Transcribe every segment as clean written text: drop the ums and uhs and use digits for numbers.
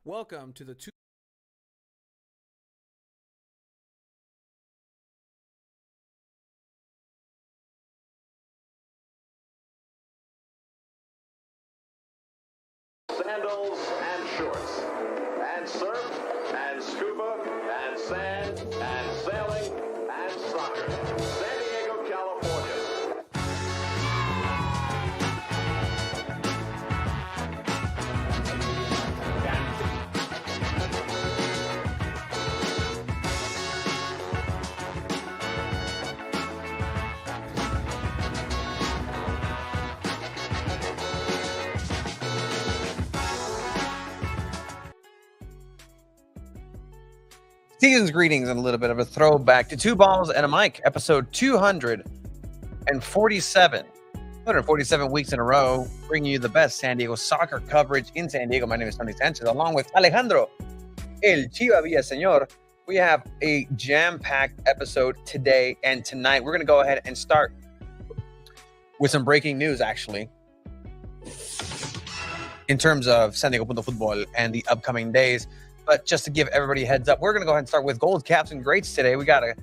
Welcome to the sandals and shorts, and surf, and scuba, and sand, and sailing, and soccer. San Diego, California. Season's greetings and a little bit of a throwback to Two Balls and a Mic, episode 247. 247 weeks in a row, bringing you the best San Diego soccer coverage in San Diego. My name is Tony Sanchez, along with Alejandro El Chiva Villaseñor. We have a jam-packed episode today and tonight. We're going to go ahead and start with some breaking news, actually, in terms of San Diego Punto Football and the upcoming days. But just to give everybody a heads up, we're going to go ahead and start with Gold Caps and Greats today. We got a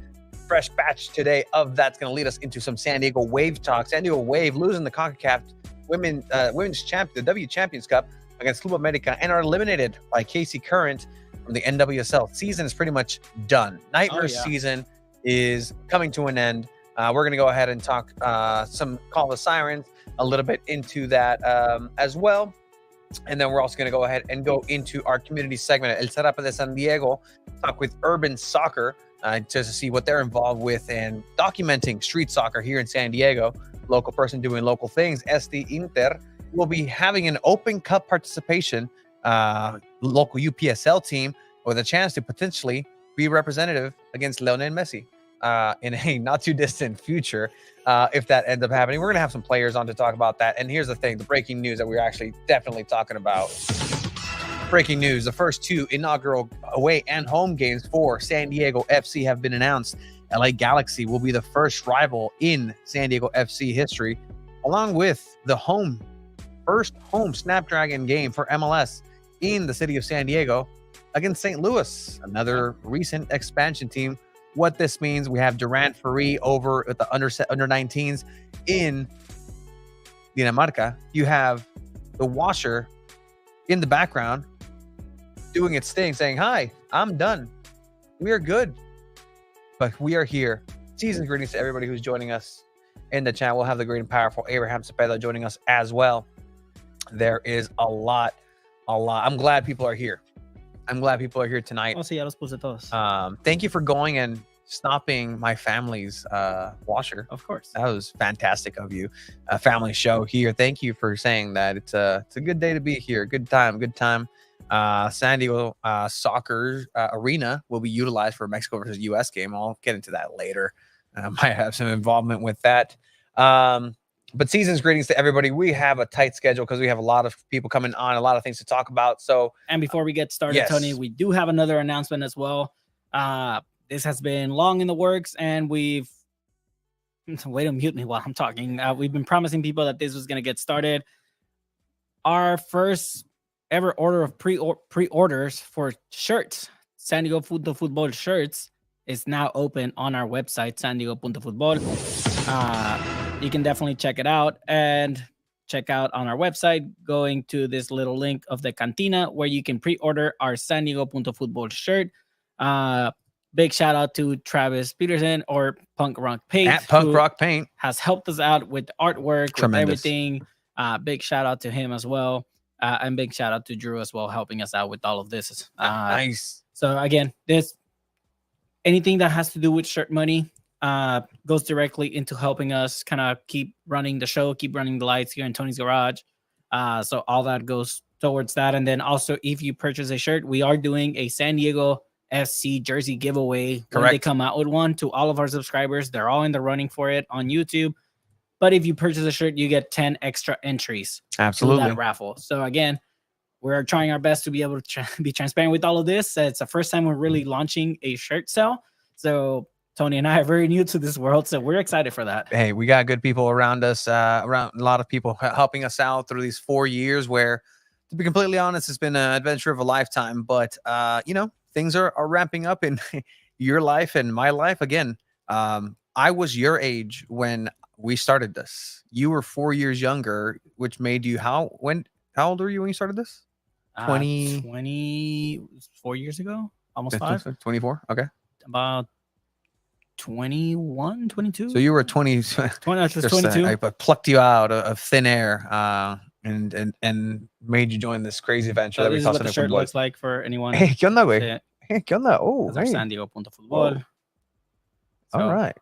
fresh batch today of that's going to lead us into some San Diego Wave talk. San Diego Wave losing the CONCACAF Women's Champion, the W Champions Cup against Club America, and are eliminated by KC Current from the NWSL. Season is pretty much done. Nightmare season is coming to an end. We're going to go ahead and talk some Call the Sirens, a little bit into that as well. And then we're also going to go ahead and go into our community segment, El Zarape de San Diego, talk with Urban Soccer just to see what they're involved with and documenting street soccer here in San Diego. Local person doing local things. SD Inter will be having an Open Cup participation, local UPSL team with a chance to potentially be representative against Lionel Messi in a not too distant future. If that ends up happening, we're going to have some players on to talk about that. And here's the thing, the breaking news that we're actually definitely talking about. Breaking news, the first two inaugural away and home games for San Diego FC have been announced. LA Galaxy will be the first rival in San Diego FC history, along with the first home Snapdragon game for MLS in the city of San Diego against St. Louis, another recent expansion team. What this means, we have Durant Ferry over at the under 19s in Dinamarca. You have the Washer in the background doing its thing, saying, "Hi, I'm done. We are good, but we are here." Season greetings to everybody who's joining us in the chat. We'll have the great and powerful Abraham Cepeda joining us as well. There is a lot. I'm glad people are here. I'm glad people are here tonight. Oh, sí, ya los puse todos. Thank you for going and stopping my family's washer. Of course. That was fantastic of you. A family show here. Thank you for saying that. It's a good day to be here. Good time. San Diego soccer arena will be utilized for Mexico versus U.S. game. I'll get into that later. Might have some involvement with that. But season's greetings to everybody. We have a tight schedule because we have a lot of people coming on, a lot of things to talk about. So, and before we get started, yes, Tony, we do have another announcement as well. This has been long in the works, and we've way to mute me while I'm talking. We've been promising people that this was going to get started. Our first ever order of pre-orders for shirts, San Diego Punto Football shirts, is now open on our website, San Diego Punto Football. You can definitely check it out and check out on our website, going to this little link of the Cantina where you can pre-order our San Diego Punto Football shirt. Big shout out to Travis Peterson or Punk Rock Paint. At Punk Rock Paint has helped us out with the artwork, tremendous, with everything. Big shout out to him as well. And big shout out to Drew as well, helping us out with all of this. Nice. So again, anything that has to do with shirt money goes directly into helping us kind of keep running the show, keep running the lights here in Tony's Garage. So all that goes towards that. And then also, if you purchase a shirt, we are doing a San Diego FC jersey giveaway. Correct. When they come out with one to all of our subscribers. They're all in the running for it on YouTube. But if you purchase a shirt, you get 10 extra entries. Absolutely. To that raffle. So again, we're trying our best to be able to be transparent with all of this. It's the first time we're really launching a shirt sale. So Tony and I are very new to this world, so we're excited for that. Hey, we got good people around us, around a lot of people helping us out through these 4 years where To be completely honest, it's been an adventure of a lifetime, but things are ramping up in your life and my life again. I was your age when we started this. You were 4 years younger, which made you how old were you when you started this? 24 years ago, almost 5. 24. Okay. About 21, 22. So you were 20. 22. I plucked you out of thin air and made you join this crazy venture So that we this is call what the San shirt Diego looks like for anyone. Hey, ¿qué onda, güey? Yeah. Hey, ¿qué onda? Oh, That's our hey. San Diego Punto Football. All right.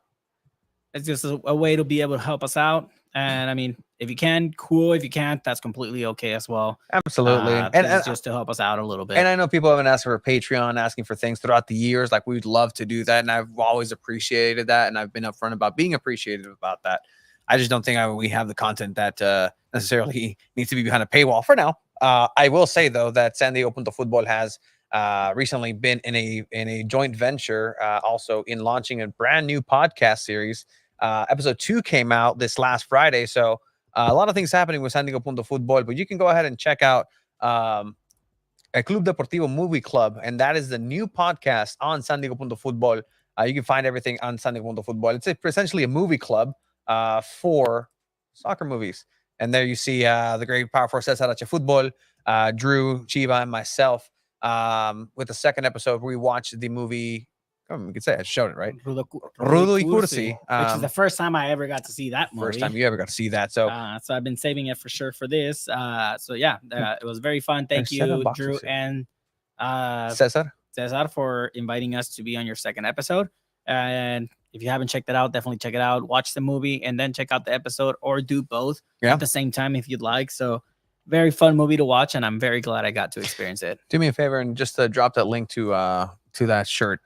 It's just a way to be able to help us out. And I mean, if you can, cool. If you can't, that's completely okay as well. Absolutely. And just to help us out a little bit. And I know people have been asking for Patreon, asking for things throughout the years. Like, we'd love to do that. And I've always appreciated that. And I've been upfront about being appreciative about that. I just don't think we have the content that necessarily needs to be behind a paywall for now. I will say, though, that San Diego Punto Football has recently been in a joint venture, also in launching a brand new podcast series. Episode 2 came out this last Friday. So a lot of things happening with San Diego Punto Football, but you can go ahead and check out a Club Deportivo Movie Club. And that is the new podcast on San Diego Punto Football. You can find everything on San Diego Punto Football. It's essentially a movie club for soccer movies. And there you see the great, powerful Cesar H. Football, Drew, Chiva, and myself. With the second episode, we watched the movie. We could say I showed it, right? Rudo y Cursi, which is the first time I ever got to see that movie. First time you ever got to see that. So I've been saving it for sure for this. It was very fun. Thank you, Drew and Cesar for inviting us to be on your second episode. And if you haven't checked it out, definitely check it out. Watch the movie and then check out the episode, or do both at the same time if you'd like. So very fun movie to watch, and I'm very glad I got to experience it. Do me a favor and just drop that link to that shirt.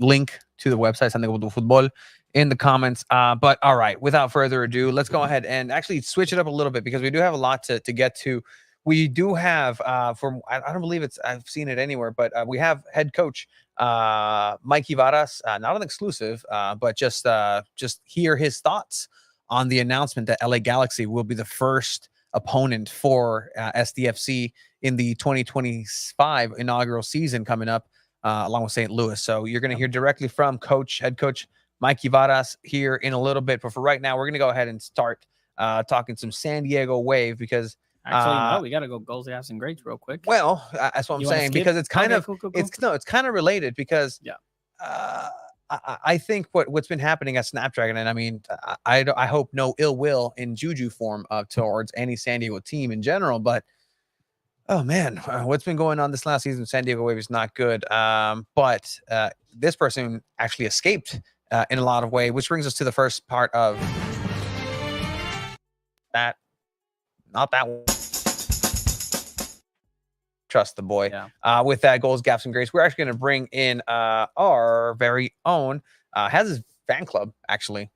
Link to the website San Diego Football in the comments. But all right, without further ado, let's go ahead and actually switch it up a little bit, because we do have a lot to get to. We do have I don't believe I've seen it anywhere, but we have head coach Mikey Varas, not an exclusive, but just hear his thoughts on the announcement that LA Galaxy will be the first opponent for SDFC in the 2025 inaugural season coming up, along with St. Louis. So you're going to hear directly from head coach Mikey Varas here in a little bit. But for right now, we're going to go ahead and start talking some San Diego Wave, because actually, no, we got to go goals, gaffes, and grades real quick. Well, that's what I'm saying, because it's kind of cool. it's kind of related, because I think what's been happening at Snapdragon, and I mean, I hope no ill will in Juju form towards any San Diego team in general, but oh man, what's been going on this last season? San Diego Wave is not good. But this person actually escaped in a lot of ways, which brings us to the first part of that. Not that one. Trust the boy. Yeah. With that, goals, gaffes, and grace, we're actually going to bring in our very own, has his fan club actually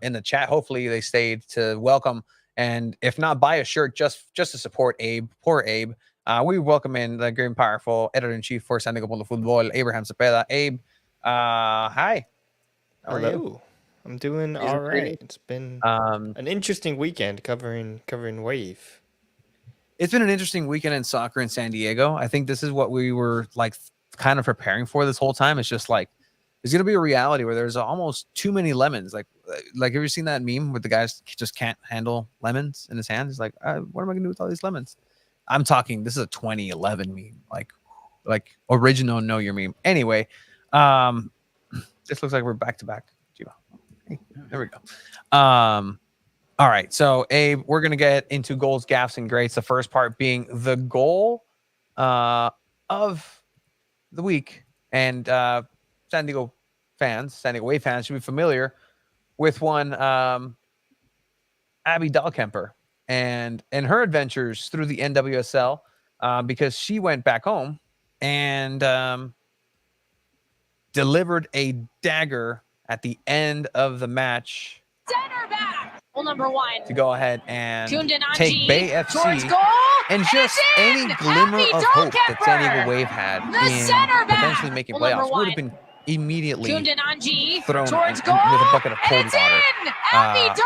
in the chat. Hopefully they stayed to welcome, and if not, buy a shirt just to support Abe. Poor Abe. We welcome in the great and powerful editor-in-chief for San Diego Punto Football, Abraham Cepeda. Abe, hi. How are you? I'm doing all right. It's been an interesting weekend covering Wave. It's been an interesting weekend in soccer in San Diego. I think this is what we were like kind of preparing for this whole time. It's just like there's gonna be a reality where there's almost too many lemons. Like have you seen that meme where the guys just can't handle lemons in his hands? He's like, what am I gonna do with all these lemons? I'm talking. This is a 2011 meme, like original Know Your Meme. Anyway, this looks like we're back to back. Hey, there we go. All right, so Abe, we're gonna get into goals, gaffes, and greats. The first part being the goal of the week, and San Diego Wave fans should be familiar with one, Abby Dahlkemper, and her adventures through the NWSL, because she went back home and delivered a dagger at the end of the match. Center back. Goal number 1. To go ahead and take Bay FC and just any glimmer of hope that San Diego Wave had in potentially making playoffs would have been immediately thrown with a bucket of cold water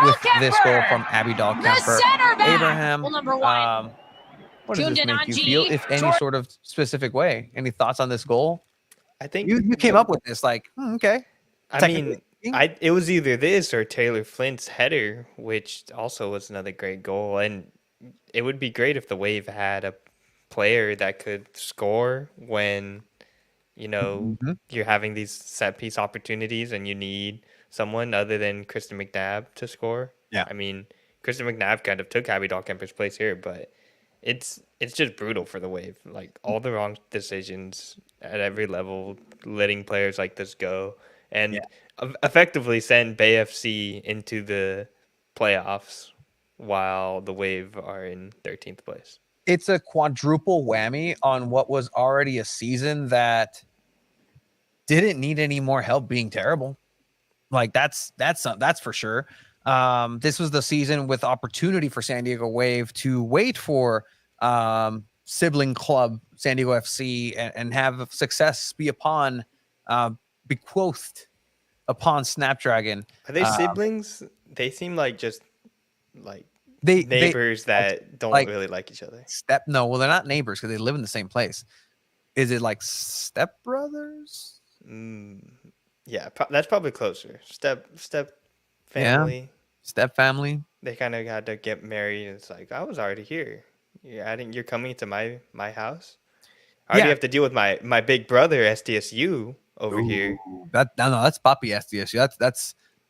with this goal from Abby Dahlkemper. Abraham, What does Tuned this in make on you G. feel, if any Jordan. sort of specific way? Any thoughts on this goal? I think You came up with this like, okay. I Technically mean, speaking. it was either this or Taylor Flint's header, which also was another great goal. And it would be great if the Wave had a player that could score when, Mhm. you're having these set piece opportunities and you need someone other than Kristen McNabb to score. Yeah. I mean, Kristen McNabb kind of took Abby Dahlkemper's place here, but it's just brutal for the Wave. Like all the wrong decisions at every level, letting players like this go, Yeah. and effectively send Bay FC into the playoffs while the Wave are in 13th place. It's a quadruple whammy on what was already a season that didn't need any more help being terrible. Like that's for sure. This was the season with opportunity for San Diego Wave to wait for sibling club San Diego FC and have success be upon bequeathed upon Snapdragon. Are they siblings? They seem like just like They neighbors that don't like really like each other. no, well, they're not neighbors because they live in the same place. Is it like stepbrothers? Yeah, that's probably closer. Step Yeah. family. Step family. They kind of had to get married. And it's like I was already here. You're coming to my house. I already Yeah. have to deal with my big brother SDSU over here. That's Papi SDSU.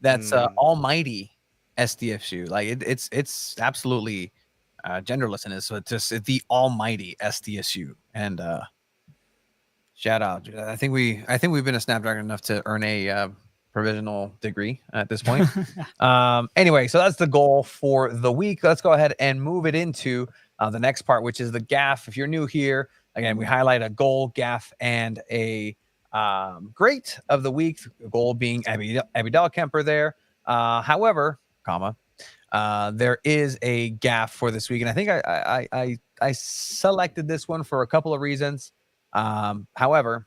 That's almighty SDSU. Like it's absolutely genderless in it. So it's just the almighty SDSU. And shout out. I think we've been a Snapdragon enough to earn a provisional degree at this point. Anyway, so that's the goal for the week. Let's go ahead and move it into the next part, which is the gaff. If you're new here, again, we highlight a goal, gaff, and a great of the week. The goal being Abby Dahlkemper there. However, there is a gaff for this week, and I think I selected this one for a couple of reasons. However,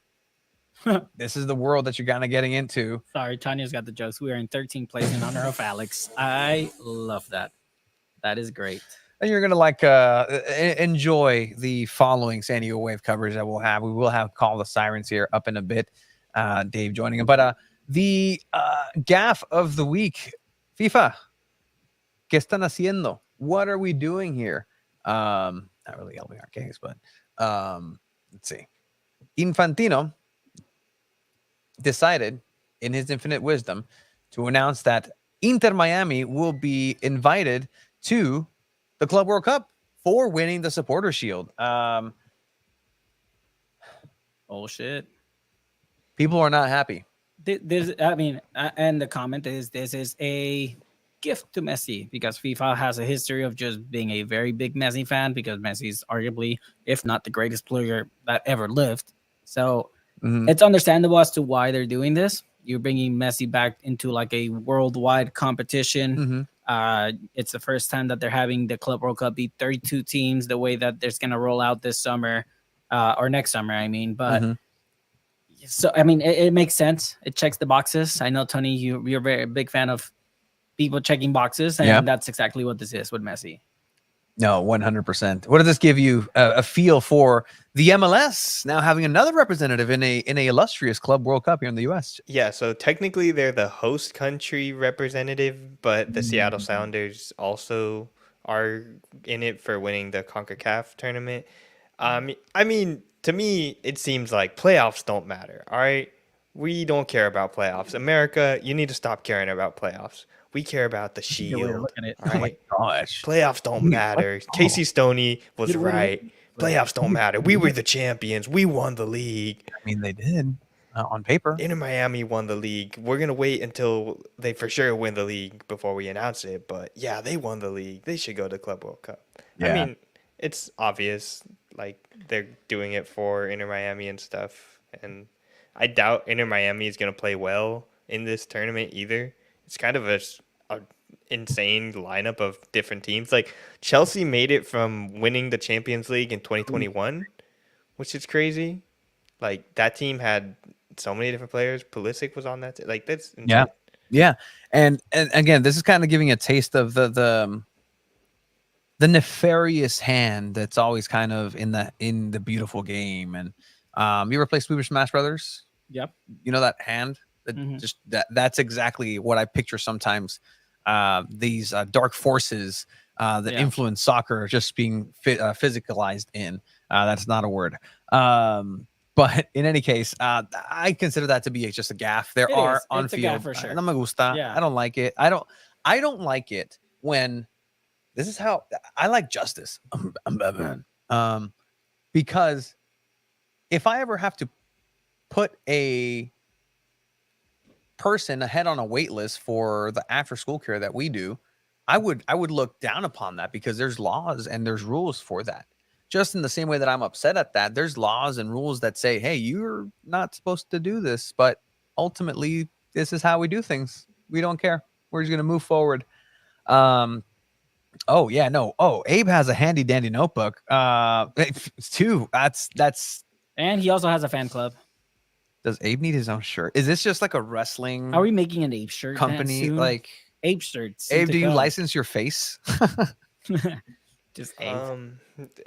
this is the world that you're kind of getting into. Sorry, Tanya's got the jokes. We are in 13th place in honor of Alex. I love that. That is great. And you're gonna enjoy the following San Diego Wave coverage that we'll have. We will have Call the Sirens here up in a bit. Dave joining him, but the gaff of the week, FIFA. ¿Qué están haciendo? What are we doing here? Not really helping our case, but let's see. Infantino decided, in his infinite wisdom, to announce that Inter Miami will be invited to the Club World Cup for winning the Supporter Shield. Oh shit! People are not happy. And the comment is this is a gift to Messi because FIFA has a history of just being a very big Messi fan because Messi's arguably, if not the greatest player that ever lived. So it's understandable as to why they're doing this. You're bringing Messi back into like a worldwide competition. It's the first time that they're having the Club World Cup be 32 teams the way that there's going to roll out this summer or next summer, I mean. But so, I mean, it makes sense. It checks the boxes. I know, Tony, you're a very big fan of people checking boxes, and that's exactly what this is with Messi. No, 100%. What does this give you a feel for the MLS now having another representative in a illustrious Club World Cup here in the U.S.? Yeah, so technically they're the host country representative, but the Seattle Sounders also are in it for winning the CONCACAF tournament. I mean, to me, it seems like playoffs don't matter. All right, we don't care about playoffs. America, you need to stop caring about playoffs. We care about the Shield. Oh my gosh. Playoffs don't matter. Casey Stoney was right. Playoffs don't matter. We were the champions. We won the league. I mean, they did on paper. Inter Miami won the league. We're going to wait until they for sure win the league before we announce it. But yeah, they won the league. They should go to Club World Cup. Yeah. I mean, it's obvious. Like, they're doing it for Inter Miami and stuff. And I doubt Inter Miami is going to play well in this tournament either. It's kind of a insane lineup of different teams. Like Chelsea made it from winning the Champions League in 2021, which is crazy. Like that team had so many different players. Pulisic was on that. Like that's insane. Yeah. And again, this is kind of giving a taste of the the nefarious hand that's always kind of in the beautiful game. And you ever play Super Smash Brothers? Yep. You know that hand? Just that's exactly what I picture sometimes. These dark forces that influence soccer just being physicalized in. That's not a word. But in any case, I consider that to be just a gaff. There are on It's a field. gaff for sure. No me gusta. Yeah. I don't like it. I don't like it when this is how I like justice. Because if I ever have to put a person ahead on a wait list for the after school care that we do, I would look down upon that, because there's laws and there's rules for that. Just in the same way that I'm upset at that, there's laws and rules that say, hey, you're not supposed to do this, but ultimately this is how we do things. We don't care. We're just going to move forward. Oh yeah, no. Oh, Abe has a handy dandy notebook. Too. That's. And he also has a fan club. Does Abe need his own shirt? Is this just like a wrestling Are we making an Abe shirt company? soon? Like Abe shirts. Abe, do you license your face? Just Abe.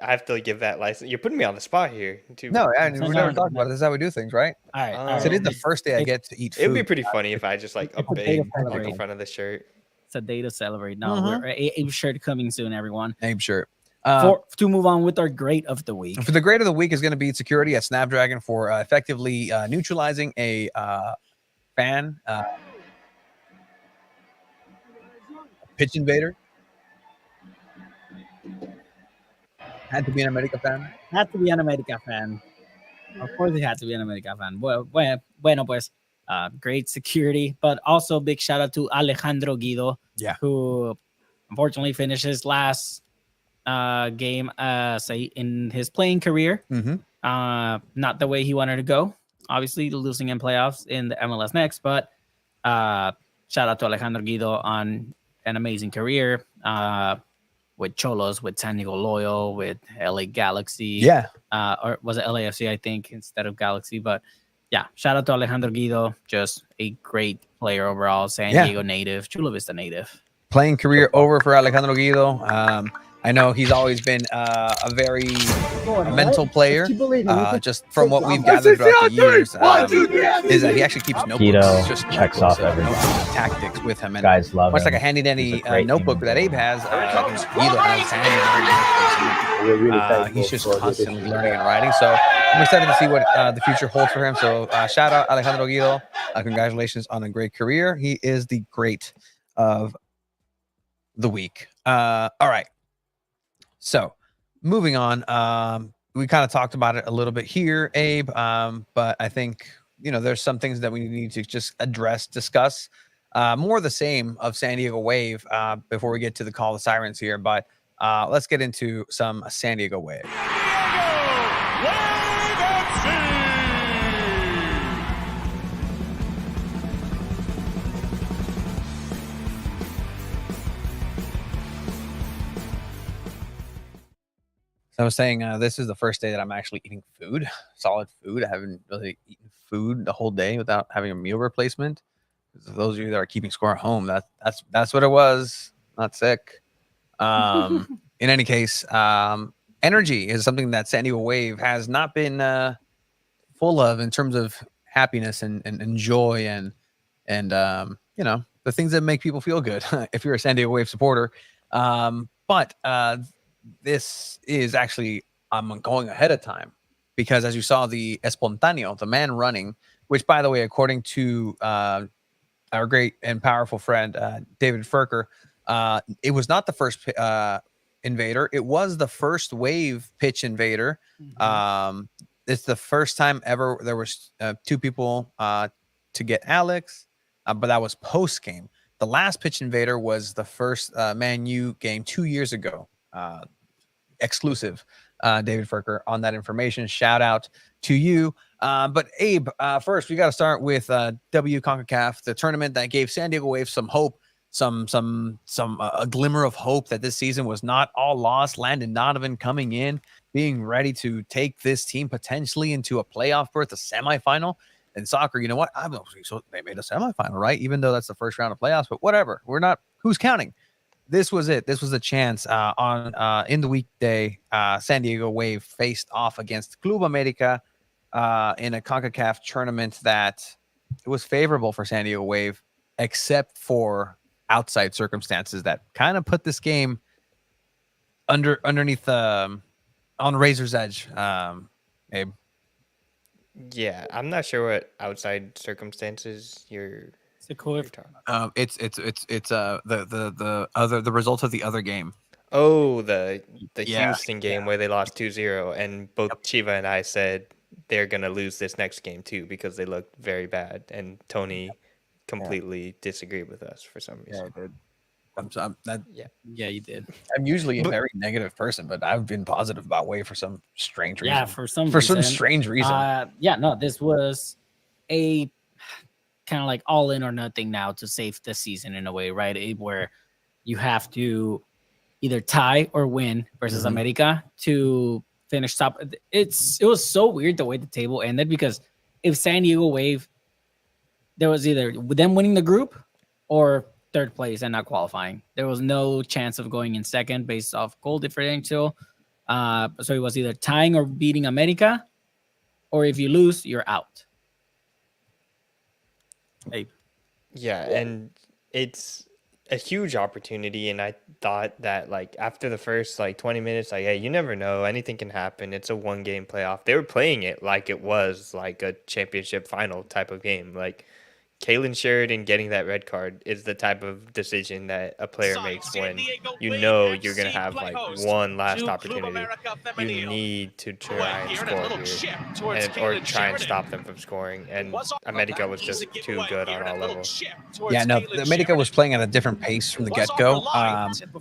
I have to give that license. You're putting me on the spot here. Too. No, we Send never on. talked about it. This is how we do things, right? All right. Um, Today's the first day I get to eat food. It'd be pretty funny if I just like a It's a day to big like celebrate. in front of the shirt. It's a day to celebrate. No, we're Abe shirt coming soon, everyone. Abe shirt. To move on with our great of the week. For the grade of the week is going to be security at Snapdragon for effectively neutralizing a fan pitch invader. Had to be an America fan. Had to be an America fan. Of course, it had to be an America fan. Bueno, pues, great security, but also big shout out to Alejandro Guido, who unfortunately finished his last game in his playing career. Not the way he wanted to go. Obviously, losing in playoffs in the MLS next, but shout out to Alejandro Guido on an amazing career. With Cholos, with San Diego Loyal, with LA Galaxy. Or was it LAFC, I think, instead of Galaxy. But yeah, shout out to Alejandro Guido. Just a great player overall. San Diego native, Chula Vista native. Playing career over for Alejandro Guido. I know he's always been a very mental player. Just from what we've gathered throughout the years, is that he actually keeps notebooks. Guido just checks off everything. Tactics with him. And Guys love much him. like a handy dandy He's a great notebook teammate. that Abe has, Guido has handy dandy notebooks. He's just constantly learning and writing. So I'm excited to see what the future holds for him. So shout out Alejandro Guido. Congratulations on a great career. He is the great of the week. All right. So moving on, we kind of talked about it a little bit here, Abe, but I think, there's some things that we need to just discuss, more the same of San Diego Wave before we get to the call of sirens here. But let's get into some San Diego Wave. I was saying this is the first day that I'm actually eating food, solid food. I haven't really eaten food the whole day without having a meal replacement. For those of you that are keeping score at home, that's what it was. Not sick. In any case, energy is something that San Diego Wave has not been full of in terms of happiness and joy and the things that make people feel good. If you're a San Diego Wave supporter, but this is actually I'm going ahead of time, because as you saw, the espontáneo, the man running, which by the way, according to our great and powerful friend David Furker, it was not the first invader. It was the first wave pitch invader. It's the first time ever there was two people to get Alex, but that was post game. The last pitch invader was the first Man U game 2 years ago. Exclusive, David Furker, on that information. Shout out to you. But Abe, first we got to start with CONCACAF, the tournament that gave San Diego Wave some hope, a glimmer of hope that this season was not all lost. Landon Donovan coming in, being ready to take this team potentially into a playoff berth, a semifinal. In soccer, you know what? So they made a semifinal, right? Even though that's the first round of playoffs, but whatever. We're not. Who's counting? this was it. This was a chance in the weekday. San Diego Wave faced off against Club America in a CONCACAF tournament that it was favorable for San Diego Wave, except for outside circumstances that kind of put this game underneath on razor's edge. Abe. Yeah, I'm not sure what outside circumstances you're Sequoia. talking. It's the result of the other game. Oh, the Yeah, Houston game where they lost 2-0, and both Chiva and I said they're gonna lose this next game too because they looked very bad, and Tony completely disagreed with us for some reason. I did. Yeah, you did. I'm usually a very negative person, but I've been positive about Wave for some strange reason. Yeah, for some strange reason. This was a kind of like all in or nothing now to save the season in a way, right? Where you have to either tie or win versus America to finish top. It was so weird the way the table ended, because if San Diego Wave, there was either them winning the group or third place and not qualifying. There was no chance of going in second based off goal differential. So it was either tying or beating America, or if you lose, you're out. Hey. Yeah, and it's a huge opportunity, and I thought that like after the first like 20 minutes, like, hey, you never know, anything can happen. It's a 1-game playoff. They were playing it like it was like a championship final type of game. Like Kalen Sheridan getting that red card is the type of decision that a player makes when you know you're going to have like one last opportunity. You need to try and score here, or try and stop them from scoring. And America was just too good on all levels. Yeah, no, America was playing at a different pace from the get-go.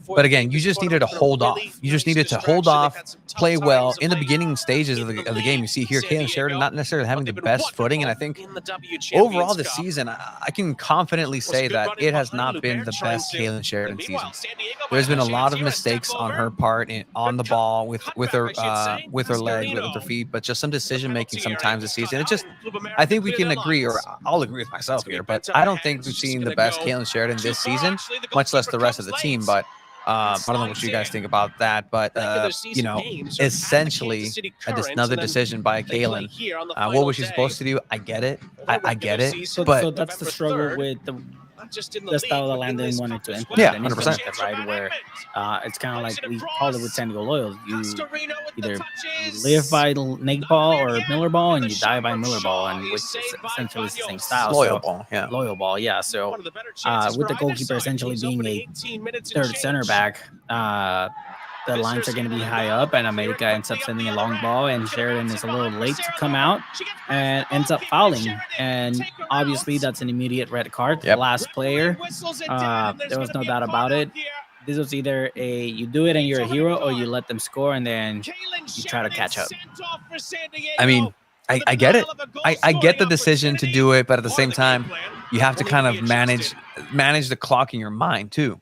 But again, you just needed to hold off. You just needed to hold off, play well. In the beginning stages of the game, you see here Kalen Sheridan not necessarily having the best footing. And I think overall this season, I can confidently say that it has not been the best Kalen Sheridan season. There's been a lot of mistakes on her part on the ball with her leg, with her feet, but just some decision making sometimes this season. I think we can agree, or I'll agree with myself here, but I don't think we've seen the best Kalen Sheridan this season, much less the rest of the team. But I don't know what you guys think about that, but essentially another decision by Kalen. What was she supposed to do? I get it. I get it. So that's the struggle with the style that Landon wanted to implement. Yeah, 100%. Right, where it's kind of like we called it with San Diego Loyal. You either live by Nate ball or Miller ball, and you die by Miller ball, and which is essentially the same style. Loyal ball, yeah. Loyal ball, yeah. So with the goalkeeper essentially being a third center back, the lines are going to be high up, and America ends up sending a long ball, and Sheridan is a little late to come out and ends up fouling. And obviously, that's an immediate red card. Yep. The last player, there was no doubt about it. This was either you do it and you're a hero, or you let them score and then you try to catch up. I mean, I get it. I get the decision to do it, but at the same time, you have to kind of manage the clock in your mind too.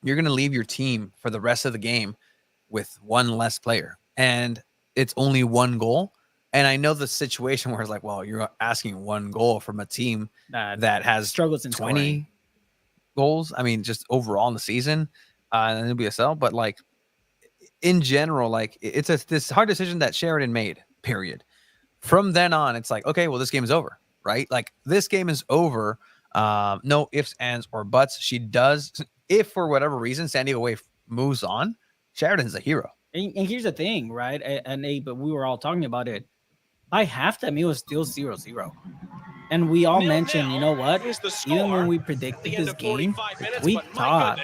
You're going to leave your team for the rest of the game with one less player, and it's only one goal. And I know the situation where it's like, well, you're asking one goal from a team that has struggles in 20 scoring. goals. I mean, just overall in the season, and NWSL, but like in general, like it's this hard decision that Sheridan made, period. From then on, it's like, okay, well, this game is over, right? Like this game is over. No ifs, ands, or buts. She does, if for whatever reason San Diego Wave moves on, Sheridan's a hero. And here's the thing, right? But we were all talking about it. By halftime, it was still 0-0. And we all mentioned, you know what? Even when we predicted this game, we thought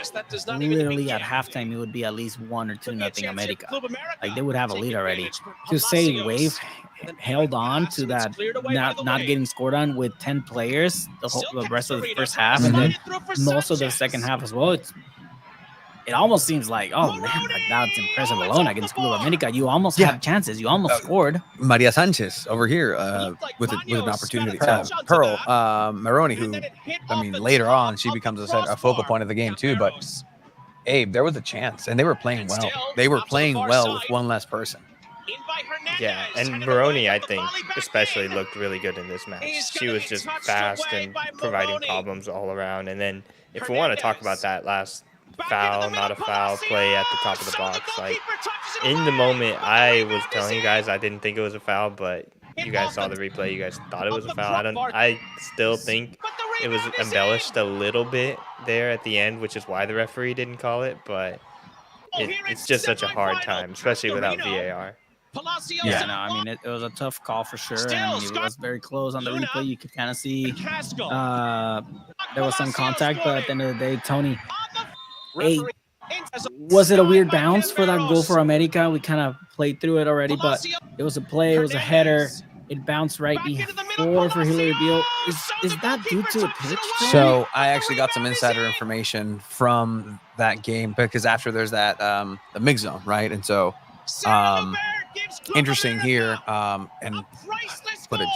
literally at halftime it would be at least 1 or 2-0 America. Like they would have a lead already. To say Wave held on to that, not getting scored on with 10 players the rest of the first half, and then most of the second half as well. It almost seems like, oh man, like that's impressive alone against Club America. You almost had chances. You almost scored. Maria Sanchez over here with an opportunity. Pearl Maroney, who, I mean, later on she becomes a focal point of the game too. But Abe, there was a chance, and they were playing well. They were playing well with one less person. Yeah, and Maroney, I think, especially looked really good in this match. She was just fast and providing problems all around. And then if we want to talk about that last foul, not a foul play at the top of the box. Like, in the moment, I was telling you guys I didn't think it was a foul, but you guys saw the replay. You guys thought it was a foul. I still think it was embellished a little bit there at the end, which is why the referee didn't call it. But it's just such a hard time, especially without VAR. Yeah, no, I mean it was a tough call for sure, and it was very close on the replay. You could kind of see there was some contact, but at the end of the day, Tony, hey, was it a weird bounce for that goal for America? We kind of played through it already, but it was a play, it was a header. It bounced right before for Hillary Beale. Is that due to the pitch? Tony? So I actually got some insider information from that game because after there's that the mix zone, right? And so interesting here and footage.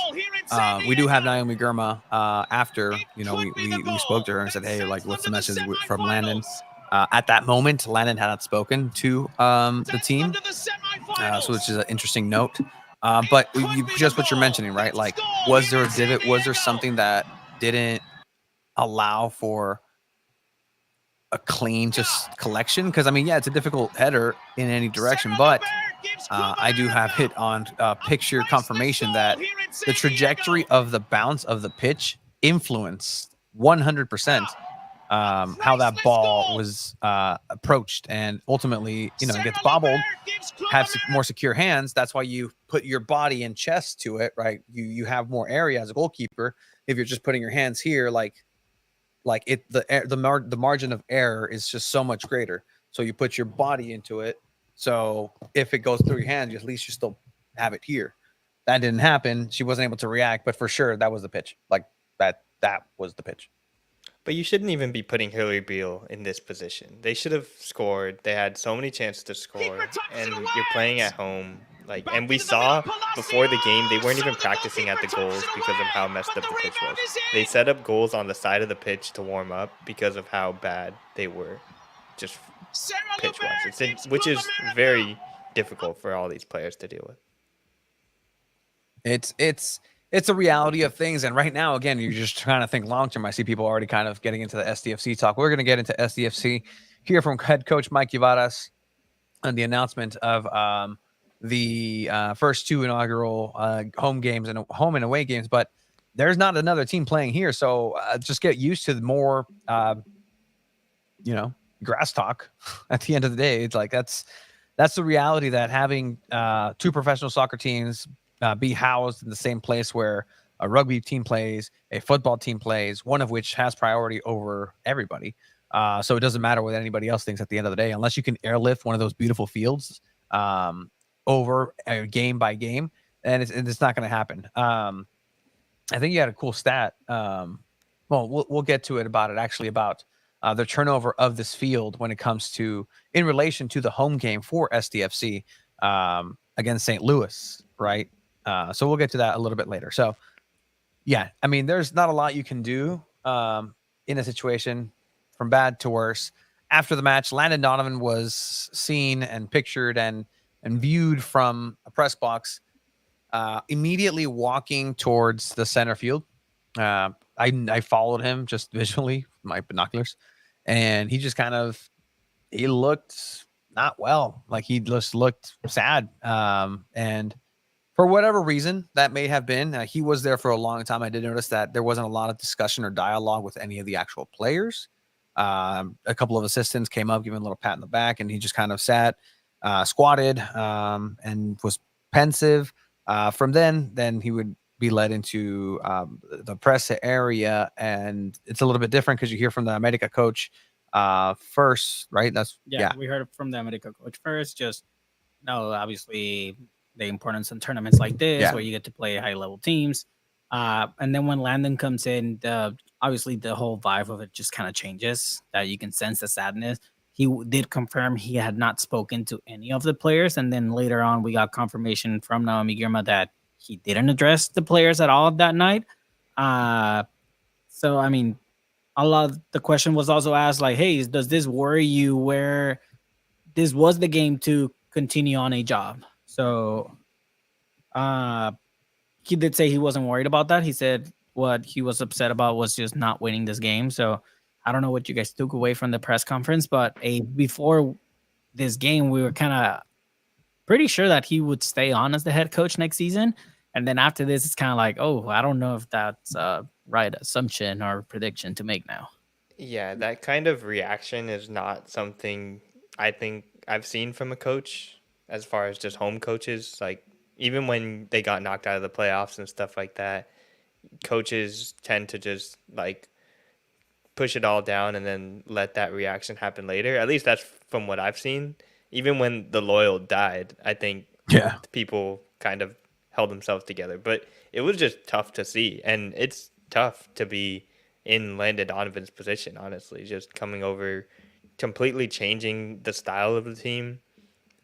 We do have Naomi Girma after we spoke to her and said, hey, like, what's the message from Landon? At that moment, Landon had not spoken to the team, so which is an interesting note. But just what you're mentioning, right? Like, was there a divot? Was there something that didn't allow for a clean just collection? Because I mean, yeah, it's a difficult header in any direction, but I do have it on picture confirmation that the trajectory of the bounce of the pitch influenced 100% how that ball was approached, and ultimately, it gets bobbled, have more secure hands. That's why you put your body and chest to it, right? You have more area as a goalkeeper. If you're just putting your hands here, the margin of error is just so much greater. So you put your body into it. So if it goes through your hands, at least you still have it here. That didn't happen. She wasn't able to react, but for sure that was the pitch. Like that was the pitch. But you shouldn't even be putting Hillary Beale in this position. They should have scored. They had so many chances to score, and you're playing at home. And we saw before the game they weren't even practicing at the goals because of how messed up the pitch was. They set up goals on the side of the pitch to warm up because of how bad they were, just pitch-wise. Which is very difficult for all these players to deal with. It's a reality of things. And right now, again, you're just trying to think long-term. I see people already kind of getting into the SDFC talk. We're going to get into SDFC, hear from head coach Mike Guevara's on the announcement of the first two inaugural home games and home and away games. But there's not another team playing here. So just get used to the more, grass talk at the end of the day. It's like that's the reality that having two professional soccer teams be housed in the same place where a rugby team plays, a football team plays, one of which has priority over everybody. So it doesn't matter what anybody else thinks at the end of the day, unless you can airlift one of those beautiful fields over game by game, and it's not going to happen. I think you had a cool stat. We'll get to it about the turnover of this field when it comes to in relation to the home game for SDFC against St. Louis, right? So we'll get to that a little bit later. So, yeah, I mean, there's not a lot you can do in a situation from bad to worse. After the match, Landon Donovan was seen and pictured and viewed from a press box, immediately walking towards the center field. I followed him just visually with my binoculars, and he just he looked not well. Like he just looked sad. And for whatever reason that may have been, he was there for a long time. I did notice that there wasn't a lot of discussion or dialogue with any of the actual players. A couple of assistants came up, giving a little pat in the back, and he just kind of sat, squatted, and was pensive. From then he would be led into the press area, and it's a little bit different because you hear from the America coach first, right? We heard from the America coach first. Just obviously the importance in tournaments like this where you get to play high level teams. And then when Landon comes in, obviously the whole vibe of it just kind of changes. That you can sense the sadness. He did confirm he had not spoken to any of the players, and then later on we got confirmation from Naomi Girma that he didn't address the players at all that night. So I mean, a lot of the question was also asked, like, hey, does this worry you where this was the game to continue on a job? So he did say he wasn't worried about that. He said what he was upset about was just not winning this game. So I don't know what you guys took away from the press conference, but before this game, we were kind of pretty sure that he would stay on as the head coach next season. And then after this, it's kind of like, oh, I don't know if that's a right assumption or prediction to make now. Yeah, that kind of reaction is not something I think I've seen from a coach as far as just home coaches. Like, even when they got knocked out of the playoffs and stuff like that, coaches tend to just like push it all down and then let that reaction happen later. At least that's from what I've seen. Even when the Loyal died, I think people kind of held themselves together. But it was just tough to see. And it's tough to be in Landon Donovan's position, honestly. Just coming over, completely changing the style of the team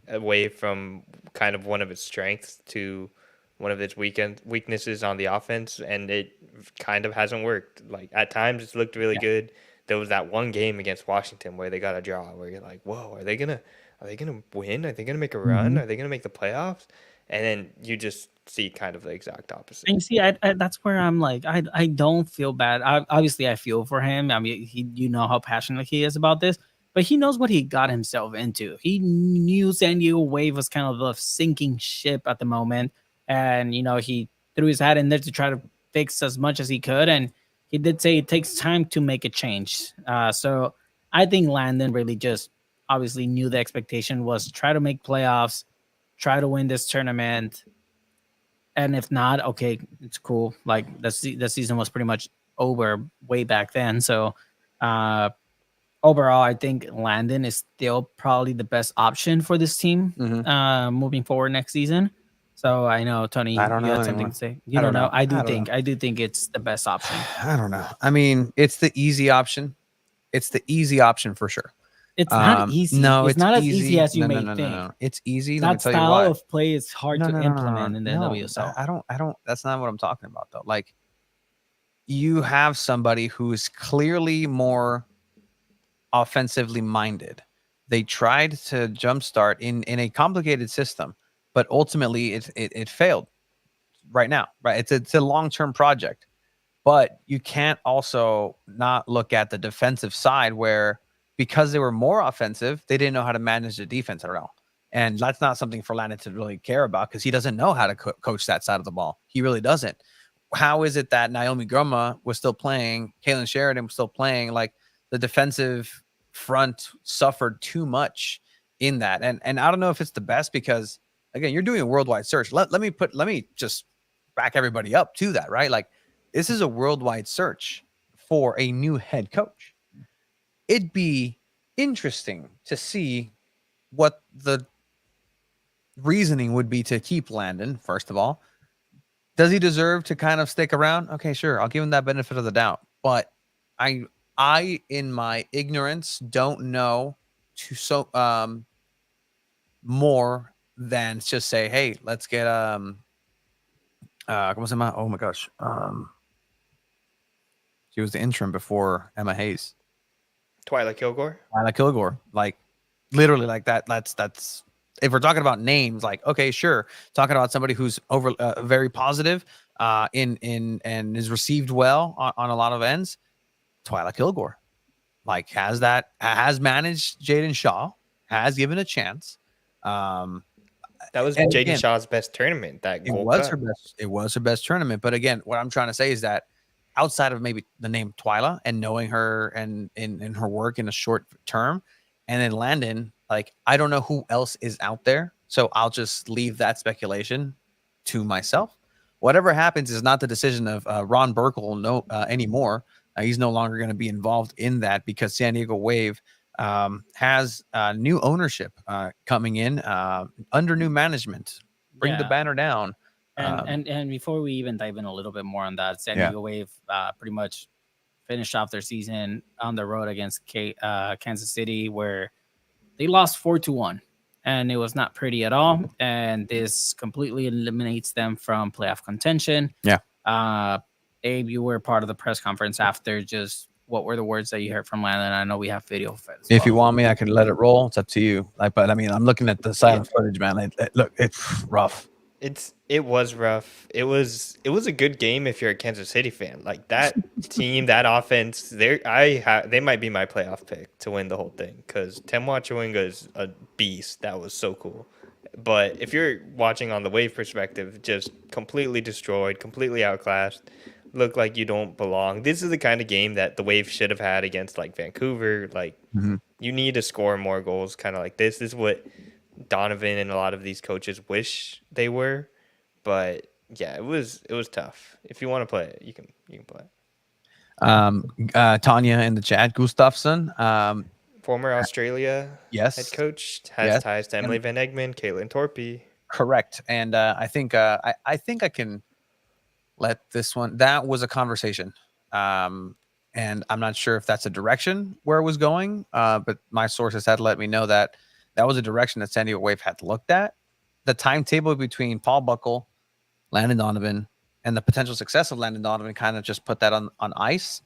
away from kind of one of its strengths to one of its weaknesses on the offense, and it kind of hasn't worked. Like, at times it's looked really good. There was that one game against Washington where they got a draw where you're like, whoa, are they gonna win? Are they gonna make a run? Are they gonna make the playoffs? And then you just see kind of the exact opposite. And you see, I that's where I'm like, I don't feel bad. Obviously, I feel for him. I mean, you know how passionate he is about this, but he knows what he got himself into. He knew San Diego Wave was kind of a sinking ship at the moment, and he threw his hat in there to try to fix as much as he could. And he did say it takes time to make a change. So I think Landon really just obviously knew the expectation was try to make playoffs, try to win this tournament. And if not, okay, it's cool. Like the season was pretty much over way back then. So overall, I think Landon is still probably the best option for this team moving forward next season. So I know, Tony, I don't you know had something anymore. to say. You don't know. I do think it's the best option. I don't know. I mean, it's the easy option. It's the easy option for sure. It's not easy. No, it's not as easy as you may think. No. It's easy. That Let me tell you style why. of play is hard to implement in the WSL. I don't. That's not what I'm talking about, though. Like, you have somebody who is clearly more offensively minded. They tried to jumpstart in a complicated system, but ultimately it failed. Right now, right? It's a long-term project, but you can't also not look at the defensive side where, because they were more offensive, they didn't know how to manage the defense at all. And that's not something for Landon to really care about, because he doesn't know how to coach that side of the ball. He really doesn't. How is it that Naomi Groma was still playing, Kaylin Sheridan was still playing? Like, the defensive front suffered too much in that. And I don't know if it's the best, because, again, you're doing a worldwide search. Let me just back everybody up to that, right? Like, this is a worldwide search for a new head coach. It'd be interesting to see what the reasoning would be to keep Landon. First of all, does he deserve to kind of stick around? Okay, sure, I'll give him that benefit of the doubt. But I in my ignorance don't know more than just say, hey, let's get ¿cómo se llama? Oh my gosh. She was the interim before Emma Hayes. Twyla Kilgore. Like, literally, like that. That's if we're talking about names, like, okay, sure. Talking about somebody who's very positive in and is received well on a lot of ends. Twyla Kilgore, like, has managed Jaden Shaw, has given a chance. That was Jaden Shaw's best tournament. It was her best tournament. But again, what I'm trying to say is that outside of maybe the name Twyla and knowing her and in her work in a short term, and then Landon, like, I don't know who else is out there. So I'll just leave that speculation to myself. Whatever happens is not the decision of Ron Burkle anymore. He's no longer going to be involved in that, because San Diego Wave has new ownership coming in under new management. Bring the banner down. And before we even dive in a little bit more on that, San Diego Wave pretty much finished off their season on the road against Kansas City, where they lost 4-1, and it was not pretty at all. And this completely eliminates them from playoff contention. Abe, you were part of the press conference after. Just what were the words that you heard from Landon? I know we have video of it. If you want me, I can let it roll. It's up to you. Like, but I mean, I'm looking at the silent footage, man. Look, it's rough. It was rough. It was a good game if you're a Kansas City fan. Like that team, that offense, they might be my playoff pick to win the whole thing because Temwa Chawinga is a beast. That was so cool. But if you're watching on the Wave perspective, just completely destroyed, completely outclassed, look like you don't belong. This is the kind of game that the Wave should have had against like Vancouver. Like you need to score more goals, kind of like this. This is what Donovan and a lot of these coaches wish they were, but yeah, it was tough. If you want to play it, you can play it. Tanya in the chat, Gustafsson. Former Australia Yes. head coach has Yes. ties to Emily Van Egmond, Caitlin Torpy. Correct. And I think I can let this one. That was a conversation. And I'm not sure if that's a direction where it was going. But my sources had let me know that was a direction that San Diego Wave had looked at. The timetable between Paul Buckle, Landon Donovan, and the potential success of Landon Donovan kind of just put that on ice.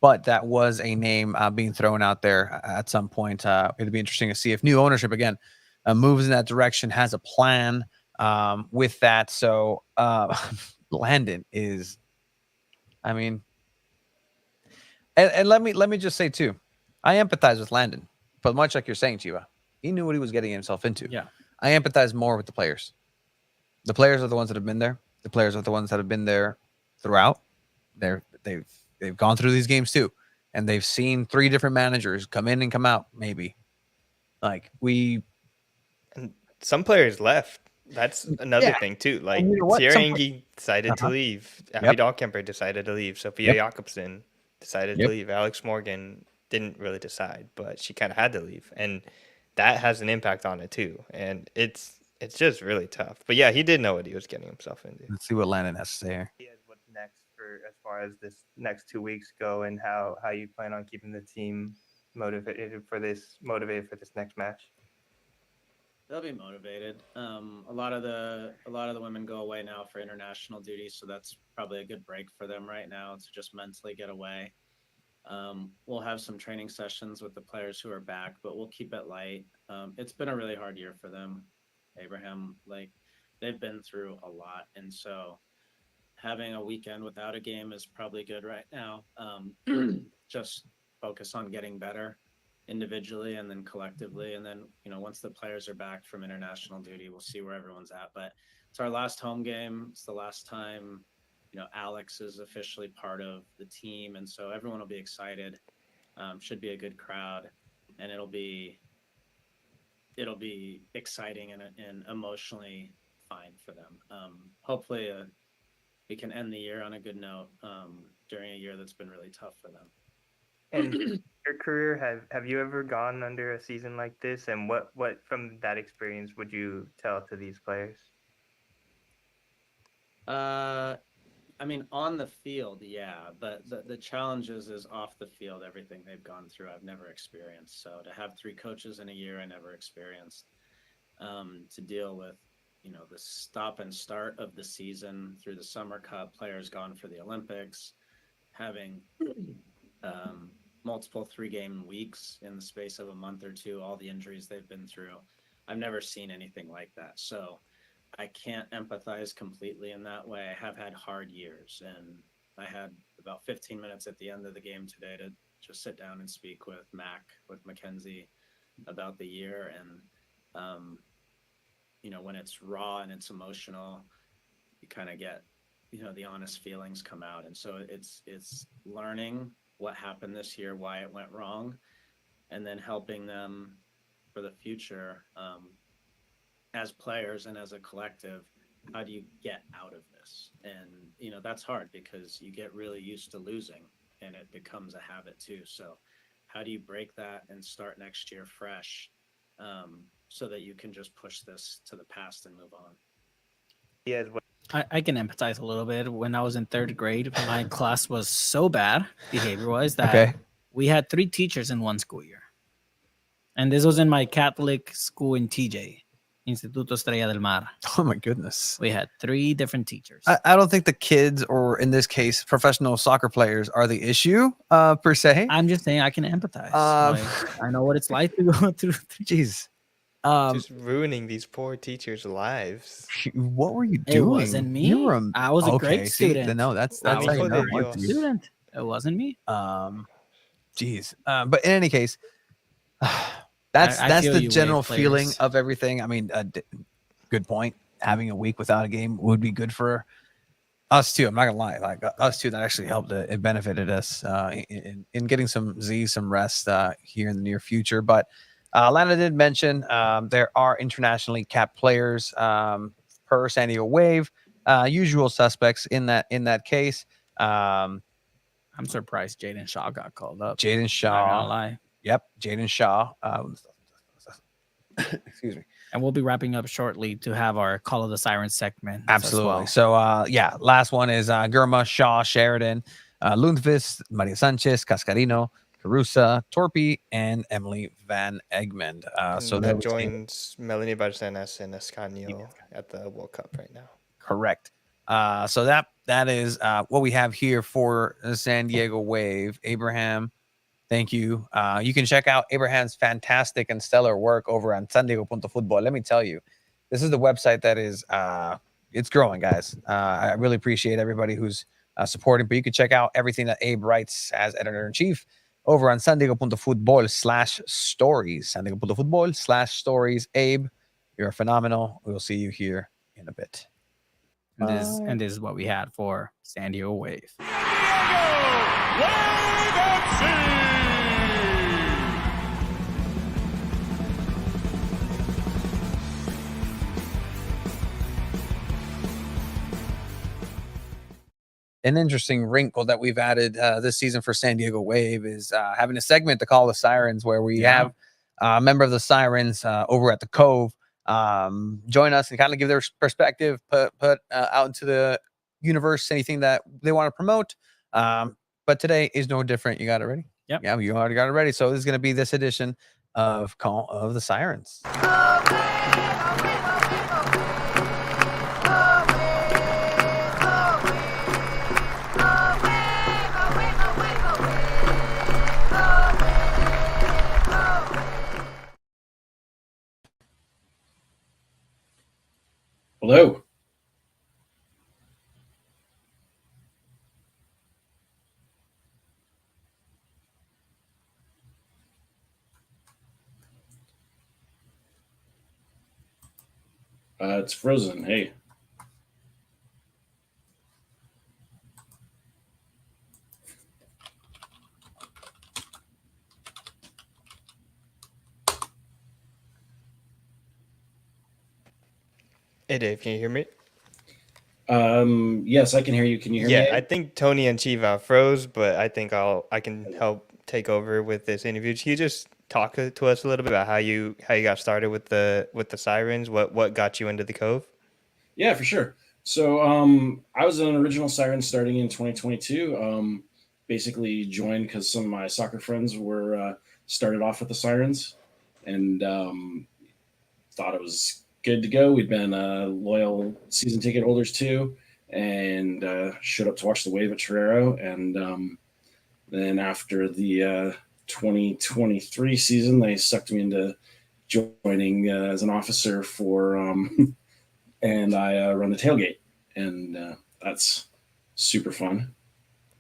But that was a name being thrown out there at some point. It'd be interesting to see if new ownership again moves in that direction, has a plan with that. So Landon is, I mean, and let me just say too, I empathize with Landon, but much like you're saying, Chiva, he knew what he was getting himself into. Yeah. I empathize more with the players. The players are the ones that have been there. The players are the ones that have been there throughout. They've gone through these games too, and they've seen 3 different managers come in and come out. Maybe like And some players left. That's another thing too. Like you know what? Sierra Some Engie decided to leave. Abby Yep. Dahlkemper decided to leave. Sophia Jakobsen decided Yep. to leave. Alex Morgan didn't really decide, but she kind of had to leave, and that has an impact on it too. And it's just really tough. But yeah, he did know what he was getting himself into. let's see what Landon has to say here. What's next for as far as this next 2 weeks go, and how you plan on keeping the team motivated for this next match? They'll be motivated. A lot of the women go away now for international duty, so that's probably a good break for them right now to just mentally get away. We'll have some training sessions with the players who are back, but we'll keep it light. It's been a really hard year for them, Abraham. Like they've been through a lot, and so having a weekend without a game is probably good right now. Just focus on getting better individually and then collectively, and then once the players are back from international duty, we'll see where everyone's at. But it's our last home game. It's the last time Alex is officially part of the team, and so everyone will be excited. Should be a good crowd, and it'll be exciting and emotionally fine for them. Hopefully we can end the year on a good note during a year that's been really tough for them. And your career, have you ever gone under a season like this? And what from that experience would you tell to these players? I mean, on the field, yeah, but the challenges is off the field. Everything they've gone through, I've never experienced. So to have 3 coaches in a year, I never experienced. To deal with, the stop and start of the season through the Summer Cup, players gone for the Olympics, having multiple 3-game weeks in the space of a month or 2, all the injuries they've been through. I've never seen anything like that. So I can't empathize completely in that way. I have had hard years, and I had about 15 minutes at the end of the game today to just sit down and speak with Mackenzie about the year. And, when it's raw and it's emotional, you kind of get, the honest feelings come out. And so it's learning what happened this year, why it went wrong, and then helping them for the future. As players and as a collective, how do you get out of this? And, that's hard because you get really used to losing and it becomes a habit too. So how do you break that and start next year fresh so that you can just push this to the past and move on? Yeah, I can empathize a little bit. When I was in 3rd grade, my class was so bad behavior-wise that we had 3 teachers in one school year. And this was in my Catholic school in TJ. Instituto Estrella del Mar. Oh my goodness. We had 3 different teachers. I don't think the kids, or in this case, professional soccer players, are the issue per se. I'm just saying I can empathize. I know what it's like to go through. Jeez. Just ruining these poor teachers' lives. What were you It doing? wasn't me. You were I was a great see, student. no, that's Let how me you put know it, it Great worked for you. student. It wasn't me. Geez. But in any case, that's I feel the you, general Wave feeling players. of everything. I mean, good point. Having a week without a game would be good for us too. I'm not gonna lie, like us too. That actually helped. It benefited us in getting some rest here in the near future. But Lana did mention there are internationally capped players per San Diego Wave. Usual suspects in that case. I'm surprised Jaden Shaw got called up. Jaden Not gonna Shaw. lie. Yep, Jaden Shaw. Excuse me. And we'll be wrapping up shortly to have our Call of the Siren segment. Absolutely. As well. So, last one is Gurma, Shaw, Sheridan, Lundqvist, Maria Sanchez, Cascarino, Carusa, Torpy, and Emily Van Egmond. So that was joins Melanie Barcenas and Escanio at the World Cup right now. correct. So that is what we have here for the San Diego Wave. Abraham, thank you. You can check out Abraham's fantastic and stellar work over on sandiego.football. Let me tell you, this is the website that is it's growing, guys. I really appreciate everybody who's supporting, but you can check out everything that Abe writes as editor-in-chief over on sandiego.football/stories. Sandiego.football/stories. Abe, you're phenomenal. We'll see you here in a bit. And this is what we had for San Diego Wave. An interesting wrinkle that we've added this season for San Diego Wave is having a segment to call the Sirens, where we have a member of the Sirens over at the Cove join us and kind of give their perspective, put out into the universe anything that they want to promote. But today is no different. You got it ready? Yep. Yeah, you already got it ready. So this is going to be this edition of Call of the Sirens. Hello. It's frozen. Hey. Hey Dave, can you hear me? Yes, I can hear you. Can you hear Yeah, me? I think Tony and Chiva froze, but I think I can help take over with this interview. Can you just talk to us a little bit about how you got started with the Sirens? What got you into the Cove? Yeah, for sure. So I was an original Siren starting in 2022. Basically joined because some of my soccer friends were started off with the Sirens, and thought it was good to go. We'd been loyal season ticket holders too, and showed up to watch the Wave at Torero. And then after the 2023 season, they sucked me into joining as an officer for, and I run the tailgate, and that's super fun.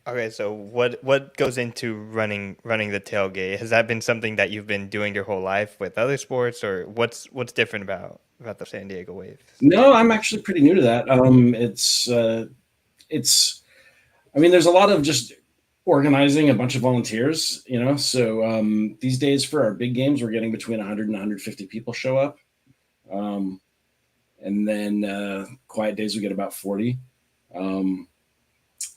Okay, so what goes into running the tailgate? Has that been something that you've been doing your whole life with other sports, or what's different about the San Diego Wave? No, I'm actually pretty new to that. It's I mean, there's a lot of just organizing a bunch of volunteers, you know. So these days for our big games, we're getting between 100 and 150 people show up. And then quiet days, we get about 40.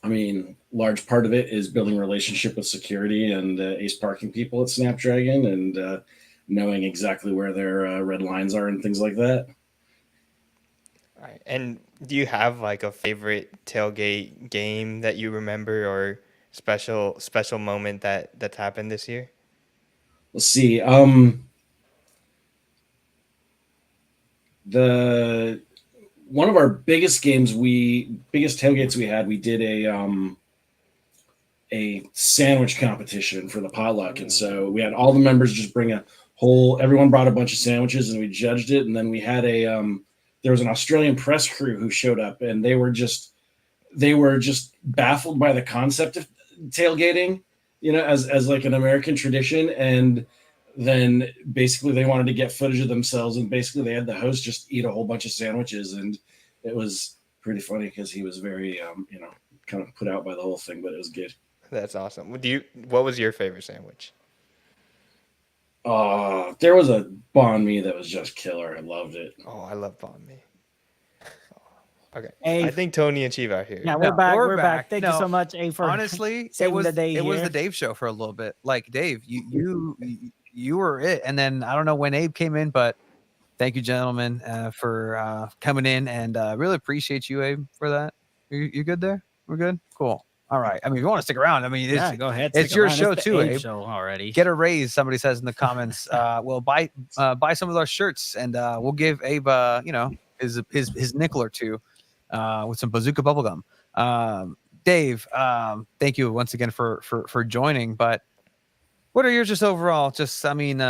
I mean, large part of it is building relationship with security and ace parking people at Snapdragon, and knowing exactly where their red lines are and things like that. All right. And do you have like a favorite tailgate game that you remember, or special moment that's happened this year? Let's see. The one of our biggest tailgates we had, we did a sandwich competition for the potluck, and so we had all the members just bring a everyone brought a bunch of sandwiches and we judged it. And then we had there was an Australian press crew who showed up, and they were just baffled by the concept of tailgating, as like an American tradition. And then basically they wanted to get footage of themselves, and basically they had the host just eat a whole bunch of sandwiches, and it was pretty funny because he was very kind of put out by the whole thing, but it was good. That's awesome. What was your favorite sandwich? There was a banh mi that was just killer. I loved it. Oh, I love banh mi. Okay. Hey. I think Tony and Chiva are here. Yeah, we're back. We're back. back. Thank you No, so much, A, for honestly, saving the day it was here. the Dave show for a little bit. Like Dave, you were it, and then I don't know when Abe came in, but thank you, gentlemen, for coming in, and really appreciate you, Abe, for that. You good there? We're good. Cool. All right. I mean, if you want to stick around, I mean, Yeah, go ahead. it's stick your around. show It's the too, Abe Abe. show already. Get a raise, somebody says in the comments. Well, buy some of our shirts, and we'll give Abe, his nickel or two, with some bazooka bubblegum. Dave, thank you once again for joining. But what are yours just overall? Just, I mean,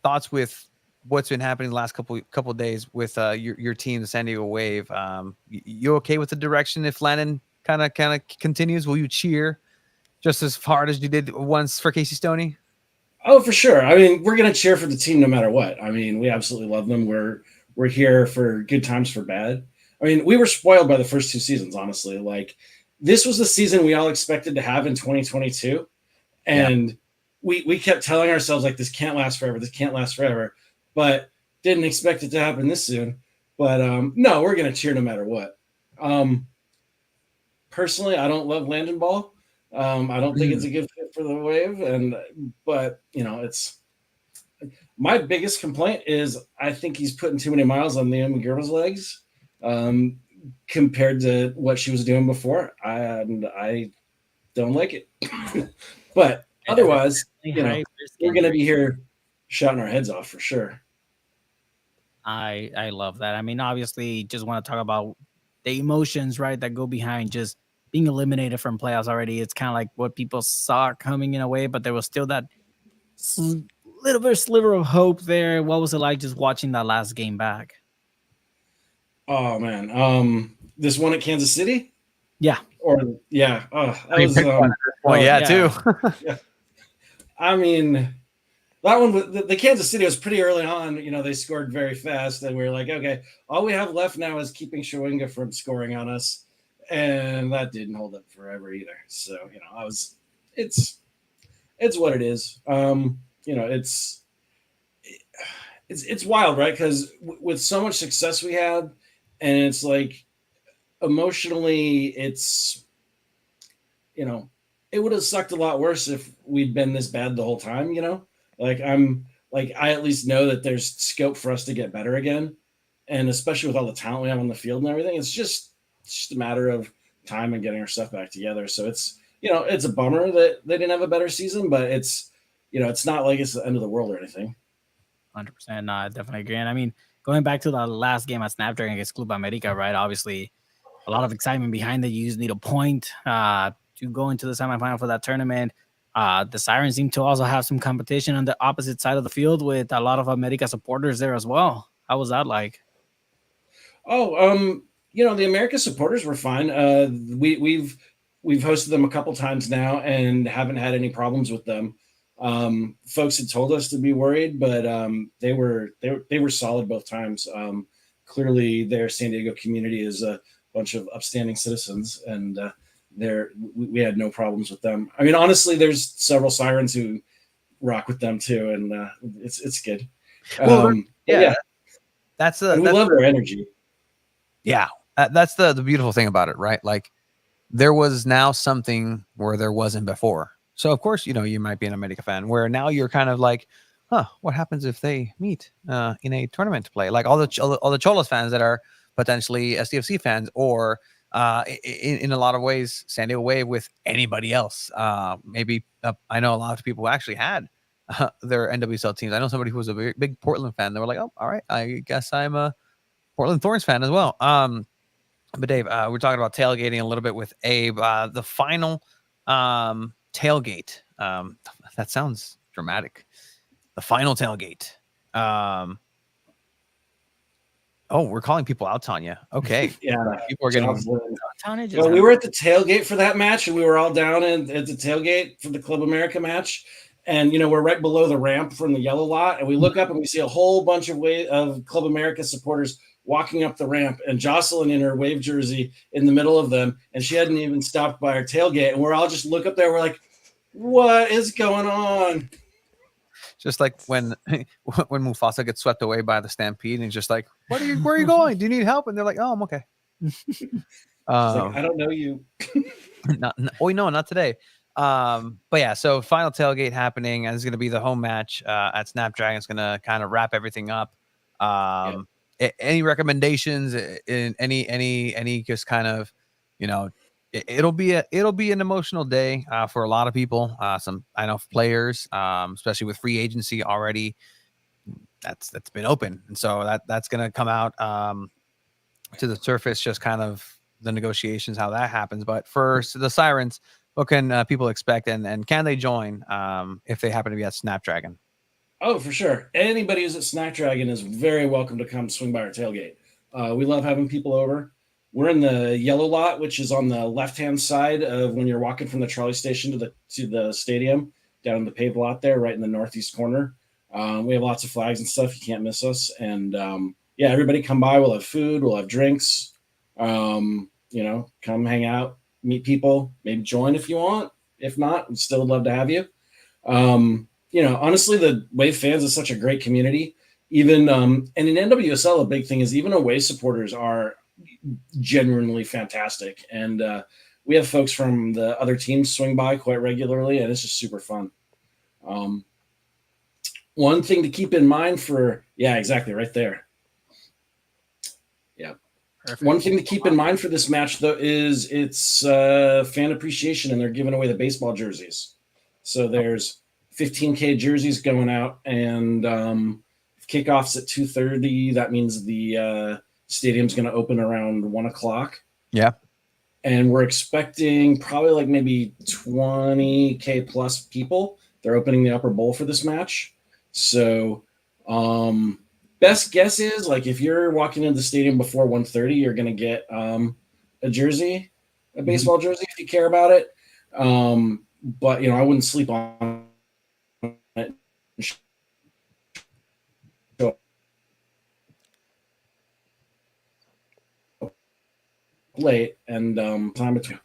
thoughts with what's been happening the last couple of days with your team, the San Diego Wave. You okay with the direction if Landon kind of continues? Will you cheer just as hard as you did once for Casey Stoney? Oh, for sure. I mean, we're gonna cheer for the team no matter what. I mean, we absolutely love them. We're here for good times, for bad. I mean, we were spoiled by the first two seasons, honestly. Like, this was the season we all expected to have in 2022, and we kept telling ourselves, like, this can't last forever. This can't last forever, but didn't expect it to happen this soon. But no, we're gonna cheer no matter what. Personally, I don't love Landon Ball. I don't think it's a good fit for the Wave, but it's my biggest complaint is I think he's putting too many miles on Leah McGirv's legs compared to what she was doing before. I don't like it. But otherwise, we're going to be here shouting our heads off for sure. I love that. I mean, obviously, just want to talk about the emotions, right, that go behind just being eliminated from playoffs already. It's kind of like what people saw coming in a way, but there was still that little bit of sliver of hope there. What was it like just watching that last game back? Oh man, this one at Kansas City. Yeah. That was too. Yeah. I mean, that one, the Kansas City was pretty early on. They scored very fast, and we were like, okay, all we have left now is keeping Shawinga from scoring on us, and that didn't hold up forever either. So it's what it is. It's wild, right? Because with so much success we had, and it's like emotionally, it's it would have sucked a lot worse if we'd been this bad the whole time. I at least know that there's scope for us to get better again, and especially with all the talent we have on the field and everything, it's just a matter of time and getting our stuff back together. So it's a bummer that they didn't have a better season, but it's not like it's the end of the world or anything. 100%. No, I definitely agree. And I mean, going back to the last game at Snapdragon against Club America, right? Obviously, a lot of excitement behind it. You just need a point to go into the semifinal for that tournament. The Sirens seem to also have some competition on the opposite side of the field with a lot of America supporters there as well. How was that like? The America supporters were fine. We've hosted them a couple times now and haven't had any problems with them. Folks had told us to be worried, but they were solid both times. Clearly, their San Diego community is a bunch of upstanding citizens, and we had no problems with them. I mean, honestly, there's several Sirens who rock with them too, and it's good. That's we love their energy. Yeah, that's the beautiful thing about it, right? Like, there was now something where there wasn't before. So of course, you might be an America fan where now you're kind of like, what happens if they meet in a tournament to play? Like all the Cholos fans that are potentially SDFC fans, or in a lot of ways, San Diego Wave with anybody else. Maybe I know a lot of people who actually had their NWSL teams. I know somebody who was a very big Portland fan. They were like, oh, all right, I guess I'm a Portland Thorns fan as well. But Dave, we're talking about tailgating a little bit with Abe. The final tailgate. That sounds dramatic. the final tailgate. Oh, we're calling people out, Tanya. Okay. Yeah, People are getting. Jocelyn. Tanya just Well, we were at the tailgate for that match, and we were all down at the tailgate for the Club America match. And we're right below the ramp from the yellow lot, and we look up and we see a whole bunch of Club America supporters walking up the ramp, and Jocelyn in her Wave jersey in the middle of them, and she hadn't even stopped by our tailgate. And we're all just look up there, we're like, "What is going on?" Just like when Mufasa gets swept away by the stampede, and he's just like, where are you going? Do you need help? And they're like, oh, I'm okay. She's like, I don't know you. Not today. But yeah, so final tailgate happening, and it's going to be the home match at Snapdragon. It's going to kind of wrap everything up. Any recommendations in any just kind of, it'll be an emotional day for a lot of people. Some I know players, especially with free agency already, that's been open, and so that's going to come out to the surface. Just kind of the negotiations, how that happens. But for the Sirens, what can people expect, and can they join if they happen to be at Snapdragon? Oh, for sure. Anybody who's at Snapdragon is very welcome to come swing by our tailgate. We love having people over. We're in the yellow lot, which is on the left-hand side of when you're walking from the trolley station to the stadium, down in the paved lot there, right in the northeast corner. We have lots of flags and stuff. You can't miss us. And everybody come by. We'll have food. We'll have drinks. Come hang out, meet people, maybe join if you want. If not, we'd still love to have you. Honestly, the Wave fans is such a great community. Even and in NWSL, a big thing is even away supporters are genuinely fantastic, and we have folks from the other teams swing by quite regularly, and it's just super fun. One thing to keep in mind exactly right there. Yeah. Perfect. One thing to keep in mind for this match, though, is it's fan appreciation, and they're giving away the baseball jerseys. So there's 15K jerseys going out, and kickoff's at 2:30. That means the stadium's going to open around 1:00. Yeah. And we're expecting probably like maybe 20K plus people. They're opening the upper bowl for this match. So best guess is like if you're walking into the stadium before 1:30, you're going to get a jersey, a baseball jersey if you care about it. But I wouldn't sleep on it. Late and time between.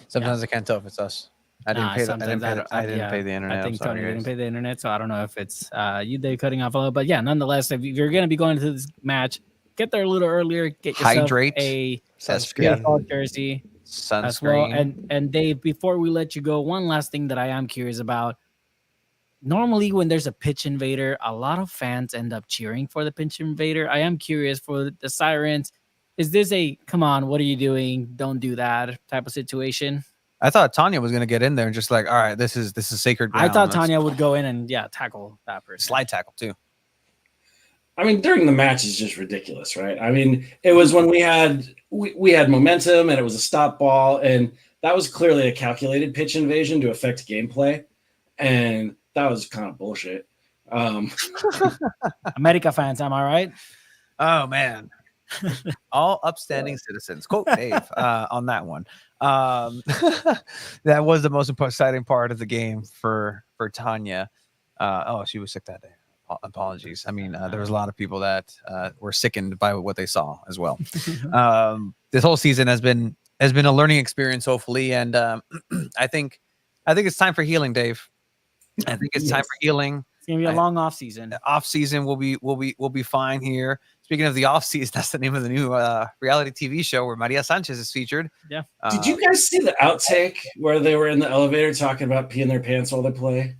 Sometimes I can't tell if it's us. I didn't pay the internet. I think Tony didn't pay the internet, so I don't know if it's you they cutting off a little. But yeah, nonetheless, if you're going to be going to this match, get there a little earlier. Get yourself a sunscreen jersey, sunscreen as well. And Dave, before we let you go, one last thing that I am curious about. Normally, when there's a pitch invader, a lot of fans end up cheering for the pitch invader. I am curious for the Sirens. Is this a come on, what are you doing? Don't do that type of situation? I thought Tanya was going to get in there and just like, all right, this is sacred ground. I thought Tanya would go in and tackle that person. Slide tackle too. I mean, during the match is just ridiculous, right? I mean, it was when we had momentum and it was a stop ball, and that was clearly a calculated pitch invasion to affect gameplay, and that was kind of bullshit. America fans, am I right? Oh man. All upstanding citizens. Quote Dave on that one. That was the most exciting part of the game for Tanya. She was sick that day. Apologies. I mean, there was a lot of people that were sickened by what they saw as well. This whole season has been a learning experience, hopefully, and I think it's time for healing, Dave. I think it's time for healing. It's gonna be a long off season. Off season will be fine here. Speaking of the off season, that's the name of the new reality TV show where Maria Sanchez is featured. Yeah. Did you guys see the outtake where they were in the elevator talking about peeing their pants while they play?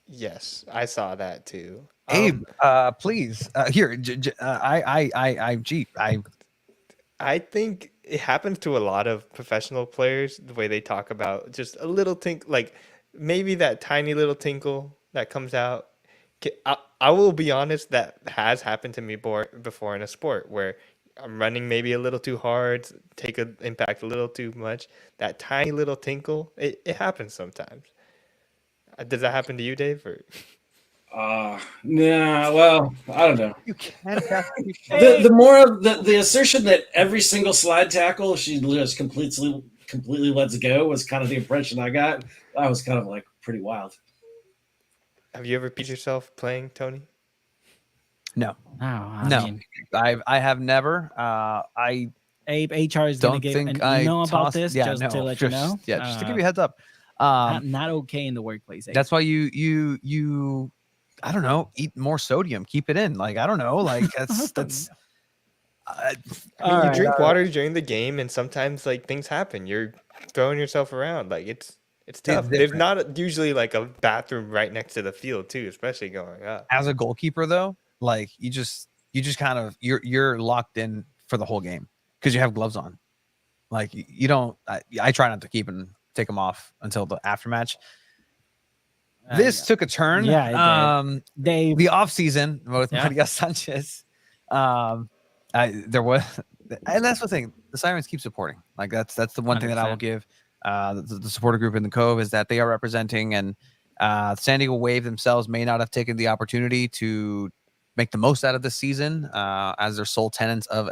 Yes, I saw that too. Abe, please. Here, I think it happens to a lot of professional players. The way they talk about just a little tinkle, like maybe that tiny little tinkle that comes out. I will be honest, that has happened to me before in a sport where I'm running maybe a little too hard, take an impact a little too much. That tiny little tinkle, it happens sometimes. Does that happen to you, Dave? Or Nah. Well, I don't know. You can't have The more of the assertion that every single slide tackle she just completely lets go was kind of the impression I got. That was kind of like pretty wild. have you ever peed yourself playing, Tony? no, Oh, I no. mean, I have never. I Abe, HR is going to don't give think an I email about tossed. this Yeah, just no, to let you know. Yeah, just to give you a heads up. Not okay in the workplace. Abe. That's why you I don't know, eat more sodium, keep it in. Like I don't know, like that's. I mean, All you right. drink water during the game, and sometimes like things happen. You're throwing yourself around. Like it's tough. There's different. not usually like a bathroom right next to the field too, especially going up. As a goalkeeper though, like you just kind of you're locked in for the whole game because you have gloves on. Like you don't. I try not to take them off until the aftermatch. This took a turn. Yeah, it did. Dave, The off season with Yeah. Maria Sanchez. There was, and that's the thing. The Sirens keep supporting. Like that's the one thing that I will 100%. give the supporter group in the Cove is that they are representing, and San Diego Wave themselves may not have taken the opportunity to make the most out of this season as their sole tenants of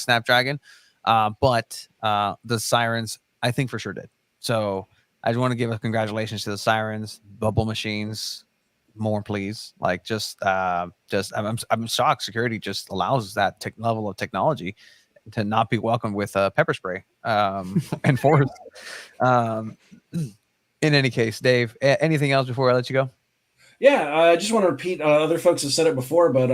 Snapdragon, but the Sirens I think for sure did. So I just want to give a congratulations to the Sirens, Bubble Machines, more please. Like I'm shocked security just allows that level of technology to not be welcomed with pepper spray and force. In any case, Dave, anything else before I let you go? Yeah, I just want to repeat. Other folks have said it before, but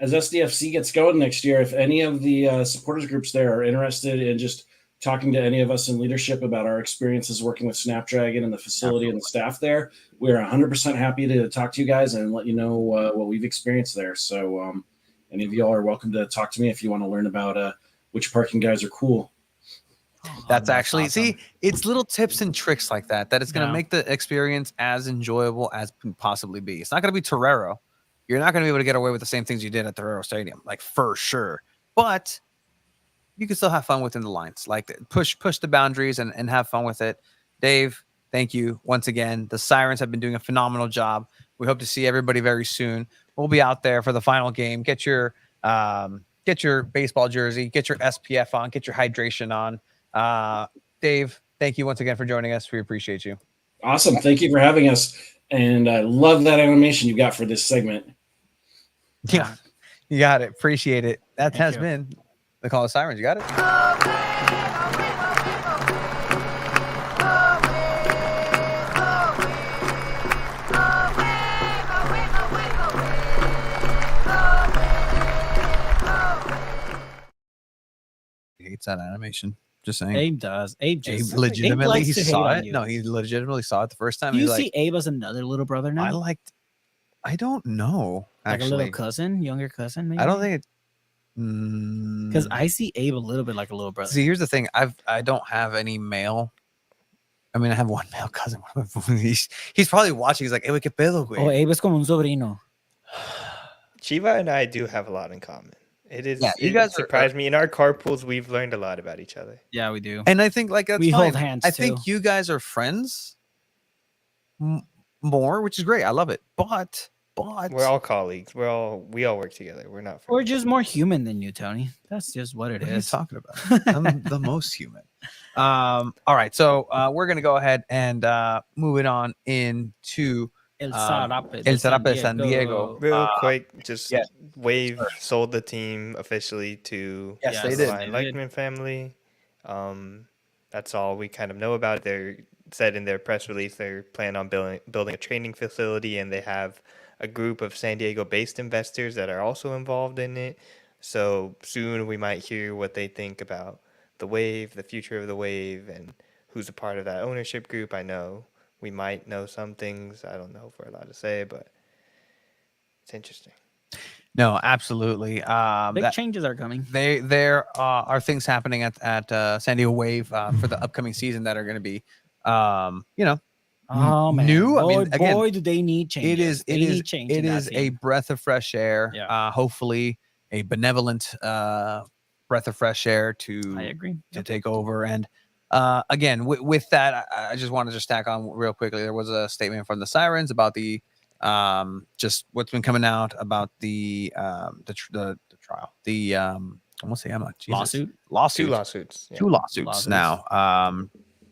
as SDFC gets going next year, if any of the supporters groups there are interested in just talking to any of us in leadership about our experiences working with Snapdragon and the facility and the staff there, we're 100% happy to talk to you guys and let you know what we've experienced there. So any of y'all are welcome to talk to me if you want to learn about which parking guys are cool. That's actually awesome. see, it's little tips and tricks like that is going to make the experience as enjoyable as can possibly be. It's not going to be Torero. You're not going to be able to get away with the same things you did at Torero Stadium, like for sure. But you can still have fun within the lines, like push the boundaries and have fun with it. Dave, thank you once again. The Sirens have been doing a phenomenal job. We hope to see everybody very soon. We'll be out there for the final game. Get your baseball jersey, get your SPF on, get your hydration on. Dave, thank you once again for joining us. We appreciate you. Awesome. Thank you for having us. And I love that animation you got for this segment. Yeah, you got it. Appreciate it. That Thank has you. been the Call of Sirens. You got it. He hates that animation. Just saying. Abe does. Abe Abe just legitimately Abe he likes to saw hate on it. you. No, he legitimately saw it the first time. Do you He's see like, Abe as another little brother now? I don't know. Like Actually, a little cousin, younger cousin, maybe? I don't think it. Because I see Abe a little bit like a little brother. See, here's the thing. I don't have any male. I mean, I have one male cousin. He's probably watching. He's like, "Hey, ¿qué pedo, güey?" Oh, Abe es como un sobrino. Chiva and I do have a lot in common. It is. Yeah, you it guys surprised me. In our carpools, we've learned a lot about each other. Yeah, we do. And I think like that's We fine. hold hands, I think too. you guys are friends more, which is great. I love it. But We're all colleagues. We all work together. We're not. We're friends. just more human than you, Tony. That's just what it What are you is. talking about? I'm the most human. All right, so we're gonna go ahead and move it on into El Zarape El Zarape de San Diego. Real quick, just yes. Wave sold the team officially to Yes, the they did. Lion They did. Leichman family. That's all we kind of know about it. They're said in their press release they're planning on building a training facility, and they have a group of San Diego-based investors that are also involved in it. So soon we might hear what they think about the Wave, the future of the Wave, and who's a part of that ownership group. I know we might know some things. I don't know if we're allowed to say, but it's interesting. No, absolutely. Big changes are coming. There are things happening at San Diego Wave for the upcoming season that are going to be, Oh man, new. Boy, I mean, again, boy, do they need changes. it is a breath of fresh air. Yeah. Hopefully, a benevolent breath of fresh air to I agree. to take over. And Again, with that, I just wanted to tack on real quickly. There was a statement from the Sirens about the just what's been coming out about the trial, the I won't say Lawsuit? Two lawsuits. Yeah. two lawsuits now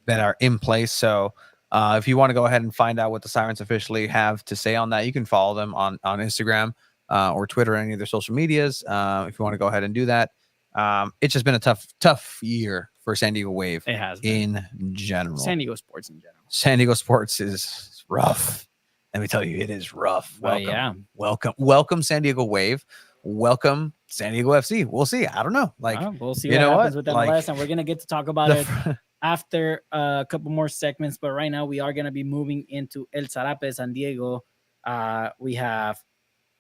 that are in place. So if you want to go ahead and find out what the Sirens officially have to say on that, you can follow them on Instagram or Twitter, or any of their social medias. If you want to go ahead and do that. It's just been a tough year for San Diego Wave. It has been. In general. San Diego sports in general. San Diego sports is rough. Let me tell you, it is rough. Welcome, welcome, San Diego Wave. Welcome, San Diego FC. We'll see. I don't know. We'll see what happens with MLS, and we're gonna get to talk about it after a couple more segments. But right now, we are gonna be moving into El Zarape, San Diego. We have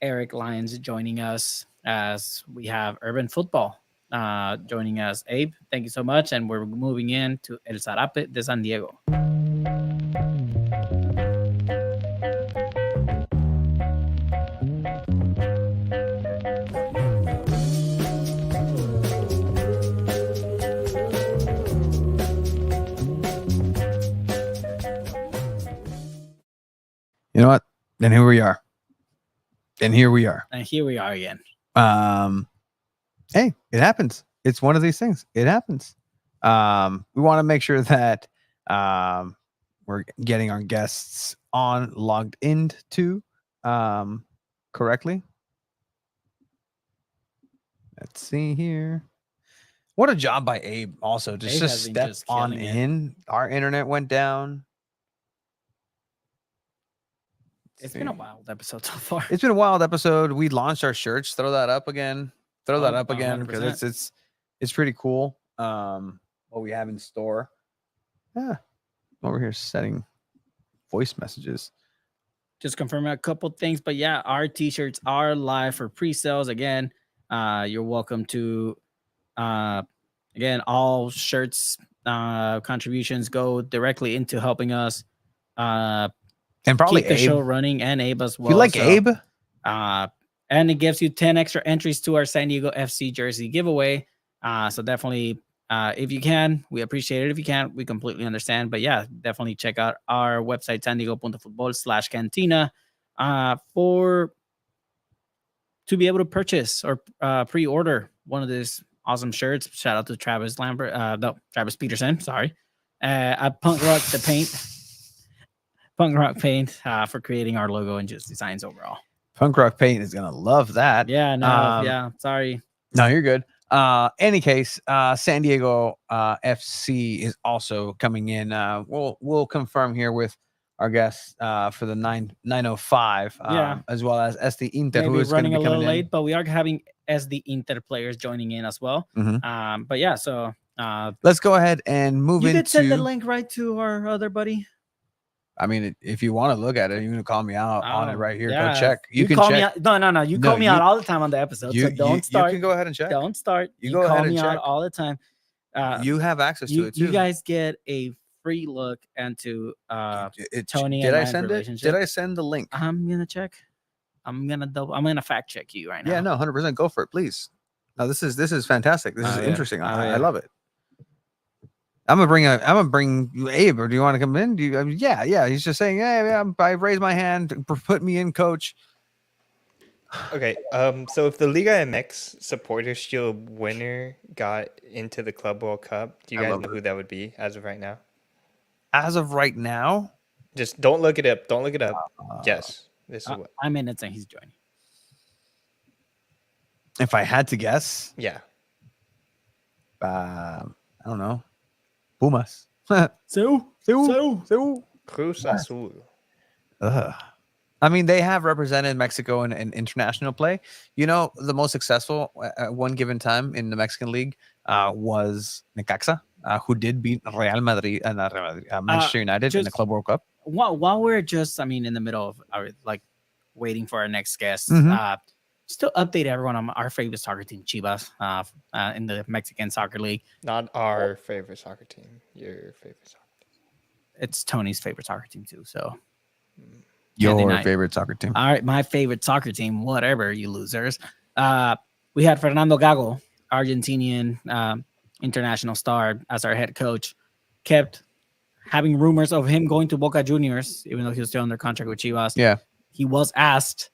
Eric Lyons joining us, as we have Urban Football joining us. Abe, thank you so much, and we're moving into El Zarape de San Diego. You know what? And here we are. And here we are. And here we are again. Hey, it happens. It's one of these things. It happens. We want to make sure that we're getting our guests logged into correctly. Let's see here. What a job by Abe also. Just step on in. Our internet went down. It's been a wild episode so far. It's been a wild episode. We launched our shirts. Throw that up again. Because it's pretty cool. What we have in store. Yeah. Over here setting voice messages. Just confirming a couple things, but yeah, our t-shirts are live for pre-sales. Again, you're welcome to again, all shirts contributions go directly into helping us and probably keep the show running, and Abe as well. You like Abe? And it gives you 10 extra entries to our San Diego FC jersey giveaway. So definitely, if you can, we appreciate it. If you can't, we completely understand. But yeah, definitely check out our website, sandiego.futbol/cantina, to be able to purchase or pre-order one of these awesome shirts. Shout out to Travis Peterson, sorry. At Punk Rock Paint for creating our logo and just designs overall. Punk Rock Paint is gonna love that. Yeah, no, yeah. Sorry. No, you're good. Any case, San Diego FC is also coming in. We'll confirm here with our guests for the 905, as well as SD Inter, maybe who is running a little in late, but we are having SD Inter players joining in as well. Mm-hmm. But yeah, so let's go ahead and move into. You did send the link right to our other buddy. I mean, if you want to look at it, you can call me out on it right here. Yeah. Go check. You can call check. Me out. No. You call me out all the time on the episode. So don't start. You can go ahead and check. Don't start. You go ahead call and me check. out all the time. You have access to it too. You guys get a free look into Tony did and I send relationship. Did I send the link? I'm gonna check. I'm gonna fact check you right now. Yeah, no, 100%. Go for it, please. No, this is fantastic. This is interesting. I love it. I'm gonna bring you, Abe, or do you want to come in? Yeah. He's just saying, hey, I raised my hand, put me in, coach. Okay. So if the Liga MX Supporter Shield winner got into the Club World Cup, do you guys know who that would be as of right now? As of right now, just don't look it up. Don't look it up. Yes, this is what I'm in it saying he's joining. If I had to guess, yeah. I don't know. Pumas. So. Cruz Azul. I mean, they have represented Mexico in international play. You know, the most successful at one given time in the Mexican League was Necaxa, who did beat Real Madrid and Manchester United in the Club World Cup. While we're just, in the middle of our waiting for our next guest, just to update everyone on our favorite soccer team, Chivas, in the Mexican Soccer League. Not our favorite soccer team. Your favorite soccer team. It's Tony's favorite soccer team too. So. Your favorite soccer team. All right, my favorite soccer team, whatever, you losers. We had Fernando Gago, Argentinian international star, as our head coach. kept having rumors of him going to Boca Juniors, even though he was still under contract with Chivas. Yeah. He was asked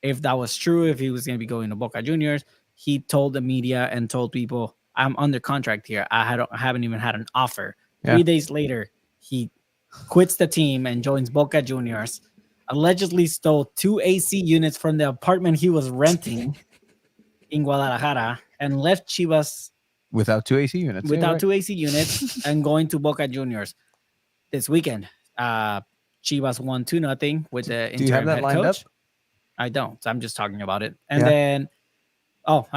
if that was true, if he was going to be going to Boca Juniors. He told the media and told people, I'm under contract here. I haven't even had an offer. Yeah. 3 days later, he quits the team and joins Boca Juniors. Allegedly stole 2 AC units from the apartment he was renting in Guadalajara and left Chivas Without 2 AC units. without Yeah, right. 2 AC units and going to Boca Juniors this weekend. Chivas won 2-0 with the Do you have interim that head lined coach. up? I don't. I'm just talking about it. And Yeah. then,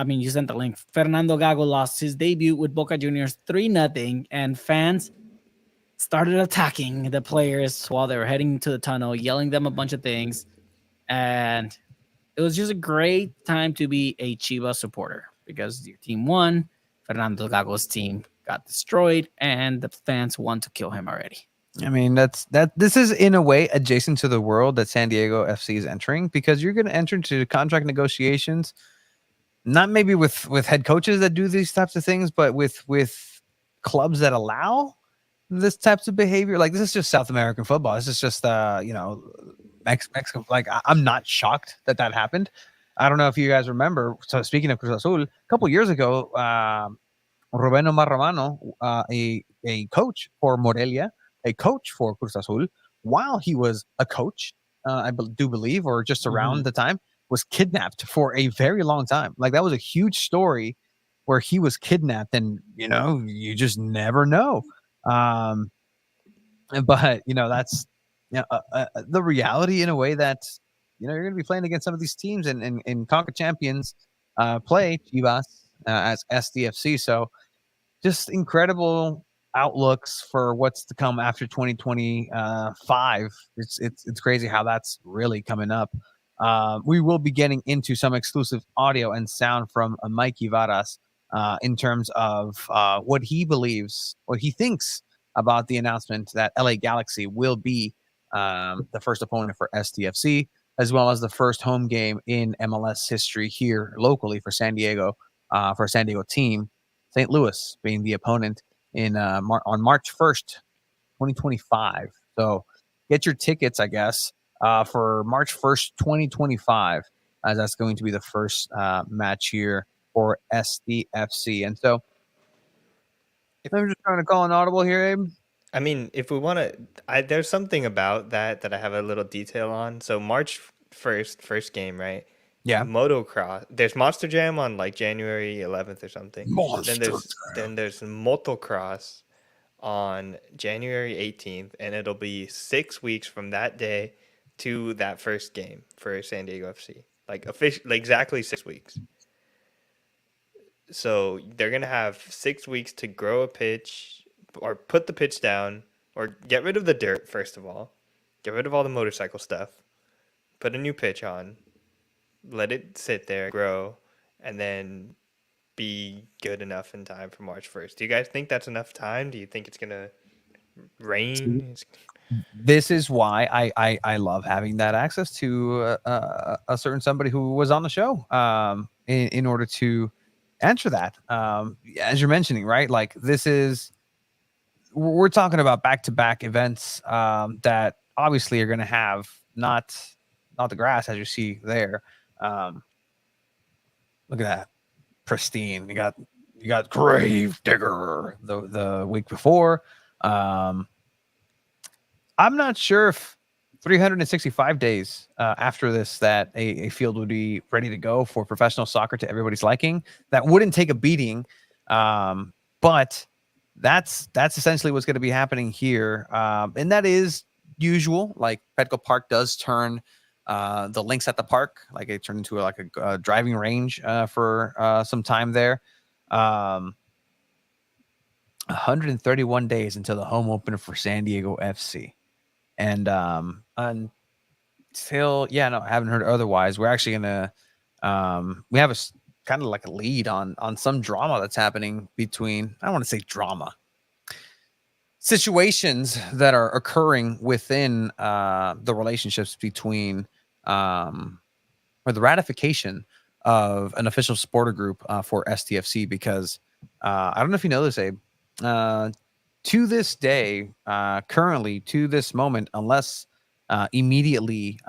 you sent the link. Fernando Gago lost his debut with Boca Juniors 3-0, and fans started attacking the players while they were heading to the tunnel, yelling them a bunch of things. And it was just a great time to be a Chivas supporter because your team won. Fernando Gago's team got destroyed, and the fans want to kill him already. I mean, this is in a way adjacent to the world that San Diego FC is entering, because you're going to enter into contract negotiations, not maybe with head coaches that do these types of things, but with clubs that allow this types of behavior. Like, this is just South American football. This is just Mexico. Like, I'm not shocked that happened. I don't know if you guys remember. So speaking of Cruz Azul, a couple years ago, Rubén Omar Romano, a coach for Morelia, a coach for Cruz Azul, while he was a coach, I do believe, or just around the time, was kidnapped for a very long time. Like, that was a huge story where he was kidnapped, and you just never know. But that's the reality, in a way that you're going to be playing against some of these teams in CONCACAF Champions play, Chivas as SDFC. So just incredible outlooks for what's to come after 2025. It's crazy how that's really coming up. We will be getting into some exclusive audio and sound from Mikey Varas in terms of what he believes, what he thinks about the announcement that LA Galaxy will be the first opponent for STFC, as well as the first home game in MLS history here locally for San Diego, for a San Diego team. St. Louis being the opponent on March 1st, 2025. So get your tickets, I guess, for March 1st, 2025, as that's going to be the first match here for SDFC. And so I'm just trying to call an audible here, Abe. I mean, if we want to, there's something about that I have a little detail on. So March 1st, first game, right? Yeah. Motocross. There's Monster Jam on like January 11th or something. Then there's motocross on January 18th, and it'll be 6 weeks from that day to that first game for San Diego FC. Like exactly 6 weeks. So they're gonna have 6 weeks to grow a pitch, or put the pitch down, or get rid of the dirt first of all, get rid of all the motorcycle stuff, put a new pitch on, let it sit there, grow, and then be good enough in time for March 1st. Do you guys think that's enough time? Do you think it's going to rain? This is why I love having that access to a certain somebody who was on the show in order to answer that. As you're mentioning, right? Like, we're talking about back-to-back events that obviously are going to have not the grass, as you see there. Look at that, pristine. You got Grave Digger the week before. I'm not sure if 365 days after this that a field would be ready to go for professional soccer to everybody's liking. That wouldn't take a beating, but that's essentially what's going to be happening here, and that is usual. Like, Petco Park does turn the links at the park, like, it turned into a driving range for some time there. 131 days until the home opener for San Diego FC, and until I haven't heard otherwise. We're actually gonna we have a kind of like a lead on some drama that's happening between, I don't want to say drama, situations that are occurring within the relationships between or the ratification of an official supporter group for STFC, because I don't know if you know this, Abe, 2 to this day, currently to this moment, unless immediately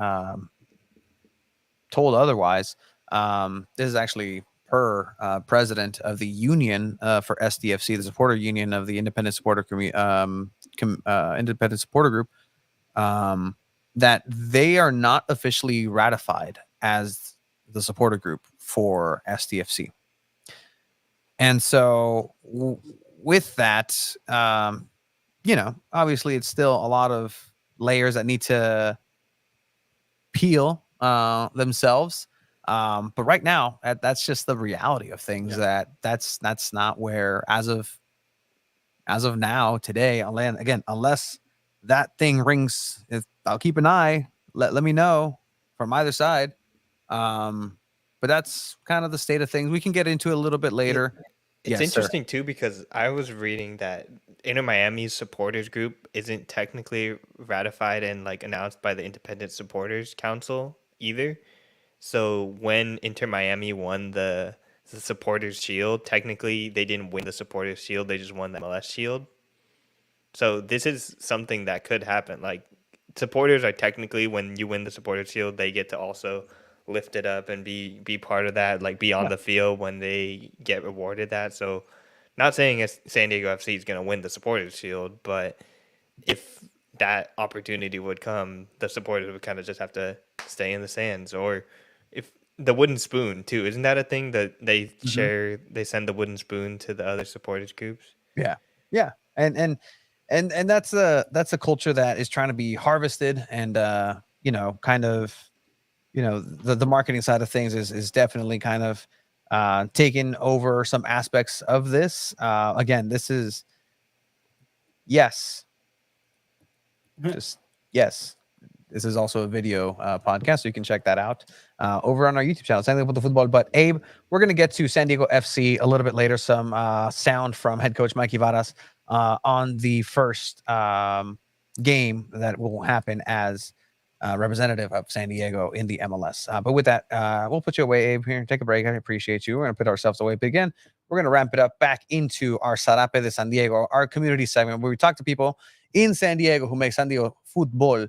told otherwise, this is actually per president of the union for SDFC, the supporter union of the Independent Supporter Independent Supporter Group, that they are not officially ratified as the supporter group for SDFC. And so with that, obviously it's still a lot of layers that need to peel themselves. But right now, that's just the reality of things. That's not where, as of now, today, unless that thing rings, I'll keep an eye. Let me know from either side. But that's kind of the state of things. We can get into it a little bit later. It's Yes, sir. interesting too, because I was reading that Inter Miami's supporters group isn't technically ratified and like announced by the Independent Supporters Council either. So when Inter Miami won the Supporters Shield, technically they didn't win the Supporters Shield; they just won the MLS Shield. So this is something that could happen. Like, supporters are technically, when you win the Supporters Shield, they get to also lift it up and be part of that, like be on the field when they get rewarded that. So not saying San Diego FC is going to win the Supporters Shield, but if that opportunity would come, the supporters would kind of just have to stay in the stands. Or if the wooden spoon too, isn't that a thing that they share? They send the wooden spoon to the other supporters groups. Yeah. And that's a culture that is trying to be harvested, and kind of, the marketing side of things is definitely kind of taking over some aspects of this. Again, this is yes. This is also a video podcast, so you can check that out over on our YouTube channel, San Diego Football. But Abe, we're going to get to San Diego FC a little bit later. Some sound from head coach Mikey Varas on the first game that will happen as representative of San Diego in the MLS. But with that, we'll put you away, Abe. Here, take a break. I appreciate you. We're going to put ourselves away. But again, we're going to ramp it up back into our Sarape de San Diego, our community segment, where we talk to people in San Diego who make San Diego football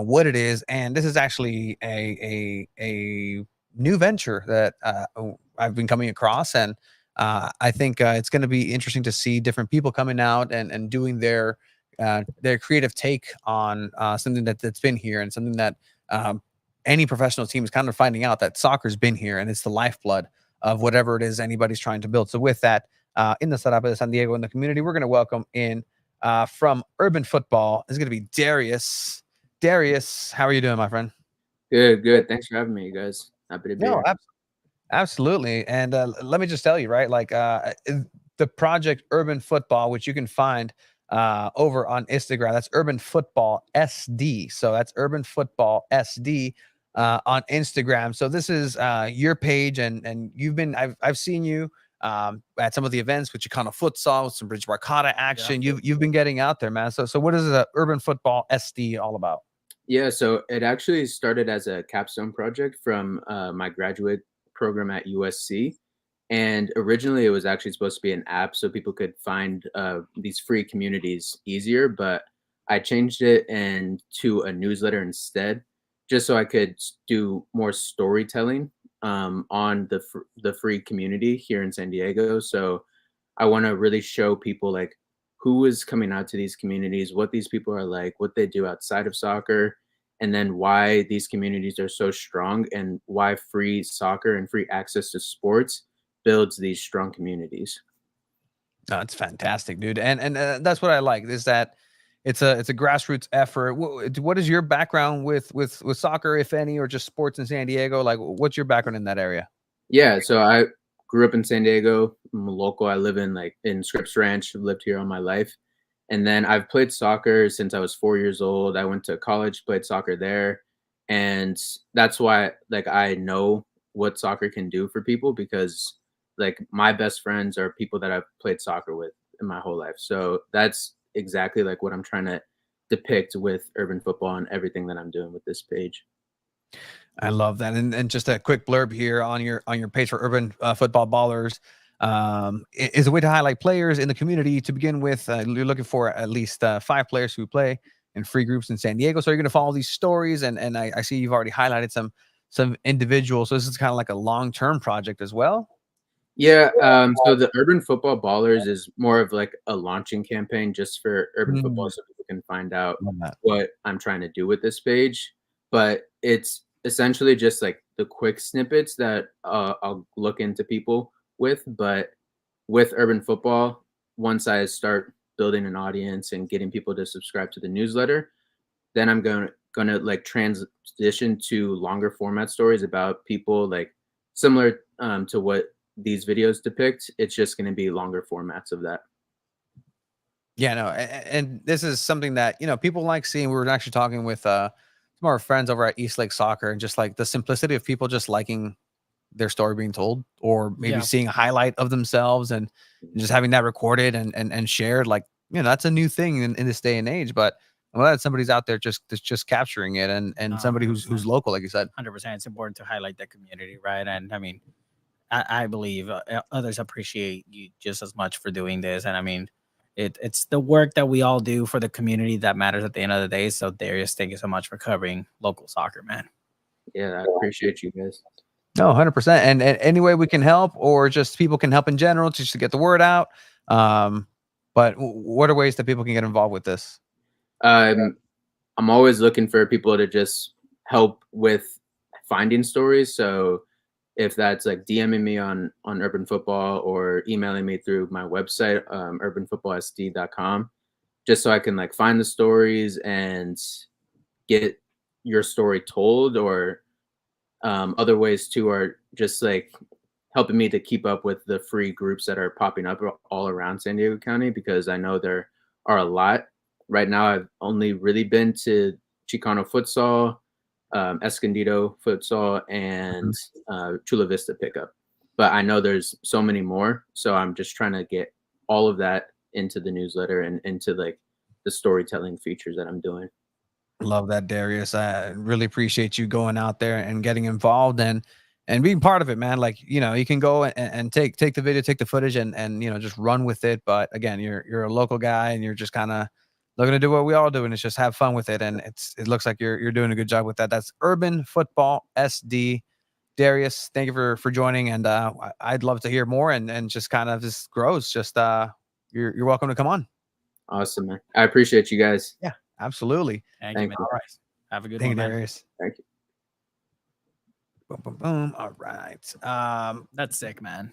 what it is. And this is actually a new venture that I've been coming across, and I think it's going to be interesting to see different people coming out and doing their creative take on something that's been here, and something that any professional team is kind of finding out, that soccer's been here and it's the lifeblood of whatever it is anybody's trying to build. So with that, in the Sarape de San Diego, in the community, we're going to welcome in from Urban Football is going to be Darius. Darius, how are you doing, my friend? Good. Thanks for having me, you guys. Happy to be here. Absolutely. And let me just tell you, right, like the project Urban Football, which you can find over on Instagram, that's Urban Football SD. So that's Urban Football SD on Instagram. So this is your page, and you've been, I've seen you at some of the events with Chicano futsal, with some Bridge Barcata action. Yeah. You've been getting out there, man. So what is the Urban Football SD all about? Yeah, so it actually started as a capstone project from my graduate program at USC. And originally it was actually supposed to be an app so people could find these free communities easier, but I changed it to a newsletter instead, just so I could do more storytelling on the free community here in San Diego. So I want to really show people like who is coming out to these communities, what these people are like, what they do outside of soccer, and then why these communities are so strong, and why free soccer and free access to sports builds these strong communities. Oh, it's fantastic, dude. And that's what I like, is that it's a grassroots effort. What is your background with soccer, if any, or just sports in San Diego? Like, what's your background in that area? Yeah, so I grew up in San Diego. I'm a local. I live in Scripps Ranch. I've lived here all my life. And then I've played soccer since I was 4 years old. I went to college, played soccer there. And that's why I know what soccer can do for people, because my best friends are people that I've played soccer with in my whole life. So that's exactly what I'm trying to depict with Urban Football and everything that I'm doing with this page. I love that. And just a quick blurb here on your page for Urban Football Ballers. is a way to highlight players in the community to begin with. You're looking for at least 5 players who play in free groups in San Diego. So you're going to follow these stories, and I see you've already highlighted some individuals. So this is kind of like a long-term project as well. Yeah, so the Urban Football Ballers is more of like a launching campaign just for urban football, so people can find out Love that. what I'm trying to do with this page. But it's essentially just like the quick snippets that I'll look into people with. But with urban football, once I start building an audience and getting people to subscribe to the newsletter, then I'm gonna like transition to longer format stories about people, like similar to what these videos depict. It's just going to be longer formats of that. Yeah, no, and this is something that, you know, people like seeing. We were actually talking with some of our friends over at East Lake Soccer, and just like the simplicity of people just liking their story being told, or maybe seeing a highlight of themselves and just having that recorded and shared. Like, you know, that's a new thing in this day and age. But I'm glad somebody's out there just capturing it, and somebody who's local, like you said. 100%. It's important to highlight the community, right? And I mean, I believe others appreciate you just as much for doing this. And I mean, it's the work that we all do for the community that matters at the end of the day. So Darius, thank you so much for covering local soccer, man. Yeah, I appreciate you guys. No, 100%. And any way we can help, or just people can help in general, just to get the word out. But what are ways that people can get involved with this? I'm always looking for people to just help with finding stories. So if that's like DMing me on Urban Football, or emailing me through my website, urbanfootballsd.com, just so I can like find the stories and get your story told, or other ways too are just like helping me to keep up with the free groups that are popping up all around San Diego County, because I know there are a lot. Right now, I've only really been to Chicano futsal, Escondido futsal, and Chula Vista pickup. But I know there's so many more. So I'm just trying to get all of that into the newsletter and into like the storytelling features that I'm doing. Love that, Darius. I really appreciate you going out there and getting involved and being part of it, man. Like, you know, you can go and take the video, take the footage, and you know, just run with it. But again, you're a local guy, and you're just kind of looking to do what we all do, and it's just have fun with it. And it looks like you're doing a good job with that. That's Urban Football SD. Darius, thank you for joining, and I'd love to hear more, and just kind of just grows. Just you're welcome to come on. Awesome, man. I appreciate you guys. Yeah, absolutely. Thank you, man. All right. Have a good one, man. Darius. Thank you. Boom, boom, boom. All right. That's sick, man.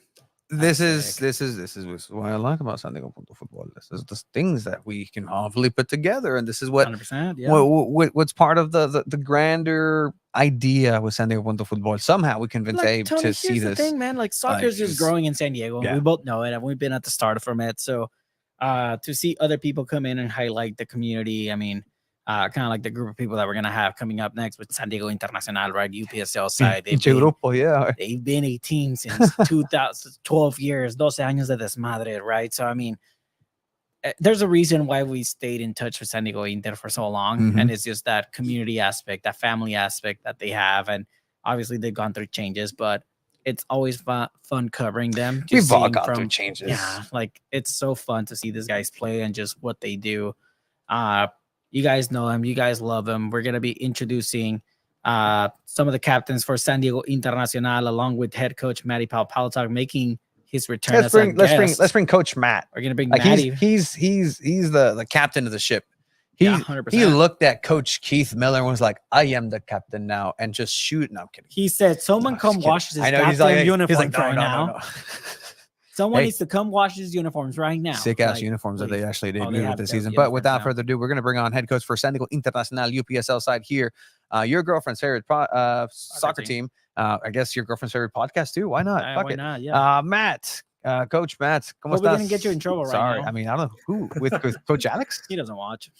This is what I like about San Diego Football. This is the things that we can hopefully put together, and this is what 100%, yeah. what's part of the grander idea with San Diego Football. Somehow we convince Like, Abe Tony, to see here's the this. thing, man. Like, soccer is just growing in San Diego. Yeah. We both know it, and we've been at the start from it. So, to see other people come in and highlight the community, I mean, kind of like the group of people that we're gonna have coming up next with San Diego Internacional, right? UPSL side. They've been a team since 2012 years, 12 años de desmadre, right? So, I mean, there's a reason why we stayed in touch with San Diego Inter for so long, and it's just that community aspect, that family aspect that they have, and obviously they've gone through changes, but it's always fun covering them. We've all gone through changes. Yeah, like it's so fun to see these guys play and just what they do. You guys know them, you guys love them. We're gonna be introducing some of the captains for San Diego Internacional, along with head coach Matty Palpaltalk making his return. Let's bring Coach Matt. We're gonna bring like Matty. He's the captain of the ship. He 100%. He looked at Coach Keith Miller and was like, "I am the captain now," and just shoot. No, I'm kidding. He said, "Someone come wash his goddamn uniforms right now." Someone needs to come wash his uniforms right now. Sick ass uniforms that they actually did with this season. But uniforms without further ado, we're going to bring on head coach for San Diego Internacional UPSL side here. Your girlfriend's favorite soccer team. I guess your girlfriend's favorite podcast too. Why not? Fuck why it. not? Yeah. Matt, Coach Matt. Well, we're going to get you in trouble right Sorry. now. I mean, I don't know who with Coach Alex. He doesn't watch.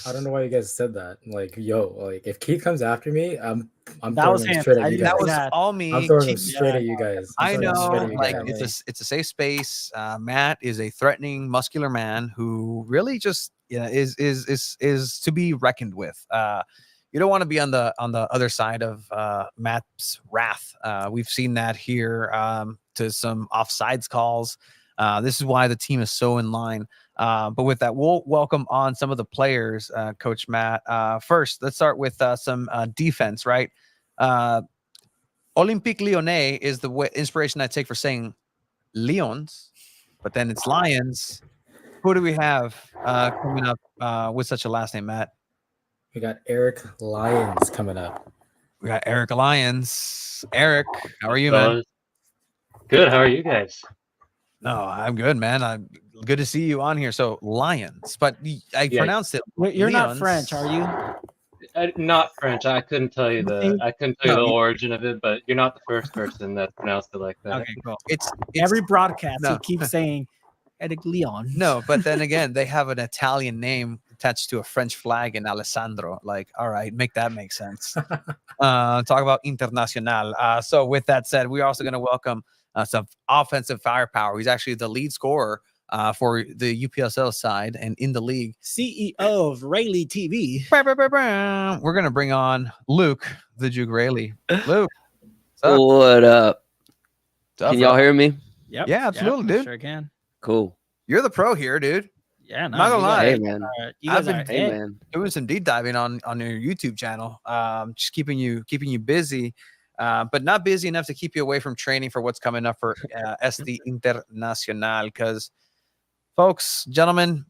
I don't know why you guys said that. Like, yo, like if Keith comes after me, I'm That was throwing him him. straight at you guys. That was all me. I'm throwing him straight at you guys. I know, like guys. it's a safe space. Matt is a threatening, muscular man who really just is to be reckoned with. You don't want to be on the other side of Matt's wrath. We've seen that here to some offsides calls. This is why the team is so in line. But with that, we'll welcome on some of the players, Coach Matt. First, let's start with some defense, right? Olympique Lyonnais is the inspiration I take for saying Lions, but then it's Lions. Who do we have coming up with such a last name, Matt? We got Eric Lyons coming up. We got Eric Lyons. Eric, how are you, man? Good. How are you guys? No, I'm good, man. I'm good to see you on here. So Lions, but I pronounced it. Wait, you're not Lions. French, are you? Not French. I couldn't tell you the No. origin of it, but you're not the first person that pronounced it like that. Okay, cool. It's Every broadcast no. he keeps saying Eric Leon. No, but then again, they have an Italian name attached to a French flag in Alessandro. Like, all right, make that make sense. Talk about Internacional. So with that said, we're also going to welcome some offensive firepower. He's actually the lead scorer for the UPSL side and in the league. CEO of Rayleigh TV. We're going to bring on Luke, the Juke Rayleigh. Luke, what's up? What up? What's up, Can y'all bro? hear me? Yep. Yeah, absolutely, dude. Sure can. Cool. You're the pro here, dude. Yeah, no, Not gonna you lie. Hey, guys man. are- you I've guys been- are Hey, it. man. Doing some deep diving on your YouTube channel. Just keeping you busy, but not busy enough to keep you away from training for what's coming up for SD Internacional. Because, folks, gentlemen,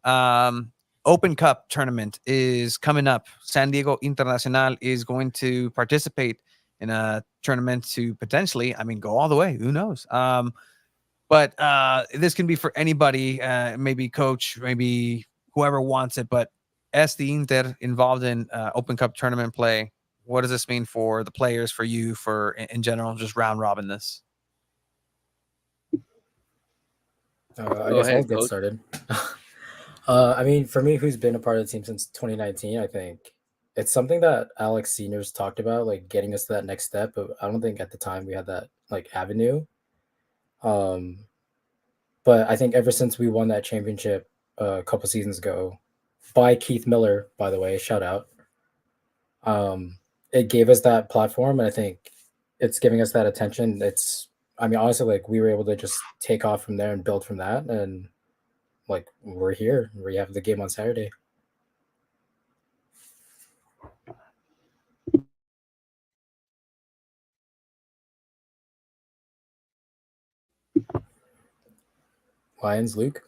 Open Cup tournament is coming up. San Diego Internacional is going to participate in a tournament to potentially, go all the way. Who knows? But this can be for anybody, maybe coach, maybe whoever wants it. But SD Inter involved in Open Cup tournament play. What does this mean for the players, for you, for in general, just round robin this? I Go guess ahead, I'll get Coach. started. For me, who's been a part of the team since 2019, I think it's something that Alex Seniors talked about, like getting us to that next step. But I don't think at the time we had that like avenue. But I think ever since we won that championship a couple seasons ago by Keith Miller, by the way, shout out. It gave us that platform, and I think it's giving us that attention. Honestly, like we were able to just take off from there and build from that, and like we're here. We have the game on Saturday. Lions, Luke.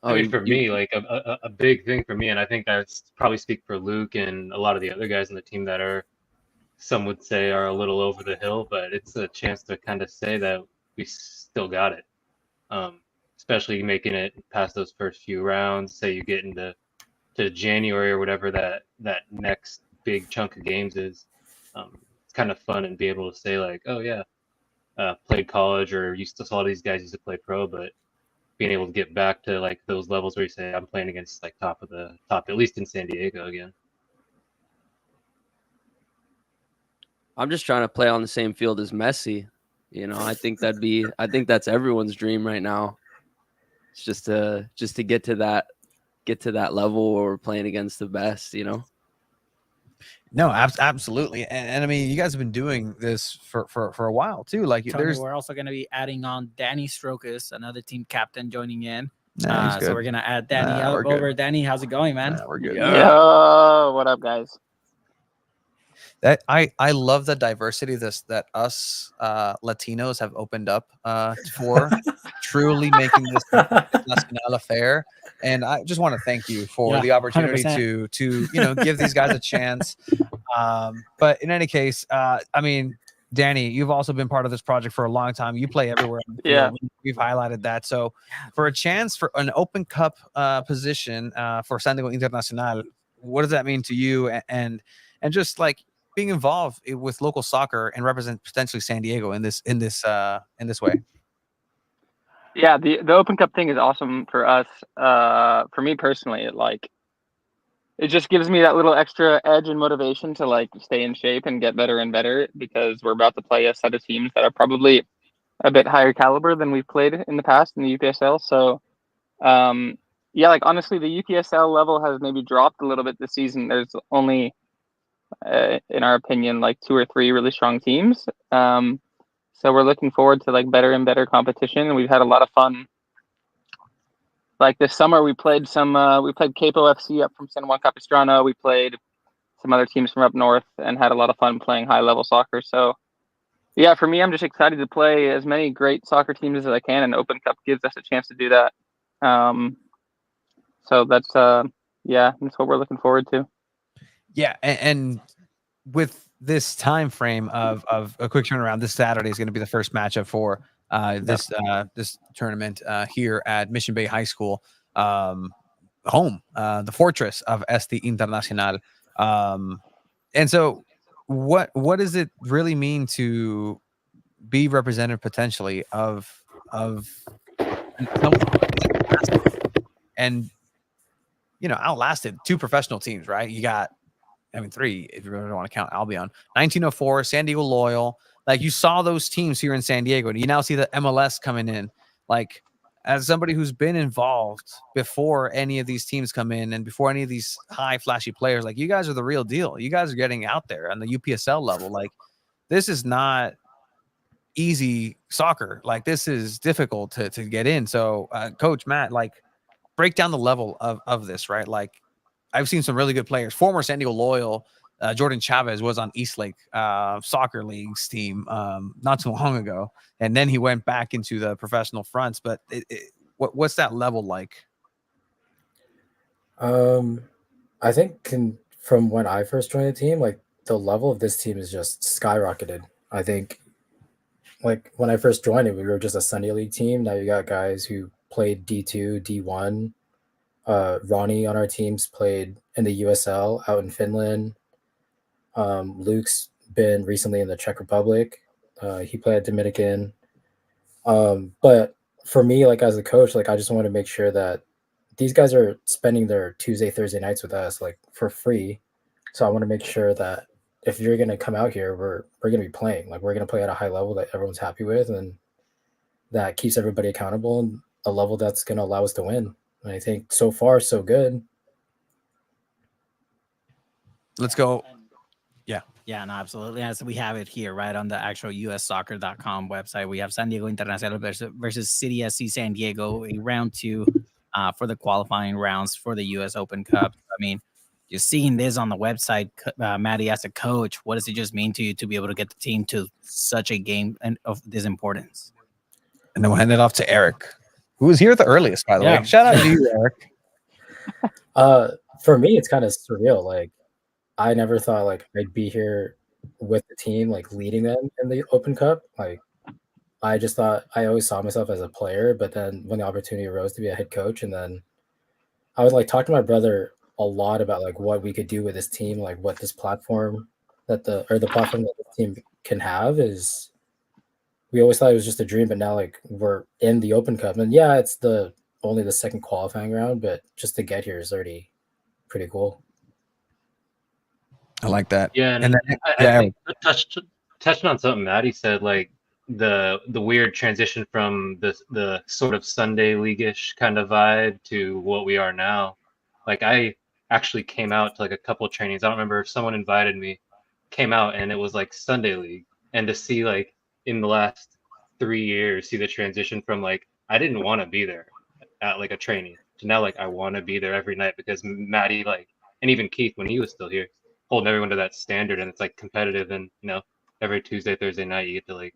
I mean, you- for me, like a big thing for me, and I think that's probably speak for Luke and a lot of the other guys on the team that are, some would say, are a little over the hill, but it's a chance to kind of say that we still got it. Especially making it past those first few rounds. Say you get into January or whatever that next big chunk of games is. It's kind of fun and be able to say like, oh yeah, played college or used to, a lot of these guys used to play pro, but being able to get back to like those levels where you say I'm playing against like top, at least in San Diego again. I'm just trying to play on the same field as Messi. I think that's everyone's dream right now. It's just to get to that level where we're playing against the best, No, absolutely. And I mean, you guys have been doing this for a while too. Like Tony, we're also going to be adding on Danny Strokas, another team captain, joining in. Nah, he's So good. we're going to add Danny We're good. over. Danny, how's it going, man? We're good. Yo, what up, guys? That I love the diversity that us Latinos have opened up for truly making this national affair. And I just want to thank you for the opportunity 100%. to give these guys a chance. But in any case, Danny, you've also been part of this project for a long time. You play everywhere. Yeah. We've highlighted that. So for a chance for an Open Cup position for San Diego Internacional, what does that mean to you? And just like being involved with local soccer and represent potentially San Diego in this way. Yeah, the Open Cup thing is awesome for us. For me personally, it just gives me that little extra edge and motivation to like stay in shape and get better and better, because we're about to play a set of teams that are probably a bit higher caliber than we've played in the past in the UPSL. So honestly, the UPSL level has maybe dropped a little bit this season. There's only in our opinion, like 2 or 3 really strong teams. So we're looking forward to like better and better competition, and we've had a lot of fun. Like this summer, we played Capo FC up from San Juan Capistrano. We played some other teams from up north and had a lot of fun playing high level soccer. So yeah, for me, I'm just excited to play as many great soccer teams as I can, and Open Cup gives us a chance to do that. So that's that's what we're looking forward to. Yeah, and with this time frame of a quick turnaround, this Saturday is going to be the first matchup for this tournament here at Mission Bay High School, home, the fortress of Este Internacional. And so, what does it really mean to be representative potentially of and outlasted two professional teams, right? You got, I mean, three if you really want to count Albion, 1904, San Diego Loyal. Like, you saw those teams here in San Diego. You now see the MLS coming in. Like, as somebody who's been involved before any of these teams come in and before any of these high flashy players, like, you guys are the real deal. You guys are getting out there on the UPSL level. Like, this is not easy soccer. Like, this is difficult to get in. So, Coach Matt, like, break down the level of this, right? Like, I've seen some really good players. Former San Diego Loyal, Jordan Chavez was on Eastlake Soccer League's team not too long ago, and then he went back into the professional fronts. But what's that level like? I think from when I first joined the team, like, the level of this team is just skyrocketed. I think, like, when I first joined it, we were just a Sunday League team. Now you got guys who played D2, D1. Ronnie on our teams played in the USL out in Finland. Luke's been recently in the Czech Republic. He played at Dominican. But for me, like, as a coach, like, I just want to make sure that these guys are spending their Tuesday, Thursday nights with us, like, for free. So I want to make sure that if you're going to come out here, we're going to be playing. Like, we're going to play at a high level that everyone's happy with, and that keeps everybody accountable, and a level that's going to allow us to win. And I think so far, so good. Let's go. Yeah. Yeah, no, absolutely. As we have it here, right on the actual ussoccer.com website, we have San Diego Internacional versus City SC San Diego, a round 2 for the qualifying rounds for the U.S. Open Cup. I mean, just seeing this on the website, Maddie, as a coach, what does it just mean to you to be able to get the team to such a game and of this importance? And then we'll hand it off to Eric, who was here the earliest, by the way. Shout out to you, Eric. For me, it's kind of surreal. Like, I never thought, like, I'd be here with the team, like, leading them in the Open Cup. Like, I just thought, I always saw myself as a player, but then when the opportunity arose to be a head coach, and then I would, like, talk to my brother a lot about, like, what we could do with this team, like, what this platform the platform that the team can have is. We always thought it was just a dream, but now, like, we're in the Open Cup, and yeah, it's only the second qualifying round, but just to get here is already pretty cool. I like that. Yeah, and I think touching on something Maddie said, like the weird transition from the sort of Sunday league-ish kind of vibe to what we are now. Like, I actually came out to, like, a couple of trainings. I don't remember if someone invited me, came out, and it was like Sunday league, and to see, like, in the last 3 years, see the transition from, like, I didn't want to be there at, like, a training to now, like, I want to be there every night because Maddie, like, and even Keith when he was still here, holding everyone to that standard, and it's, like, competitive, and every Tuesday, Thursday night you get to, like,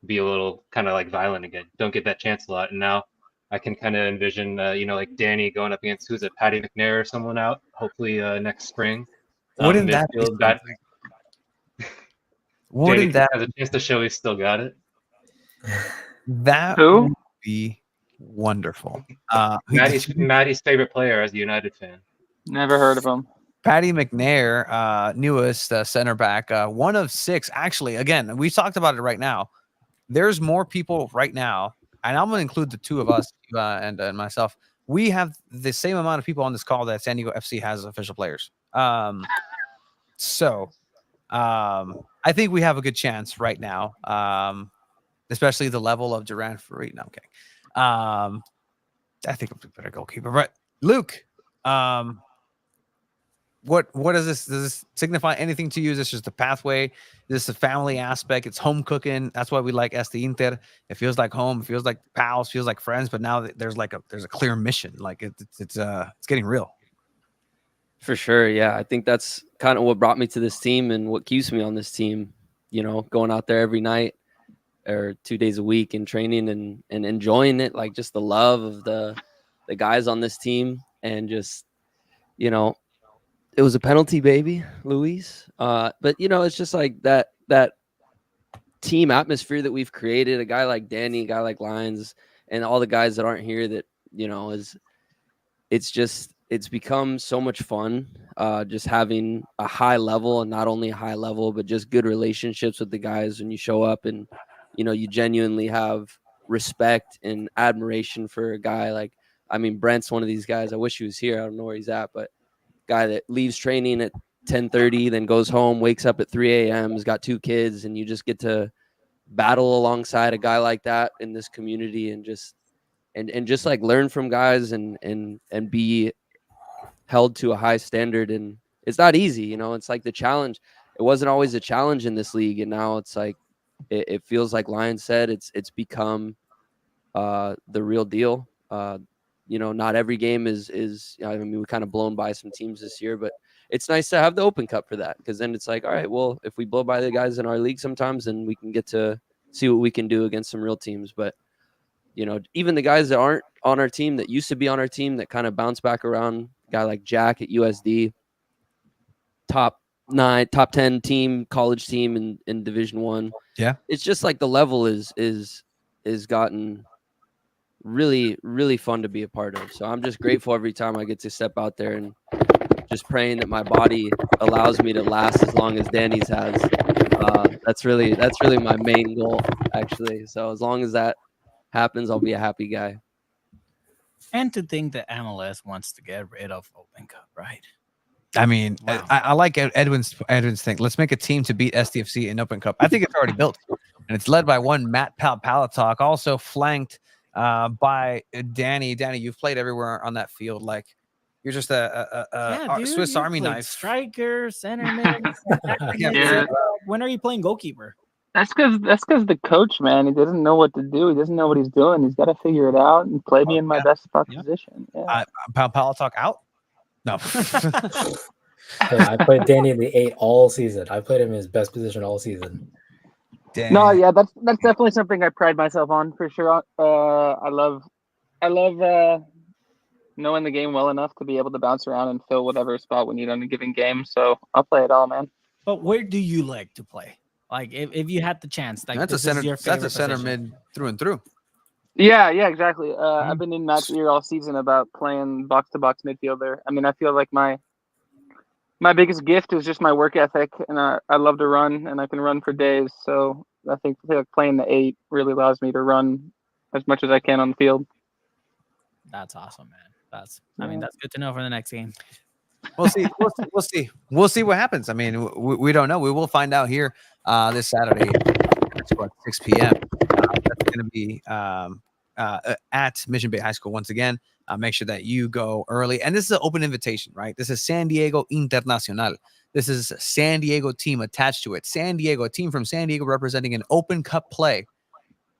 be a little kind of, like, violent again. Don't get that chance a lot, and now I can kind of envision like Danny going up against, who's it, Patty McNair or someone out, hopefully next spring. Wouldn't that be something? Wouldn't that has a chance to show he's still got it? That would be wonderful. Maddie's favorite player as a United fan. Never heard of him. Patty McNair, newest center back, one of 6. Actually, again, we talked about it right now. There's more people right now, and I'm going to include the two of us and myself. We have the same amount of people on this call that San Diego FC has official players. So I think we have a good chance right now, especially the level of Duran Farid. No, I'm kidding. I think we'll be a better goalkeeper. But Luke, what does this signify anything to you? Is this just a pathway? Is this a family aspect? It's home cooking. That's why we like Este Inter. It feels like home. It feels like pals. Feels like friends. But now there's a clear mission. Like it's getting real. For sure. Yeah. I think that's kind of what brought me to this team and what keeps me on this team, going out there every night or 2 days a week and training and enjoying it. Like just the love of the guys on this team and just, it was a penalty, baby, Luis. But it's just like that team atmosphere that we've created. A guy like Danny, a guy like Lyons, and all the guys that aren't here that it's become so much fun. Just having a high level, and not only a high level, but just good relationships with the guys when you show up, and you genuinely have respect and admiration for a guy like. I mean, Brent's one of these guys. I wish he was here. I don't know where he's at, but guy that leaves training at 10:30, then goes home, wakes up at 3 a.m., has got 2 kids, and you just get to battle alongside a guy like that in this community and just like learn from guys and be held to a high standard. And it's not easy, it's like the challenge. It wasn't always a challenge in this league, and now it's like it feels like Lion said, it's become the real deal. Not every game is I mean, we kind of blown by some teams this year, but it's nice to have the Open Cup for that, because then it's like, all right, well, if we blow by the guys in our league sometimes, then we can get to see what we can do against some real teams. But even the guys that aren't on our team, that used to be on our team, that kind of bounce back around, a guy like Jack at USD, top 10 team, college team in Division 1. Yeah, it's just like the level is gotten really, really fun to be a part of. So I'm just grateful every time I get to step out there, and just praying that my body allows me to last as long as Danny's has. That's really my main goal, actually. So as long as that happens, I'll be a happy guy. And to think that MLS wants to get rid of Open Cup, right? I mean, Wow. I like Edwin's thing. Let's make a team to beat SDFC in Open Cup. I think it's already built, and it's led by one Matt Palatalk, also flanked by Danny. Danny, you've played everywhere on that field. Like, you're just a Dude, Swiss you Army played knife. Striker, center mid. Yeah. When are you playing goalkeeper? That's because the coach, man, he doesn't know what to do. He doesn't know what he's doing. He's got to figure it out and play me in my best spot position. Yeah. Palatalk out? No. Hey, I played Danny in the 8 all season. I played him in his best position all season. Damn. No, yeah, that's definitely something I pride myself on for sure. I love knowing the game well enough to be able to bounce around and fill whatever spot we need on a given game. So I'll play it all, man. But where do you like to play? Like, if you had the chance, like, That's a this center. is your That's a favorite center position. mid through and through. Yeah, exactly. I've been in match ear all season about playing box-to-box midfielder. I mean, I feel like my biggest gift is just my work ethic, and I love to run, and I can run for days. So I think playing the 8 really allows me to run as much as I can on the field. That's awesome, man. I mean, that's good to know for the next game. We'll see. We'll see what happens. I mean, we don't know. We will find out here this Saturday at 6 p.m. That's going to be at Mission Bay High School once again. Make sure that you go early. And this is an open invitation, right? This is San Diego Internacional. This is a San Diego team attached to it. San Diego, a team from San Diego representing an Open Cup play.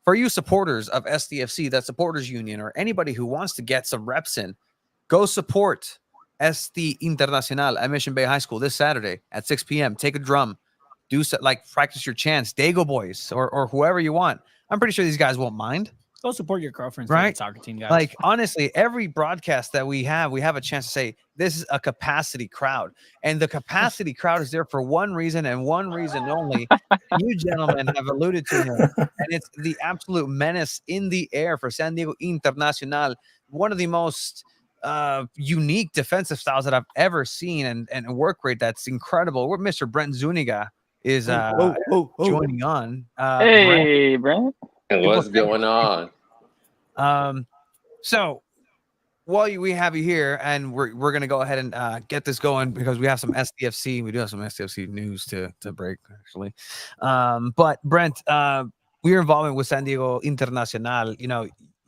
For you supporters of SDFC, that supporters union, or anybody who wants to get some reps in, go support SD Internacional at Mission Bay High School this Saturday at 6 p.m. Take a drum, do practice your chants, Dago boys, or whoever you want. I'm pretty sure these guys won't mind. Go support your girlfriend's Right? favorite soccer team, guys. Like, honestly, every broadcast that we have a chance to say this is a capacity crowd, and the capacity crowd is there for one reason and one reason only. You gentlemen have alluded to him, and it's the absolute menace in the air for San Diego Internacional. One of the most unique defensive styles that I've ever seen, and a work rate that's incredible. Where Mr. Brent Zuniga is joining on. Hey, Brent. What's going on? So while we have you here, and we're gonna go ahead and get this going, because we have some SDFC. We do have some SDFC news to break, actually. But Brent, your involvement with San Diego Internacional,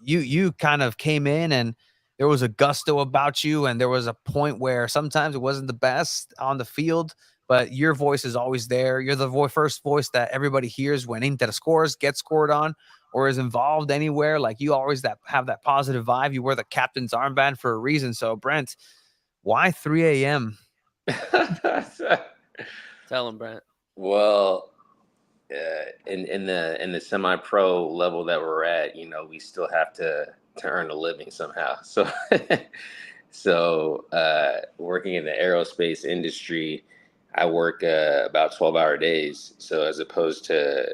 you kind of came in, and there was a gusto about you, and there was a point where sometimes it wasn't the best on the field, but your voice is always there. You're the first voice that everybody hears when Inter scores, gets scored on, or is involved anywhere. Like, you always have that positive vibe. You wear the captain's armband for a reason. So, Brent, why 3 a.m.? Tell him, Brent. Well, in the semi-pro level that we're at, we still have to earn a living somehow. So, working in the aerospace industry, I work about 12-hour days. So as opposed to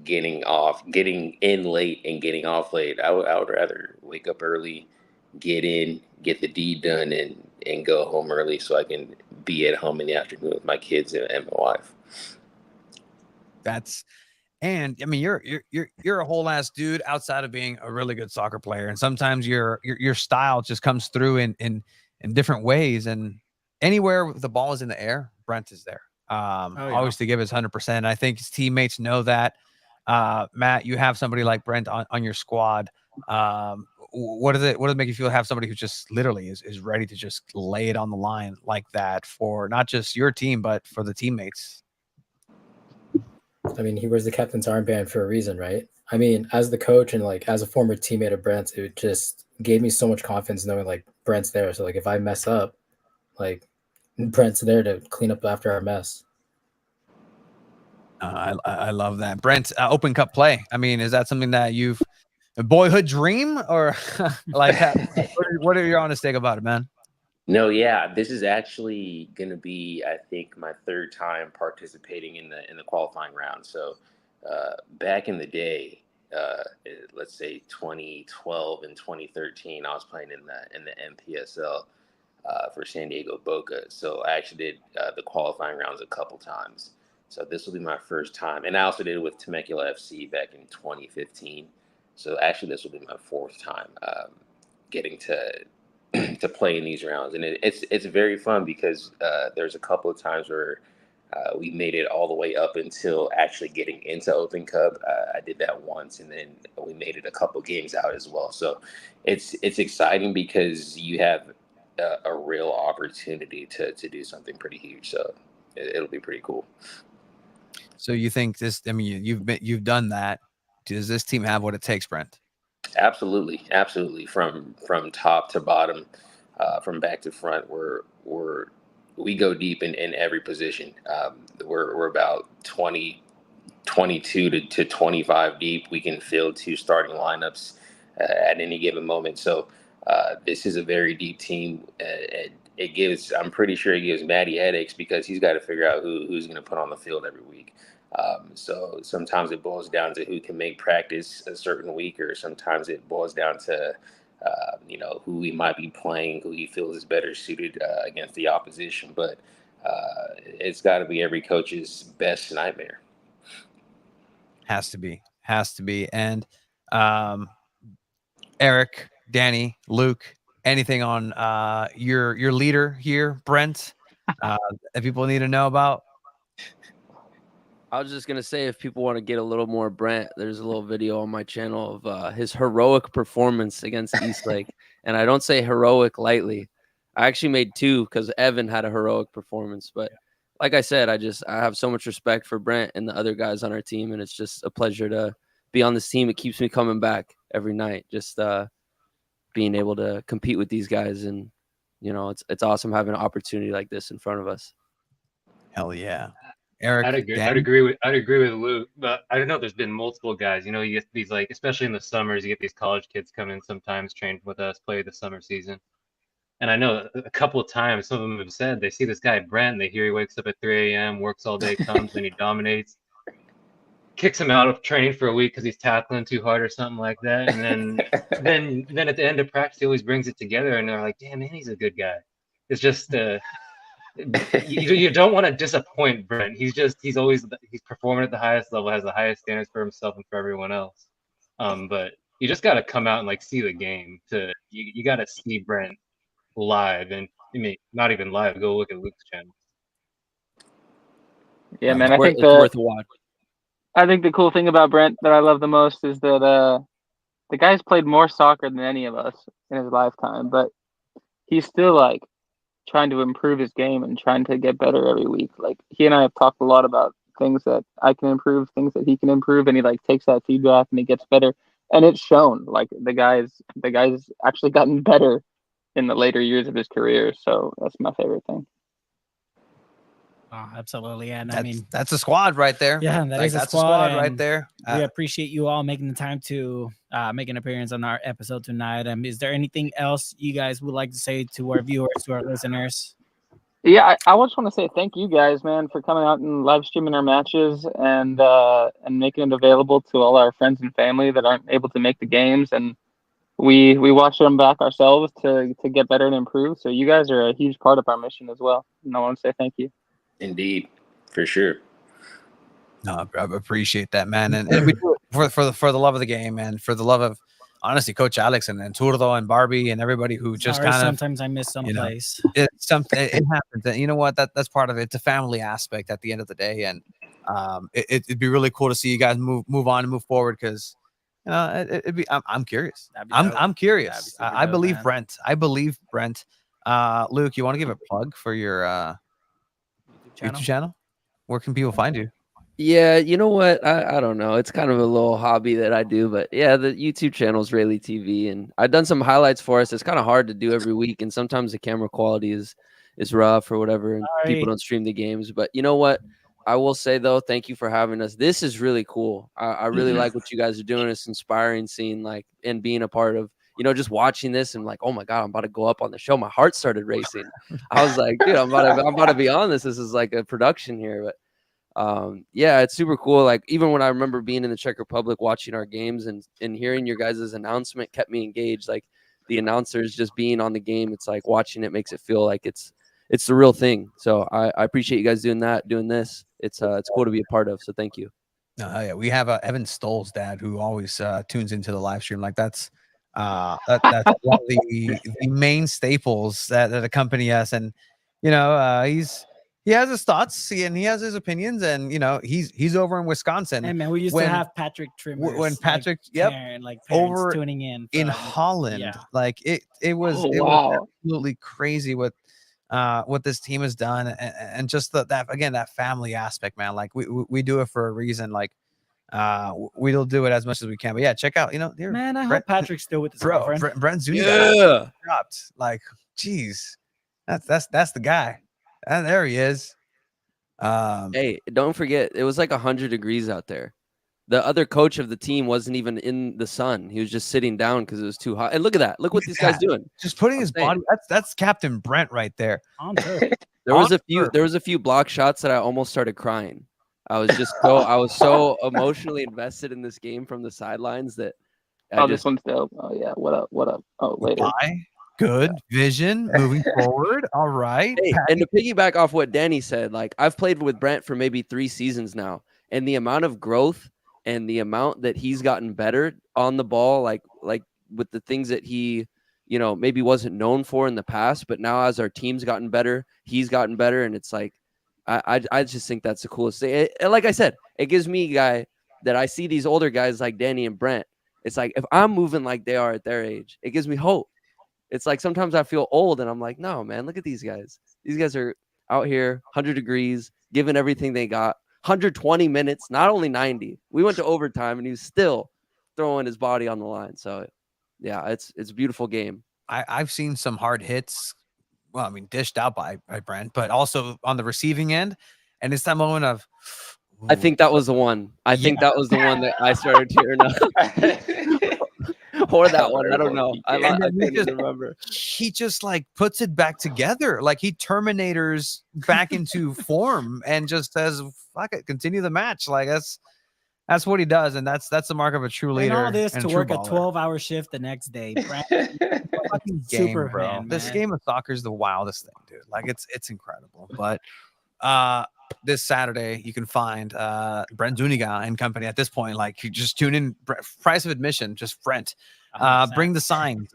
getting in late and getting off late, I would rather wake up early, get in, get the deed done, and go home early so I can be at home in the afternoon with my kids and my wife. And I mean, you're a whole ass dude outside of being a really good soccer player, and sometimes your style just comes through in different ways. And anywhere the ball is in the air, Brent is there. Always to give his 100%. I think his teammates know that. Matt, you have somebody like Brent on your squad. What does it make you feel to have somebody who just literally is ready to just lay it on the line like that for not just your team but for the teammates? I mean, he wears the captain's armband for a reason, right? I mean, as the coach and like as a former teammate of Brent's, it just gave me so much confidence knowing like Brent's there. So like if I mess up, like Brent's there to clean up after our mess. I love that. Brent, Open Cup play. I mean, is that something that you've a boyhood dream or like what are your honest take about it, man? No, yeah, this is actually going to be, I think, my third time participating in the qualifying round. So back in the day, let's say 2012 and 2013, I was playing in the MPSL for San Diego Boca. So I actually did the qualifying rounds a couple times. So this will be my first time. And I also did it with Temecula FC back in 2015. So actually this will be my fourth time getting to play in these rounds, and it's very fun because there's a couple of times where we made it all the way up until actually getting into Open Cup. I did that once, and then we made it a couple games out as well. So it's exciting because you have a real opportunity to do something pretty huge. So it'll be pretty cool. So you think this? I mean, you've done that. Does this team have what it takes, Brent? Absolutely. From top to bottom, from back to front, we go deep in every position. We're about 22 to 25 deep. We can field two starting lineups at any given moment. So this is a very deep team. I'm pretty sure it gives Matty headaches because he's got to figure out who's going to put on the field every week. So sometimes it boils down to who can make practice a certain week, or sometimes it boils down to, who he might be playing, who he feels is better suited against the opposition. But it's got to be every coach's best nightmare. Has to be. And Eric, Danny, Luke, anything on your leader here, Brent, that people need to know about? I was just going to say, if people want to get a little more Brent, there's a little video on my channel of his heroic performance against Eastlake. And I don't say heroic lightly. I actually made two because Evan had a heroic performance. But like I said, I have so much respect for Brent and the other guys on our team. And it's just a pleasure to be on this team. It keeps me coming back every night, just being able to compete with these guys. And, it's awesome having an opportunity like this in front of us. Hell yeah. Eric, I'd agree with Luke, but I don't know. There's been multiple guys. You get these, like, especially in the summers, you get these college kids come in sometimes, train with us, play the summer season. And I know a couple of times some of them have said they see this guy Brent, they hear he wakes up at 3 a.m., works all day, comes and he dominates, kicks him out of training for a week because he's tackling too hard or something like that. And then at the end of practice, he always brings it together, and they're like, "Damn, man, he's a good guy." It's just. You don't want to disappoint Brent. He's performing at the highest level, has the highest standards for himself and for everyone else. But you just got to come out and like see the game. You got to see Brent live, and I mean not even live. Go look at Luke's channel. Yeah, man. It's worth a watch. I think the cool thing about Brent that I love the most is that the guy's played more soccer than any of us in his lifetime, but he's still like trying to improve his game and trying to get better every week. Like he and I have talked a lot about things that I can improve, things that he can improve, and he like takes that feedback and he gets better. And it's shown. Like the guy's actually gotten better in the later years of his career. So that's my favorite thing. Oh, absolutely. And That's, I mean, that's a squad right there. yeah, that's that's a squad, right and there. we appreciate you all making the time to make an appearance on our episode tonight. Is there anything else you guys would like to say to our viewers, to our listeners? Yeah, I just want to say thank you guys, man, for coming out and live streaming our matches and making it available to all our friends and family that aren't able to make the games. And we watch them back ourselves to get better and improve. So you guys are a huge part of our mission as well. And I want to say thank you. Indeed, for sure. No, I appreciate that, man, and we do it for the love of the game and for the love of, honestly, Coach Alex and Turdo and Barbie and everybody who just Sorry, kind of, sometimes I miss some place. it's something. It happens. And you know what? That's part of it. It's a family aspect at the end of the day, and it'd be really cool to see you guys move on and move forward, because it'd be. I'm curious. I'm curious. I believe man. Brent. I believe Brent. Luke, you want to give a plug for your YouTube channel? Where can people find you? Yeah, you know what? I don't know. It's kind of a little hobby that I do, but yeah, the YouTube channel is Rayleigh TV, and I've done some highlights for us. It's kind of hard to do every week, and sometimes the camera quality is rough or whatever, and people don't stream the games. But you know what? I will say though, thank you for having us. This is really cool. I really like what you guys are doing. It's inspiring seeing like and being a part of, just watching this and like, oh my God, I'm about to go up on the show. My heart started racing. I was like, dude, I'm about to be on this. This is like a production here, but. Yeah, it's super cool. Like even when I remember being in the Czech Republic watching our games and hearing your guys' announcement kept me engaged. Like the announcers just being on the game, it's like watching it makes it feel like it's the real thing. So I appreciate you guys doing this. It's cool to be a part of. So thank you. Yeah, we have Evan Stoll's dad who always tunes into the live stream. Like that's that's one of the main staples that accompany us, and he has his thoughts and he has his opinions, and he's over in Wisconsin. Hey man, we used to have Patrick Trimmers. When Patrick, parents over tuning in in Holland. Yeah. Like it was absolutely crazy what this team has done, and just that family aspect, man. Like we do it for a reason. Like we'll do it as much as we can. But yeah, check out, man, I hope Patrick's still with his girlfriend. Brent Zuniga dropped. Like, geez, that's the guy. And there he is. Hey, don't forget, it was like 100 degrees out there. The other coach of the team wasn't even in the sun. He was just sitting down because it was too hot. And look at that. Look what this guy's doing. Just putting his body. That's Captain Brent right there. There was a few block shots that I almost started crying. I was so emotionally invested in this game from the sidelines that this one's dope. Oh yeah. What up? Oh, later. Good vision moving forward. All right. Hey, and to piggyback off what Danny said, like I've played with Brent for maybe 3 seasons now, and the amount of growth and the amount that he's gotten better on the ball, like with the things that he, maybe wasn't known for in the past, but now as our team's gotten better, he's gotten better, and it's like I just think that's the coolest thing. Like I said, it gives me a guy that I see these older guys like Danny and Brent. It's like if I'm moving like they are at their age, it gives me hope. It's like sometimes I feel old and I'm like, no, man, look at these guys. These guys are out here 100 degrees, giving everything they got. 120 minutes, not only 90. We went to overtime and he was still throwing his body on the line. So, yeah, it's a beautiful game. I've seen some hard hits. Well, I mean, dished out by Brent, but also on the receiving end. And it's that moment of. I think that was the one. I think that was the one that I started tearing up. Or that one. I don't know. I can't remember. He just like puts it back together. Like he Terminators back into form and just says, fuck it, continue the match. Like that's what he does. And that's the mark of a true leader. And all this to work a 12-hour shift the next day. Fucking game, bro. Man. This game of soccer is the wildest thing, dude. Like it's incredible. But this Saturday you can find Brent Zuniga and company. At this point, like you just tune in, price of admission, just Brent. Bring the signs,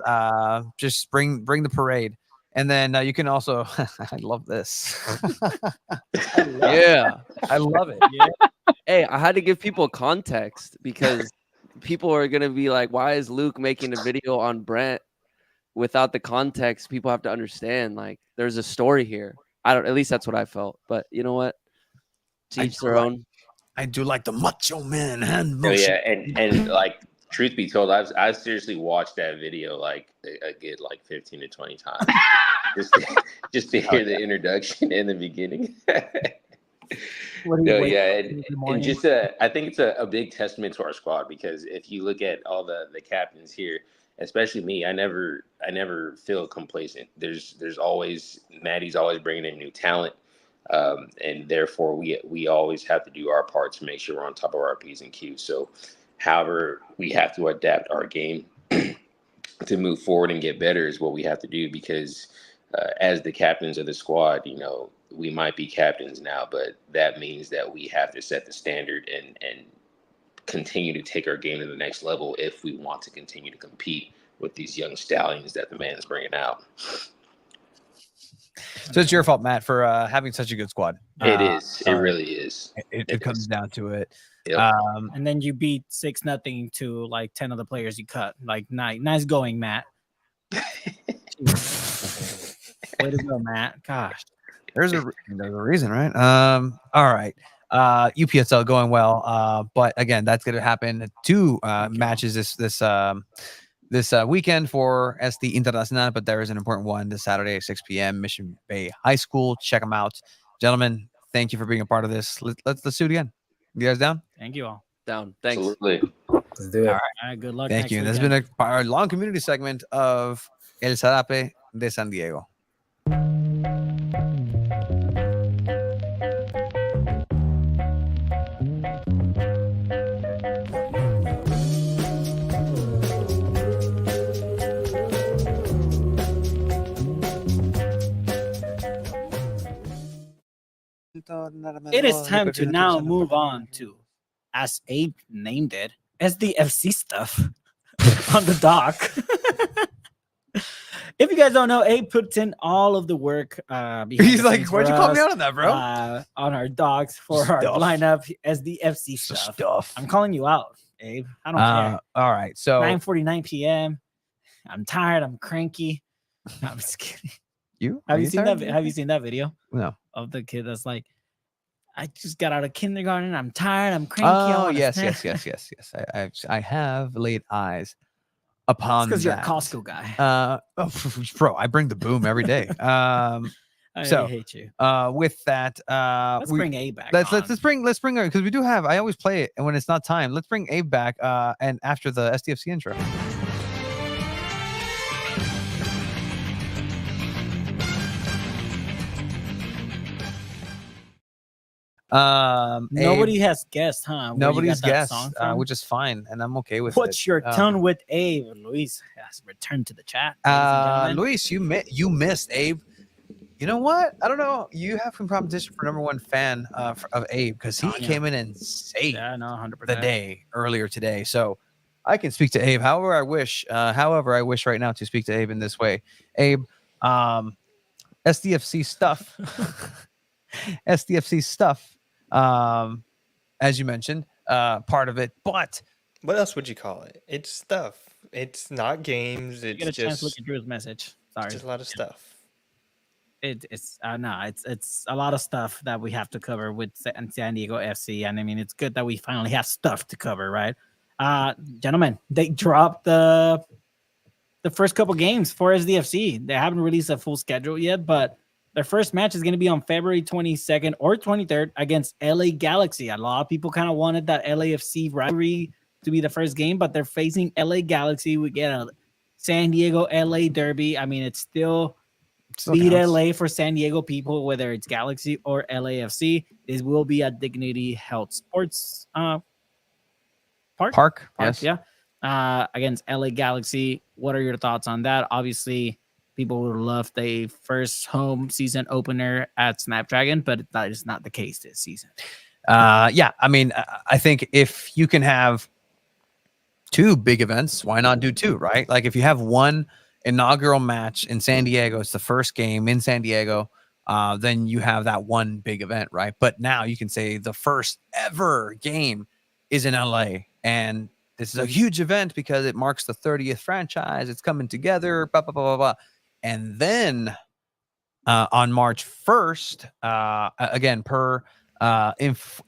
just bring the parade, and then you can also I love this. I love it. Yeah. Hey, I had to give people context because people are gonna be like, why is Luke making a video on Brent without the context? People have to understand, like, there's a story here. At least that's what I felt. But you know what? To each their own. I do like the macho man hand Oh motion. yeah, and like truth be told, I've seriously watched that video like a good like 15 to 20 times just to hear the introduction in the beginning. No, yeah, and just I think it's a big testament to our squad, because if you look at all the captains here, especially me, I never feel complacent. There's always Maddie's always bringing in new talent, and therefore we always have to do our part to make sure we're on top of our P's and Q's. So, however, we have to adapt our game to move forward and get better is what we have to do, because as the captains of the squad, you know, we might be captains now, but that means that we have to set the standard and continue to take our game to the next level if we want to continue to compete with these young stallions that the man's bringing out. So it's your fault, Matt, for having such a good squad. It is. It really is. It comes down to it. Yep. And then you beat 6-0 to like 10 of the players you cut. Like, nice going, Matt. Way to go, Matt. Gosh. There's a reason, right? All right. UPSL going well. But again, that's going to happen. 2 matches this weekend for SD Internacional, but there is an important one this Saturday at 6 p.m. Mission Bay High School. Check them out. Gentlemen, thank you for being a part of this. Let's do it again. You guys down? Thank you all. Down. Thanks. Absolutely. Let's do it. All right. Good luck. Thank you. This has been a long community segment of El Zarape de San Diego. It is time to now move on to, as Abe named it, SDFC stuff on the dock. If you guys don't know, Abe puts in all of the work. He's like, why'd you call me out on that, bro? On our docs for our lineup, SDFC stuff. I'm calling you out, Abe. I don't care. All right. So 9:49 p.m. I'm tired. I'm cranky. I'm just kidding. Have you seen that? Have you seen that video? No. Of the kid that's like, I just got out of kindergarten. I'm tired. I'm cranky. Oh, yes. I have laid eyes upon because you're a that. Costco guy. Bro, I bring the boom every day. I hate you. With that, Let's bring Abe back. Let's bring her, because we do have. I always play it, and when it's not time, let's bring Abe back. And after the SDFC intro. Nobody has guessed, huh? Nobody's guessed, which is fine, and I'm okay with it. What's your tone with Abe? Luis has returned to the chat. Luis, you missed Abe. You know what? I don't know. You have some competition for /1 fan of Abe, because he came in and saved 100% the day earlier today. So I can speak to Abe however I wish. However, I wish right now to speak to Abe in this way. Abe, SDFC stuff. SDFC stuff. As you mentioned, part of it, but what else would you call it? It's stuff. It's not games. It's get a just chance to look at Drew's message. Sorry, it's just a lot of stuff. It's a lot of stuff that we have to cover with San Diego FC, and I mean, it's good that we finally have stuff to cover, right? Gentlemen, they dropped the first couple games for SDFC. They haven't released a full schedule yet, but their first match is going to be on February 22nd or 23rd against LA Galaxy. A lot of people kind of wanted that LAFC rivalry to be the first game, but they're facing LA Galaxy. We get a San Diego LA derby. I mean, it's still beat counts. LA for San Diego people, whether it's Galaxy or LAFC. This will be at Dignity Health Sports Park. Yes. Yeah. Against LA Galaxy. What are your thoughts on that? Obviously, people would love the first home season opener at Snapdragon, but that is not the case this season. Yeah, I mean, I think if you can have 2 big events, why not do 2, right? Like if you have one inaugural match in San Diego, it's the first game in San Diego, then you have that one big event, right? But now you can say the first ever game is in LA, and this is a huge event because it marks the 30th franchise. It's coming together, blah, blah, blah, blah, blah. And then on March 1st, again, per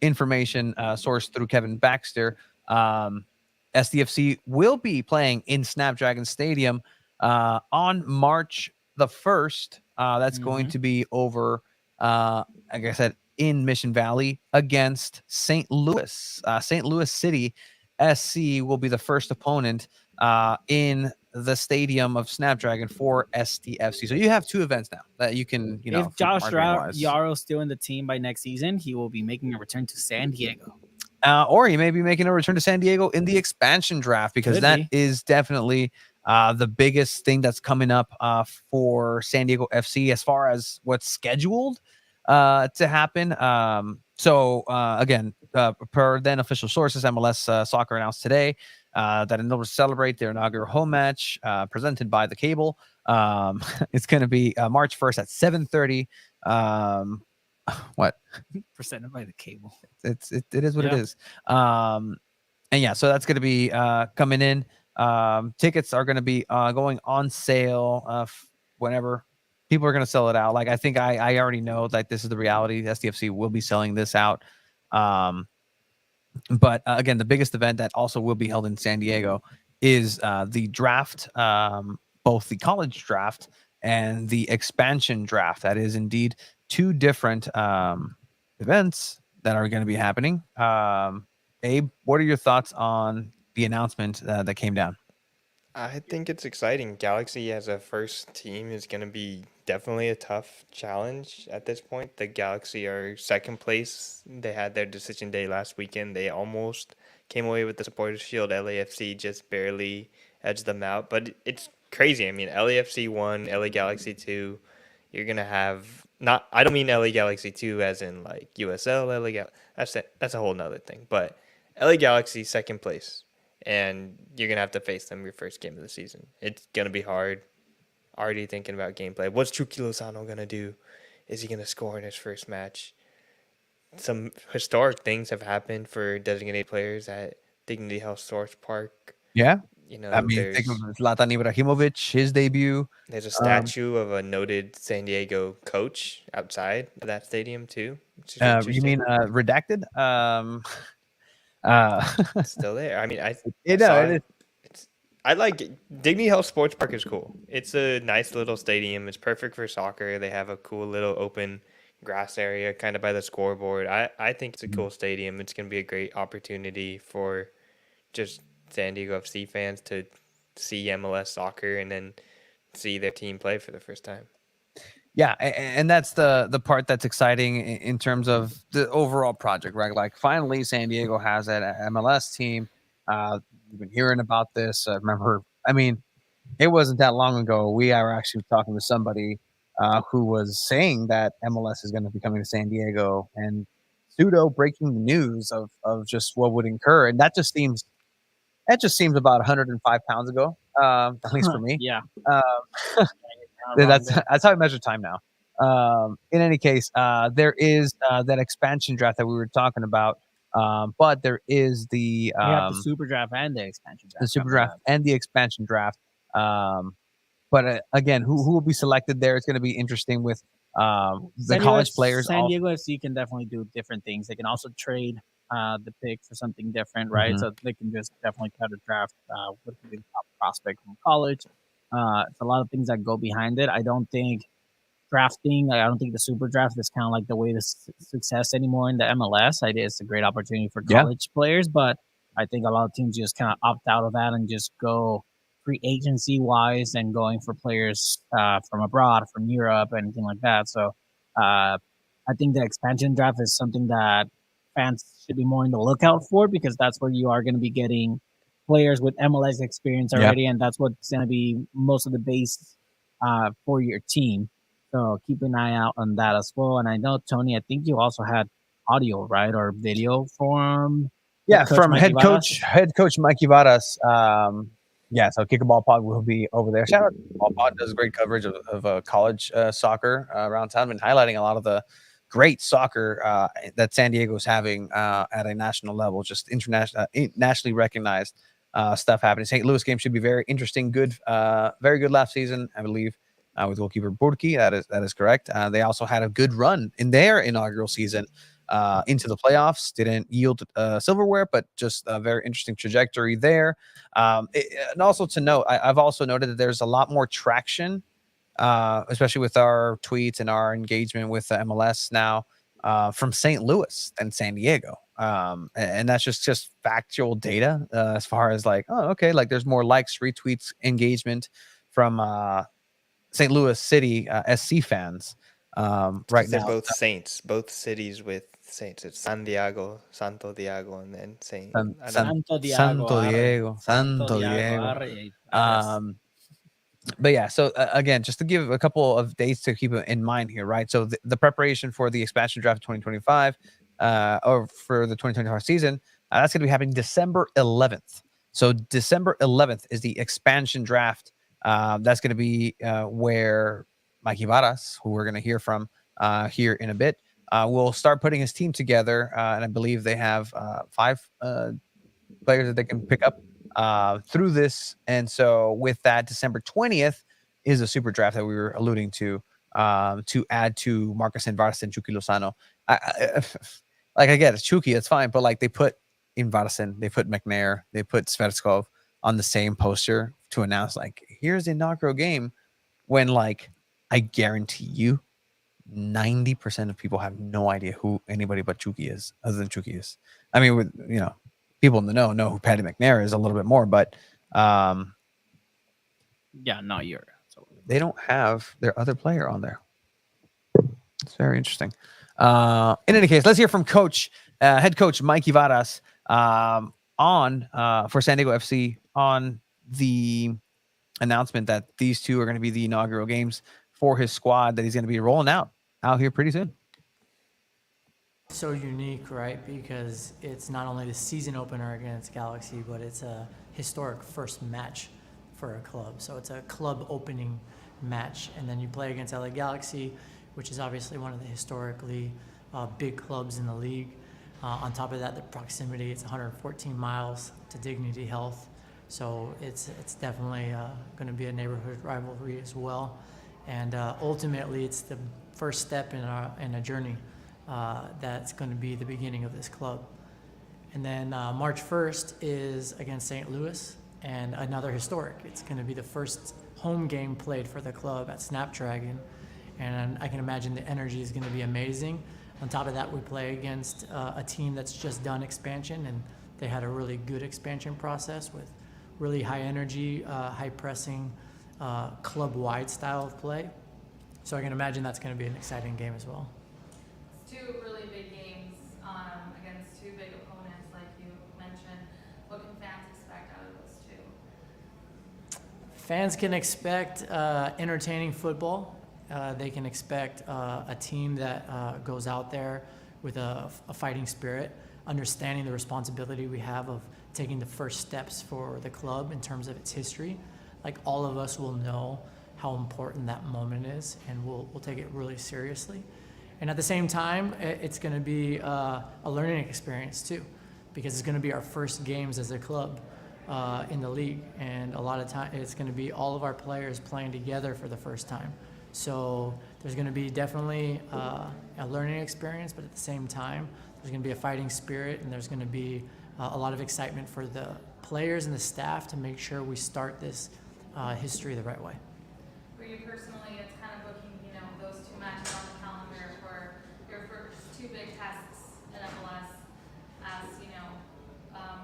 information sourced through Kevin Baxter, SDFC will be playing in Snapdragon Stadium on March the 1st. That's going to be over, like I said, in Mission Valley against St. Louis. St. Louis City SC will be the first opponent in the stadium of Snapdragon for STFC. So you have two events now that you can, you know, if Josh Yaro's still in the team by next season, he will be making a return to San Diego. Or he may be making a return to San Diego in the expansion draft, because that is definitely the biggest thing that's coming up for San Diego FC as far as what's scheduled to happen. Again, per then official sources, MLS Soccer announced today that in order to celebrate their inaugural home match presented by the cable, it's going to be March 1st at 7:30. What? Presented by the cable. It is what it is. And yeah, so that's going to be coming in. Tickets are going to be going on sale whenever people are going to sell it out. Like, I think I already know that this is the reality. SDFC will be selling this out. But again, the biggest event that also will be held in San Diego is the draft, both the college draft and the expansion draft. That is indeed two different events that are going to be happening. Abe, what are your thoughts on the announcement that came down? I think it's exciting. Galaxy as a first team is going to be definitely a tough challenge at this point. The Galaxy are second place. They had their decision day last weekend. They almost came away with the Supporters Shield. LAFC just barely edged them out. But it's crazy. I mean, LAFC 1, LA Galaxy 2. You're going to have not, I don't mean LA Galaxy 2 as in like USL, LA Galaxy. That's a whole nother thing. But LA Galaxy second place. And you're going to have to face them your first game of the season. It's going to be hard. Already thinking about gameplay. What's Chucky Lozano going to do? Is he going to score in his first match? Some historic things have happened for designated players at Dignity Health Source Park. Yeah. You know, I mean, think of Zlatan Ibrahimovic, his debut. There's a statue of a noted San Diego coach outside of that stadium, too. You mean redacted? It's still there. I mean, I like it. Dignity Health Sports Park is cool. It's a nice little stadium. It's perfect for soccer. They have a cool little open grass area kind of by the scoreboard. I think it's a cool stadium. It's going to be a great opportunity for just San Diego FC fans to see MLS soccer and then see their team play for the first time. Yeah, and that's the part that's exciting in terms of the overall project, right? Like, finally, San Diego has an MLS team. We've been hearing about this. I mean, it wasn't that long ago. We are actually talking to somebody who was saying that MLS is going to be coming to San Diego, and pseudo breaking the news of just what would incur. And that just seems about 105 pounds ago, at least for me. Yeah. That's how I measure time now. In any case, there is that expansion draft that we were talking about, but there is the super draft and the expansion draft. The super draft and the expansion draft. But again, who will be selected there? It's going to be interesting with the college players. San Diego FC can definitely do different things. They can also trade the pick for something different, right? So they can just definitely try to draft what could be the top prospect from college. It's a lot of things that go behind it. I don't think the super draft is kind of like the way to success anymore in the MLS. It's a great opportunity for college players, but I think a lot of teams just kind of opt out of that and just go free agency wise and going for players from abroad, from Europe, anything like that. So I think the expansion draft is something that fans should be more in the lookout for, because that's where you are going to be getting players with MLS experience already, and that's what's going to be most of the base for your team. So keep an eye out on that as well. And I know, Tony, I think you also had audio, right, or video from from head coach Mikey Varas. So Kickerball Pod will be over there. Shout out to Kickerball Pod, does great coverage of college soccer around town, and highlighting a lot of the great soccer that San Diego is having at a national level, just international, nationally recognized stuff happening. St. Louis game should be very interesting. Good, very good last season, I believe, with goalkeeper Burki. That is correct. They also had a good run in their inaugural season into the playoffs. Didn't yield silverware, but just a very interesting trajectory there. And also to note, I've also noted that there's a lot more traction, especially with our tweets and our engagement with the MLS now, from St. Louis than San Diego. And that's just factual data as far as like, oh, okay, like there's more likes, retweets, engagement from St. Louis City SC fans right They're now. both saints, both cities with saints. It's San Diego, Santo Diego, and then Saint. Santo Diego. Santo arre. Diego. Santo Diego. Arre. Yes. But yeah, so again, just to give a couple of dates to keep in mind here, right? So the preparation for the expansion draft of 2025, or for the 2025 season, that's going to be happening December 11th. So December 11th is the expansion draft. That's going to be where Mikey Varas, who we're going to hear from here in a bit, will start putting his team together. And I believe they have 5 players that they can pick up through this. And so with that, December 20th is a super draft that we were alluding to add to Marcus Invarsen and Chucky Lozano. Like I get it, Chucky, it's fine, but like they put Invarsen, they put McNair, they put Sverskov on the same poster to announce like, here's the inaugural game, when like I guarantee you 90% of people have no idea who anybody but Chucky is, other than Chucky is. I mean, with people in the know who Patty McNair is a little bit more, but yeah, no, you're. They don't have their other player on there. It's very interesting. In any case, let's hear from head coach Mikey Varas on for San Diego FC on the announcement that these two are going to be the inaugural games for his squad that he's going to be rolling out here pretty soon. So unique, right? Because it's not only the season opener against Galaxy, but it's a historic first match for a club. So it's a club opening match, and then you play against LA Galaxy, which is obviously one of the historically big clubs in the league. On top of that, the proximity, it's 114 miles to Dignity Health. So it's definitely going to be a neighborhood rivalry as well. And ultimately, it's the first step in a journey that's going to be the beginning of this club. And then March 1st is against St. Louis, and another historic. It's going to be the first home game played for the club at Snapdragon, and I can imagine the energy is going to be amazing. On top of that, we play against a team that's just done expansion, and they had a really good expansion process with really high energy, high pressing, club-wide style of play. So I can imagine that's going to be an exciting game as well. Two really big games against two big opponents, like you mentioned. What can fans expect out of those two? Fans can expect entertaining football. They can expect a team that goes out there with a fighting spirit, understanding the responsibility we have of taking the first steps for the club in terms of its history. Like, all of us will know how important that moment is, and we'll take it really seriously. And at the same time, it's going to be a learning experience too, because it's going to be our first games as a club in the league, and a lot of time it's going to be all of our players playing together for the first time. So there's going to be definitely a learning experience, but at the same time, there's going to be a fighting spirit, and there's going to be a lot of excitement for the players and the staff to make sure we start this history the right way. For you personally, it's kind of looking, those two matches on the calendar for your first two big tests in MLS as,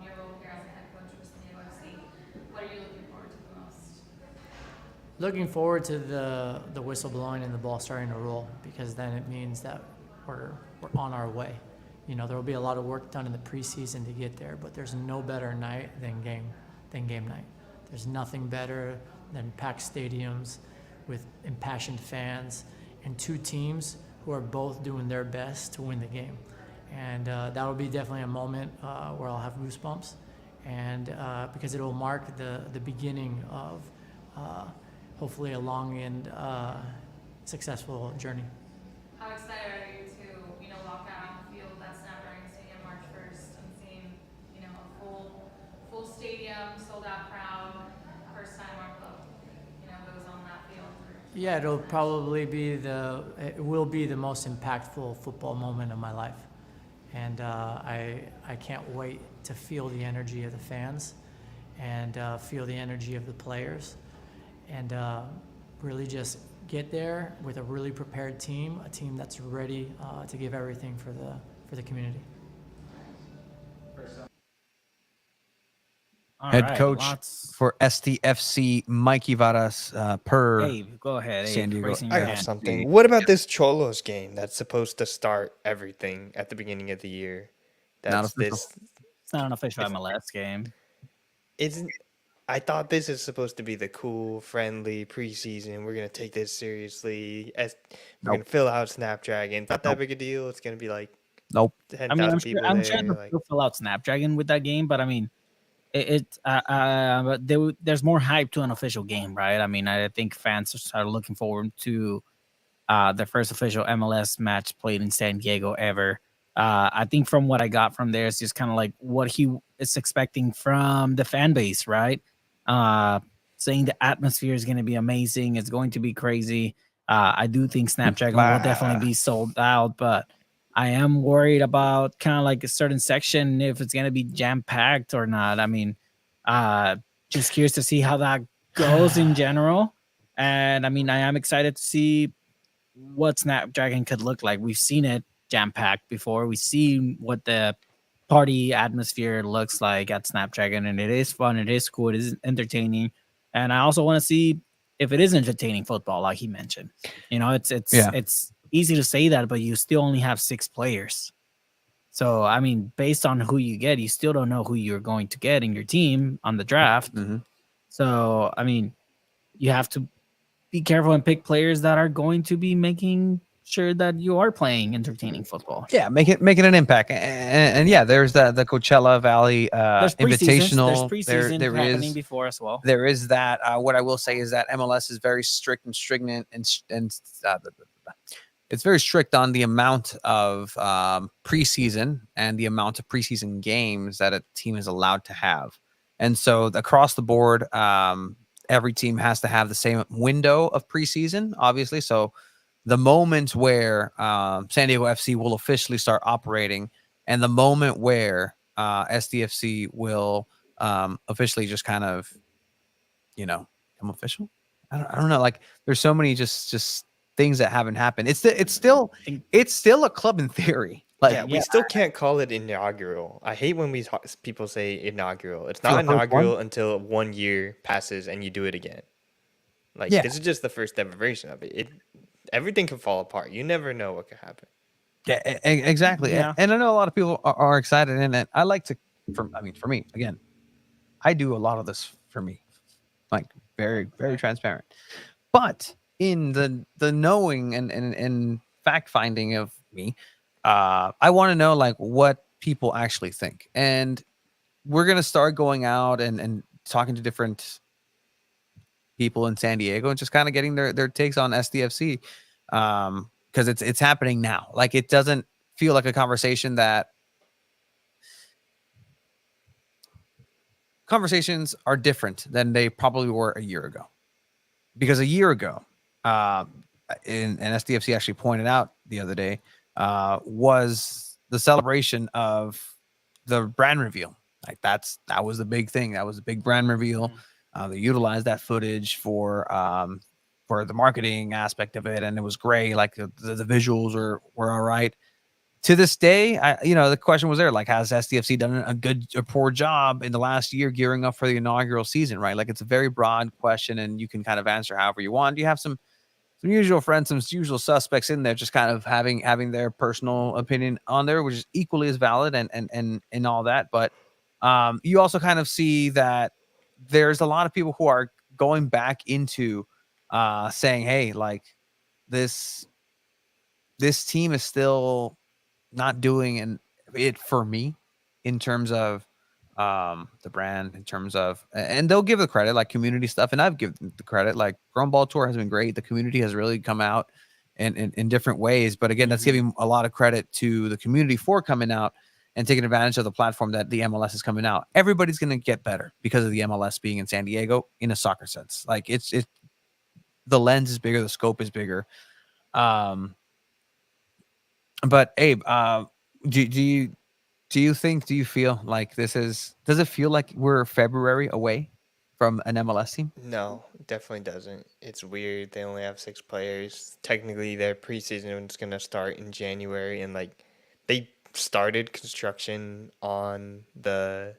your role here as a head coach for San Diego FC. What are you looking forward to the most? Looking forward to the whistle blowing and the ball starting to roll, because then it means that we're on our way. There will be a lot of work done in the preseason to get there, but there's no better night than game night. There's nothing better than packed stadiums with impassioned fans and two teams who are both doing their best to win the game. And that will be definitely a moment where I'll have goosebumps, and because it will mark the beginning of hopefully a long and successful journey. How excited are you to, walk out on the field at Snapdragon Stadium March 1st and seeing, a full stadium, sold out crowd, first time our club, goes on that field. Yeah, it will be the most impactful football moment of my life. And I can't wait to feel the energy of the fans and feel the energy of the players and really just get there with a really prepared team, a team that's ready to give everything for the community. All Head right, coach lots. for STFC, Mikey Varas, per Abe, go ahead. San Abe, Diego. raising I your got hand. something. What about this Cholos game that's supposed to start everything at the beginning of the year? Not That's official. this. It's not an official MLS game. Isn't I thought this is supposed to be the cool, friendly preseason. We're gonna take this seriously. We're gonna fill out Snapdragon. It's not that big a deal. It's gonna be like Nope. 10,000 people I'm there. sure Like, they'll fill out Snapdragon with that game, but I mean, but there's more hype to an official game, right? I mean, I think fans are looking forward to the first official MLS match played in San Diego ever. I think from what I got from there, it's just kind of like what he is expecting from the fan base, right? Saying the atmosphere is going to be amazing, it's going to be crazy. I do think Snapdragon will definitely be sold out, but I am worried about kind of like a certain section if it's going to be jam packed or not. I mean, just curious to see how that goes in general. And I mean, I am excited to see what Snapdragon could look like. We've seen it jam packed before. We've seen what the party atmosphere looks like at Snapdragon, and it is fun. It is cool. It is entertaining. And I also want to see if it is entertaining football, like he mentioned. It's easy to say that, but you still only have 6 players. So, I mean, based on who you get, you still don't know who you're going to get in your team on the draft. So, I mean, you have to be careful and pick players that are going to be making sure that you are playing entertaining football. Yeah, make it an impact. And yeah, there's the Coachella Valley Invitational. There's preseason happening before as well. There is that. What I will say is that MLS is very strict and stringent, and it's very strict on the amount of preseason and the amount of preseason games that a team is allowed to have. And so across the board, every team has to have the same window of preseason, obviously. So the moment where San Diego FC will officially start operating and the moment where SDFC will officially just kind of, become official. I don't know. Like, there's so many just things that haven't happened. It's still a club in theory. Like, we still can't call it inaugural. I hate when people say inaugural. It's not inaugural until 1 year passes and you do it again. Like, this is just the first ever version of it. Everything can fall apart. You never know what could happen. Yeah, exactly. Yeah. And I know a lot of people are excited in it. I like to, for me, again, I do a lot of this for me, like very, very transparent. But in the knowing and fact finding of me, I want to know like what people actually think. And we're going to start going out and talking to different people in San Diego and just kind of getting their takes on SDFC. Because it's happening now. Like, it doesn't feel like a conversation that conversations are different than they probably were a year ago. Because a year ago, and SDFC actually pointed out the other day, was the celebration of the brand reveal. Like, that was the big thing. That was a big brand reveal. They utilized that footage for the marketing aspect of it, and it was great. Like, the visuals were all right. To this day, the question was there, like, has SDFC done a good or poor job in the last year gearing up for the inaugural season, right? Like, it's a very broad question, and you can kind of answer however you want. You have some usual friends, some usual suspects in there, just kind of having their personal opinion on there, which is equally as valid and all that. But you also kind of see that there's a lot of people who are going back into saying, hey, like, this team is still not doing it for me in terms of the brand, in terms of, and they'll give the credit, like community stuff, and I've given the credit. Like, Grown Ball Tour has been great. The community has really come out in different ways. But again, that's giving a lot of credit to the community for coming out and taking advantage of the platform that the MLS is coming out. Everybody's going to get better because of the MLS being in San Diego in a soccer sense. Like it's the lens is bigger, the scope is bigger. But Abe, do you feel like does it feel like we're February away from an MLS team? No, definitely doesn't. It's weird. They only have 6 players. Technically, their preseason is gonna start in January, and like they started construction on the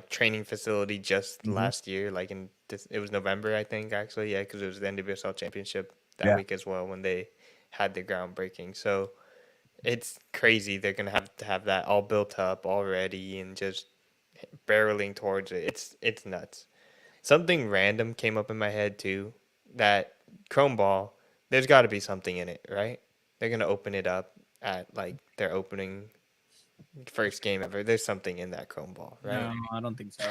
training facility just last year. Like it was November, I think, actually. Yeah, because it was the NWSL Championship that week as well when they had the groundbreaking. So it's crazy. They're gonna have to have that all built up already and just barreling towards it. It's nuts. Something random came up in my head too. That Chrome Ball, there's got to be something in it, right? They're gonna open it up at like their opening first game ever. There's something in that Chrome Ball, right? No, I don't think so.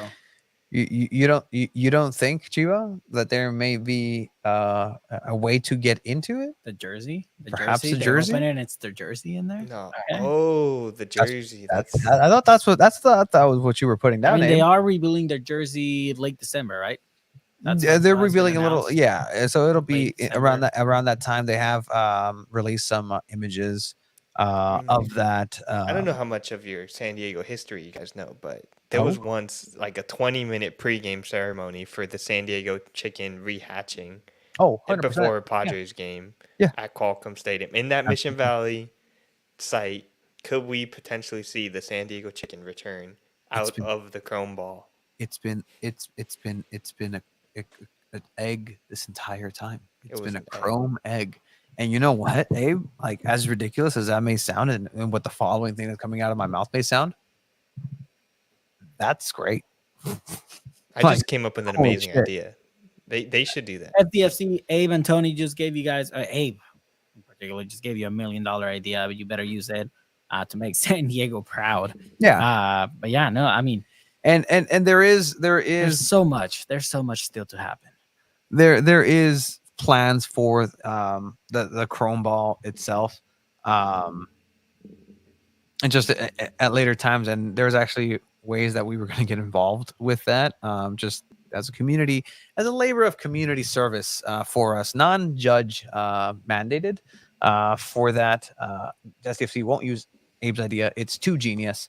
You don't think, Chiva, that there may be a way to get into it? The jersey, Perhaps the They jersey? open it and it's their jersey in there. No. Okay. Oh, the jersey. I thought that was what you were putting down. I mean, they Abe. are rebuilding their jersey late December, right? Yeah, they're what's revealing been a little. announced. Yeah, so it'll be Late around that time. They have released some images of that. I don't know how much of your San Diego history you guys know, but there was once like a 20-minute pregame ceremony for the San Diego Chicken rehatching. Oh, 100%. Before a Yeah. Padres game Yeah. at Qualcomm Stadium. In that Mission Valley site, could we potentially see the San Diego Chicken return out of the Chrome Ball? It's been an egg this entire time. It's been a chrome egg. And you know what, Abe? Like, as ridiculous as that may sound, and what the following thing that's coming out of my mouth may sound, that's great. I just came up with an amazing idea. They should do that. FDFC, Abe and Tony just gave you guys, Abe in particular, just gave you $1 million idea, but you better use it to make San Diego proud. Yeah. But yeah, no, I mean, and there is there's so much still to happen. There is plans for the Chrome Ball itself, and just at later times. And there's actually ways that we were going to get involved with that, just as a community, as a labor of community service for us, non-judge mandated for that. SDFC won't use Abe's idea; it's too genius.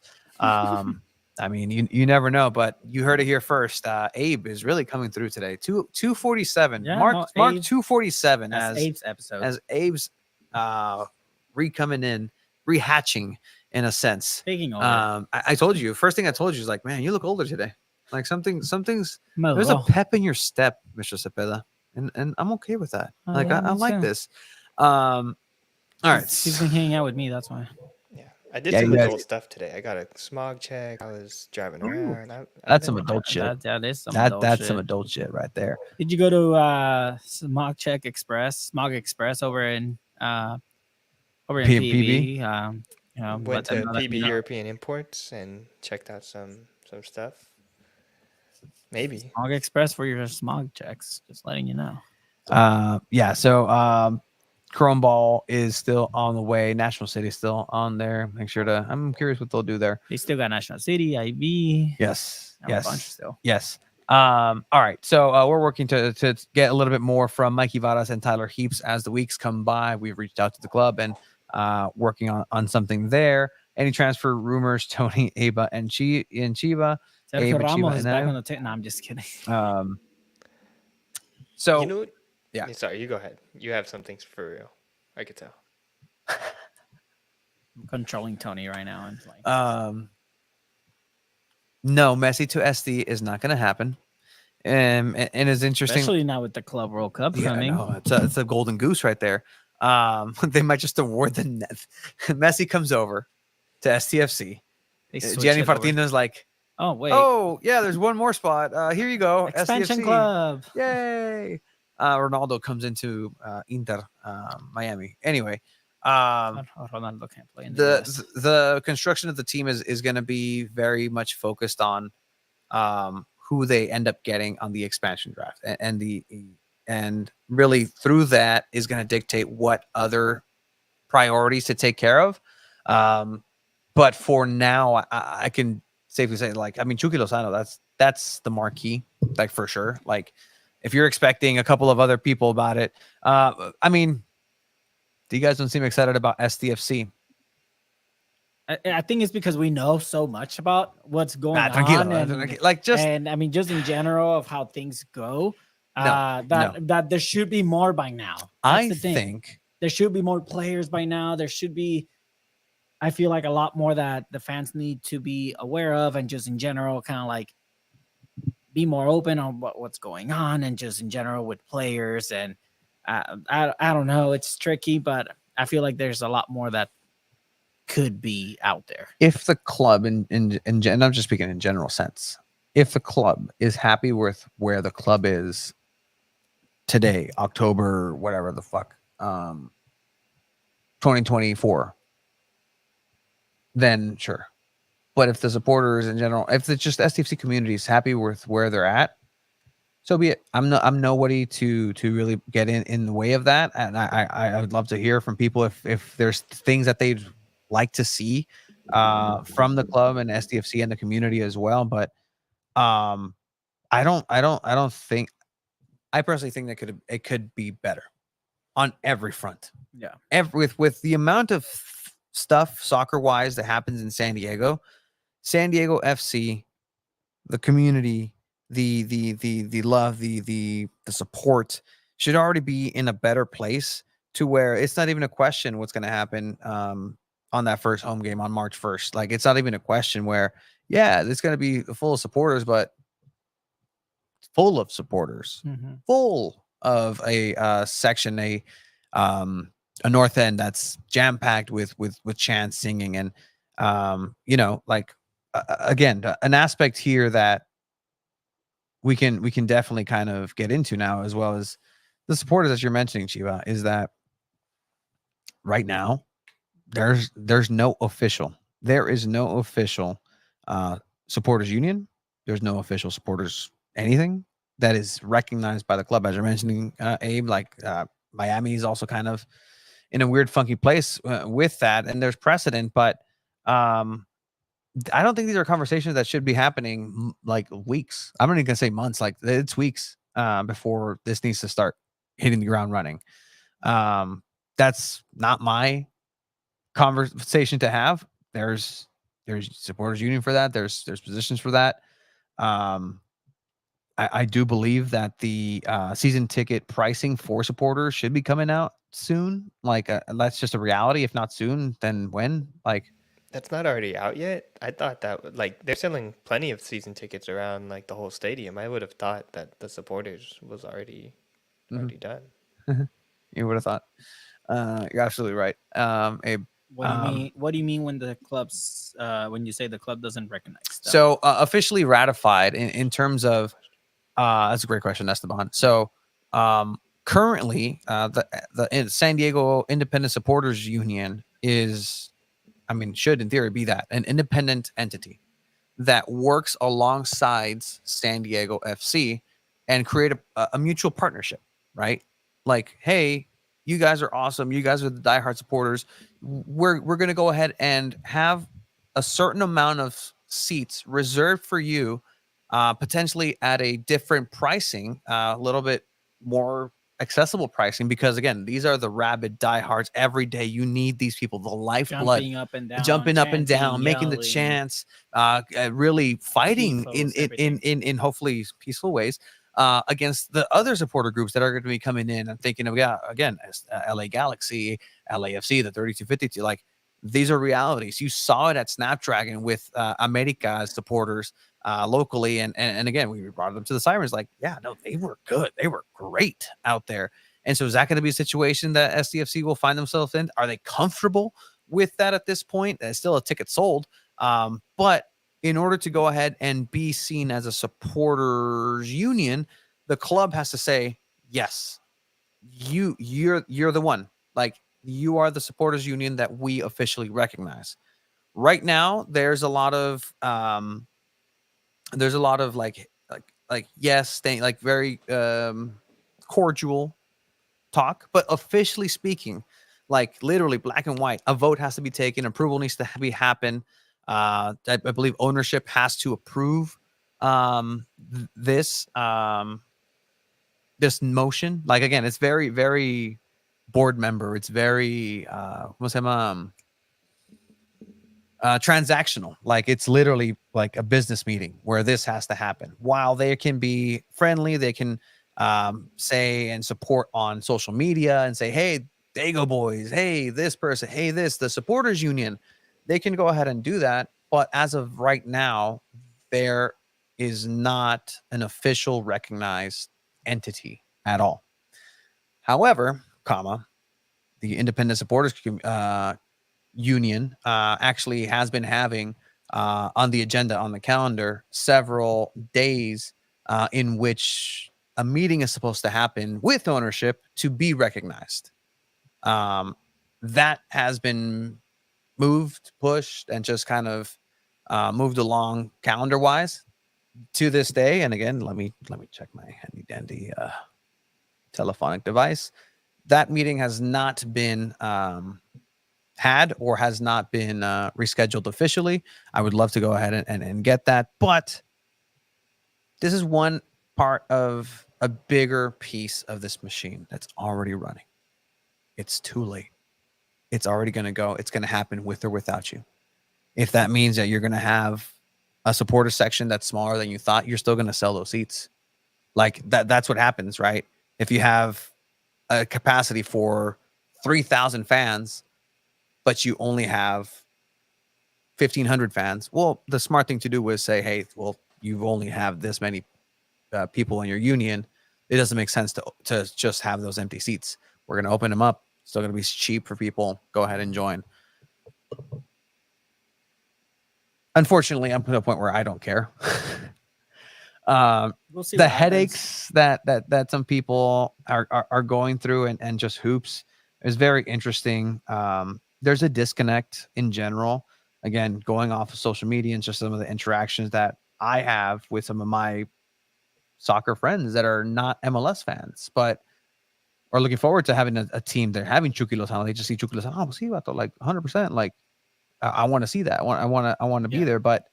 I mean, you never know, but you heard it here first. Abe is really coming through today. 247. Yeah, Mark Abe, 247 that's as Abe's episode. As Abe's recoming in, rehatching in a sense. Taking over. I told you, first thing I told you is like, man, you look older today. Like something's Well, there's a pep in your step, Mr. Cepeda. And I'm okay with that. Like yeah, I me like too. this. All right. He's been hanging out with me, that's why. I did Yeah, some you guys- adult stuff today. I got a smog check. I was driving around. That's some adult shit. That is some That's adult some shit. adult shit right there. Did you go to Smog Express over in PB? PB? You know, Went let them to know that, PB you know, European Imports and checked out some stuff. Maybe. Smog Express for your smog checks. Just letting you know. Yeah, so Chrome Ball is still on the way. National City is still on there. Make sure to. I'm curious what they'll do there. They still got National City, IB. Yes. Have a bunch still. Yes. All right. So we're working to get a little bit more from Mikey Varas and Tyler Heaps as the weeks come by. We've reached out to the club and working on something there. Any transfer rumors? Tony, Aba, and Chiva. Sergio Aba, Ramos Chiva, is and back I. on the tip. No, I'm just kidding. So You know what? yeah. Sorry, you go ahead. You have some things for real. I could tell. I'm controlling Tony right now. And like, no, Messi to SD is not going to happen. And it's interesting. especially now with the Club World Cup Yeah, coming. no, it's a golden goose right there. They might just award the net. Messi comes over to STFC. They switch Gianni it over. Fartino's like, Oh wait, oh yeah, there's one more spot. Here you go, expansion STFC. club. Yay! Ronaldo comes into Inter Miami. Anyway, Ronaldo can't play in the US. the construction of the team is going to be very much focused on who they end up getting on the expansion draft, and really through that is going to dictate what other priorities to take care of. But for now, I can safely say, like, I mean, Chucky Lozano, that's the marquee, like, for sure. Like, if you're expecting a couple of other people about it, I mean, you guys don't seem excited about SDFC. I think it's because we know so much about what's going tranquilo, on, and like, just and I mean, just in general of how things go. No, That there should be more by now. That's I the thing. think There should be more players by now. There should be, I feel like, a lot more that the fans need to be aware of, and just in general, kind of like be more open on what's going on, and just in general with players. And I don't know, it's tricky, but I feel like there's a lot more that could be out there. if the club, and I'm just speaking in general sense, if the club is happy with where the club is today, October, whatever the fuck, 2024, then sure. But if the supporters in general, if it's just STFC community is happy with where they're at, so be it. I'm nobody to really get in the way of that. And I would love to hear from people if there's things that they'd like to see from the club and SDFC and the community as well. But I personally think that it could be better on every front. Yeah. With the amount of stuff soccer wise that happens in San Diego FC, the community, the love, the support should already be in a better place, to where it's not even a question what's going to happen on that first home game on March 1st. Like, it's not even a question where, yeah, it's going to be full of supporters, but full of supporters, full of a section, a north end that's jam packed with chants, singing, and like, again, an aspect here that we can definitely kind of get into now, as well as the supporters that you're mentioning, Chiva, is that right now there is no official supporters union. There's no official supporters anything that is recognized by the club, as you're mentioning, Abe. Like, Miami is also kind of in a weird, funky place with that, and there's precedent, but I don't think these are conversations that should be happening like weeks. I'm not even gonna say months. Like, it's weeks before this needs to start hitting the ground running. That's not my conversation to have. There's supporters union for that. There's positions for that. I do believe that the season ticket pricing for supporters should be coming out soon. Like, that's just a reality. If not soon, then when? Like, That's not already out yet. I thought that, like, they're selling plenty of season tickets around, like, the whole stadium. I would have thought that the supporters was already done. You would have thought. You're absolutely right, Abe. What do you mean? What do you mean when the clubs when you say the club doesn't recognize them? So officially ratified in terms of that's a great question, Esteban. So currently the San Diego Independent Supporters Union is, I mean, should in theory be that an independent entity that works alongside San Diego FC and create a mutual partnership, right? Like, hey, you guys are awesome. You guys are the diehard supporters. We're going to go ahead and have a certain amount of seats reserved for you, potentially at a different pricing, a little bit more accessible pricing, because again, these are the rabid diehards. Every day you need these people, the lifeblood, jumping up and down, making the chants, really fighting in hopefully peaceful ways against the other supporter groups that are going to be coming in. I'm thinking of, again, LA Galaxy, LAFC, the 3252. Like, these are realities. You saw it at Snapdragon with America's supporters locally, and again, we brought them to the Sirens. Like, yeah, no, they were good. They were great out there. And so, is that going to be a situation that SDFC will find themselves in? Are they comfortable with that at this point? It's still a ticket sold, but in order to go ahead and be seen as a supporters union, the club has to say, yes, you're the one. Like, you are the supporters union that we officially recognize. Right now, there's a lot of like yes, like very cordial talk, but officially speaking, like literally black and white. A vote has to be taken. Approval needs to happen. I believe ownership has to approve this this motion. Like again, it's very, very board member. It's very transactional. Like it's literally like a business meeting where this has to happen. While they can be friendly, they can say and support on social media and say, hey, Dago boys, hey, this person, hey, the supporters union. They can go ahead and do that. But as of right now, there is not an official recognized entity at all. However, the independent supporters union actually has been having on the agenda, on the calendar, several days in which a meeting is supposed to happen with ownership to be recognized. That has been moved, pushed, and just kind of moved along calendar wise to this day. And again, let me check my handy dandy telephonic device. That meeting has not been had or has not been rescheduled officially. I would love to go ahead and get that, but this is one part of a bigger piece of this machine that's already running. It's too late. It's already going to go. It's going to happen with or without you. If that means that you're going to have a supporter section that's smaller than you thought, you're still going to sell those seats. Like that's what happens, right? If you have a capacity for 3,000 fans, but you only have 1,500 fans, well, the smart thing to do was say, hey, well, you only have this many people in your union. It doesn't make sense to just have those empty seats. We're going to open them up. Still going to be cheap for people. Go ahead and join. Unfortunately, I'm to a point where I don't care. We'll see The what headaches that some people are going through and just hoops is very interesting. There's a disconnect in general. Again, going off of social media and just some of the interactions that I have with some of my soccer friends that are not MLS fans, but are looking forward to having a team. They're having Chucky Lozano. They just see Chucky Lozano. Oh, see about like 100%. Like I want to see that. I want to be there. But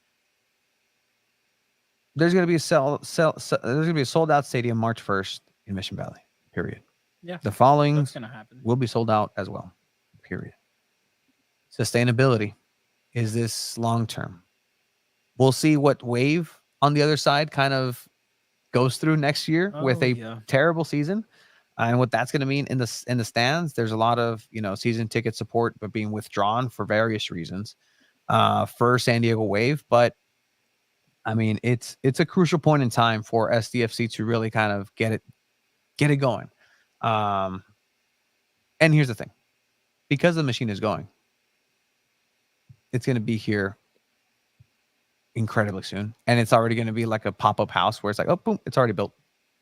there's going to be there's going to be a sold out stadium March 1st in Mission Valley. Period. Yeah, The following that's gonna happen. will be sold out as well. Period. Sustainability. Is this long term? We'll see what wave on the other side kind of goes through next year with a terrible season. And what that's going to mean in the stands. There's a lot of season ticket support, but being withdrawn for various reasons for San Diego Wave. But I mean, it's a crucial point in time for SDFC to really kind of get it going. And here's the thing, because the machine is going, it's going to be here incredibly soon, and it's already going to be like a pop-up house where it's like, oh, boom, it's already built.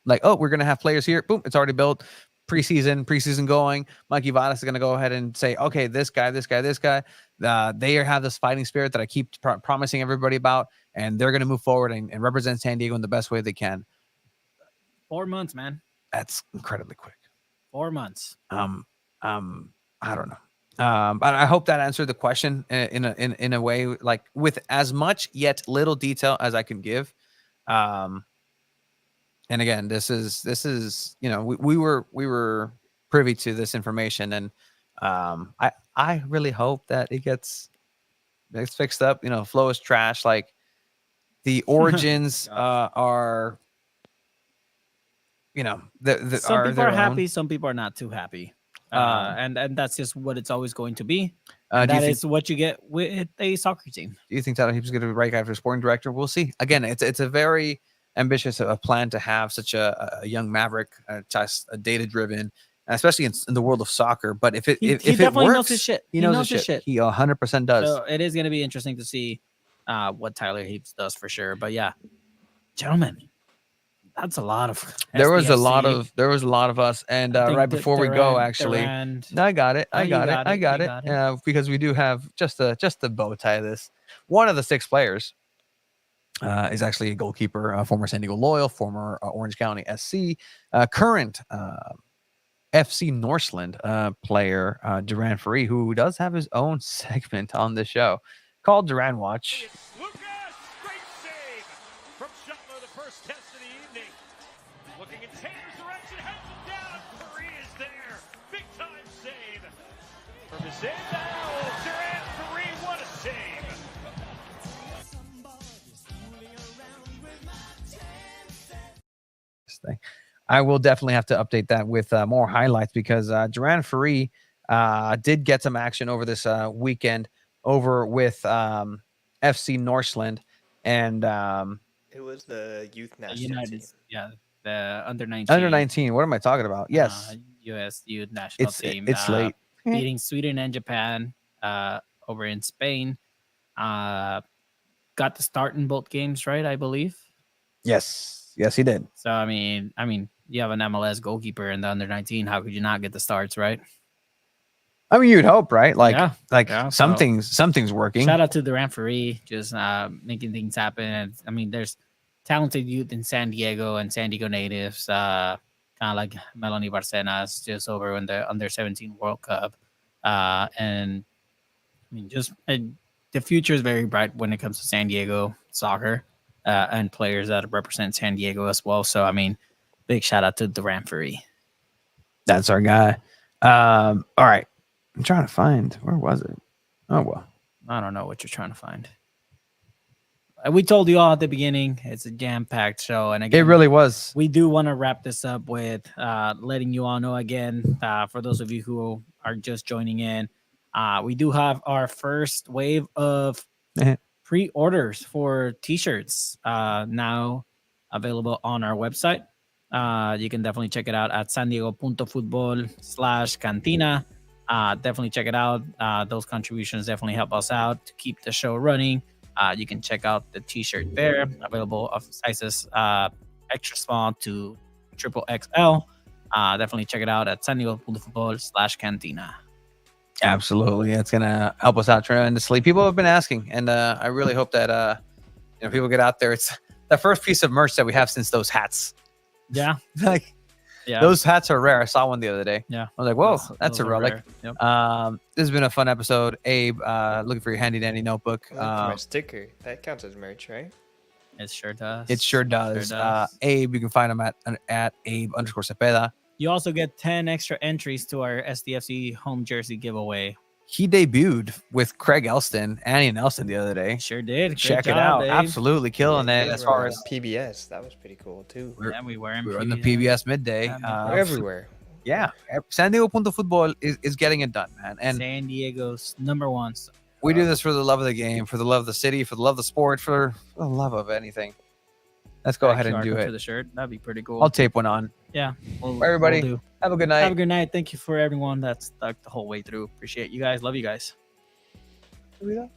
Like, oh, we're going to have players here. Boom, it's already built. Preseason going. Mikey Vadas is going to go ahead and say, okay, this guy. They have this fighting spirit that I keep promising everybody about, and they're going to move forward and represent San Diego in the best way they can. 4 months, man. That's incredibly quick. 4 months. I don't know. But I hope that answered the question in a way, like with as much yet little detail as I can give. And again, this is we were privy to this information, and I really hope that it gets fixed up. Flow is trash. Like the origins are, some people are happy, some people are not too happy. And that's just what it's always going to be. That is what you get with a soccer team. Do you think Tyler Heap's going to be right guy for sporting director? We'll see. Again, it's a very ambitious plan to have such a young maverick, just a data driven, especially in the world of soccer. But if it definitely works, knows his shit. He knows his shit. He 100% does. So it is going to be interesting to see what Tyler Heaps does for sure. But yeah, gentlemen, that's a lot of SDFC. There was a lot of us, and right before we go, actually, no, I got it. Because we do have just the bow tie. This one of the 6 players is actually a goalkeeper, former San Diego Loyal, former Orange County SC, current FC Norseland player, Duran Free, who does have his own segment on the show called Duran Watch. Lucas, great save from Shuttler, the first test of the evening. Looking in Tanner's direction, heads him down. Free is there. Big time save from his save now. Duran Free, what a save. Thing. I will definitely have to update that with more highlights because Duran Free did get some action over this weekend over with FC Norseland, and it was the youth national United, team. yeah, the under 19. Under 19. What am I talking about? Yes, U.S. youth national team. It's late. Beating Sweden and Japan over in Spain. Got the start in both games, right? I believe. Yes, he did. So I mean, you have an MLS goalkeeper in the under 19. How could you not get the starts, right? I mean, you'd hope, right? Like, Yeah, something's working. Shout out to the referee, just making things happen. I mean, there's talented youth in San Diego and San Diego natives, kind of like Melanie Barcenas, just over in the under 17 World Cup. And I mean, the future is very bright when it comes to San Diego soccer and players that represent San Diego as well. So, I mean, big shout out to the referee. That's our guy. All right. I'm trying to find, where was it? Oh, well. I don't know what you're trying to find. We told you all at the beginning, it's a jam-packed show. And again, it really was. We do want to wrap this up with letting you all know again, for those of you who are just joining in, we do have our first wave of pre-orders for T-shirts now available on our website. You can definitely check it out at sandiego.futbol/cantina. Definitely check it out. Those contributions definitely help us out to keep the show running. You can check out the T-shirt there, available of sizes extra small to triple XL. Definitely check it out at sandiego.futbol/cantina. Absolutely, it's gonna help us out tremendously. People have been asking, and I really hope that people get out there. It's the first piece of merch that we have since those hats. Yeah, those hats are rare. I saw one the other day. Yeah, I was like, whoa, that's a relic. Yep. This has been a fun episode. Abe, looking for your handy dandy notebook. My sticker that counts as merch, right? It sure does. It sure does. Abe, you can find him at Abe_Cepeda. You also get 10 extra entries to our SDFC home jersey giveaway. He debuted with Craig Elston, Annie Nelson the other day. Sure did. Check it out. Abe. Absolutely killing it. As far as PBS, that was pretty cool too. We were in the PBS midday. We're everywhere. Yeah, San Diego Football is getting it done, man. And San Diego's #1. We do this for the love of the game, for the love of the city, for the love of the sport, for the love of anything. Let's go ahead and do it. For the shirt, that'd be pretty cool. I'll tape one on. Yeah. Everybody, have a good night. Have a good night. Thank you for everyone that stuck the whole way through. Appreciate you guys. Love you guys. Here we go.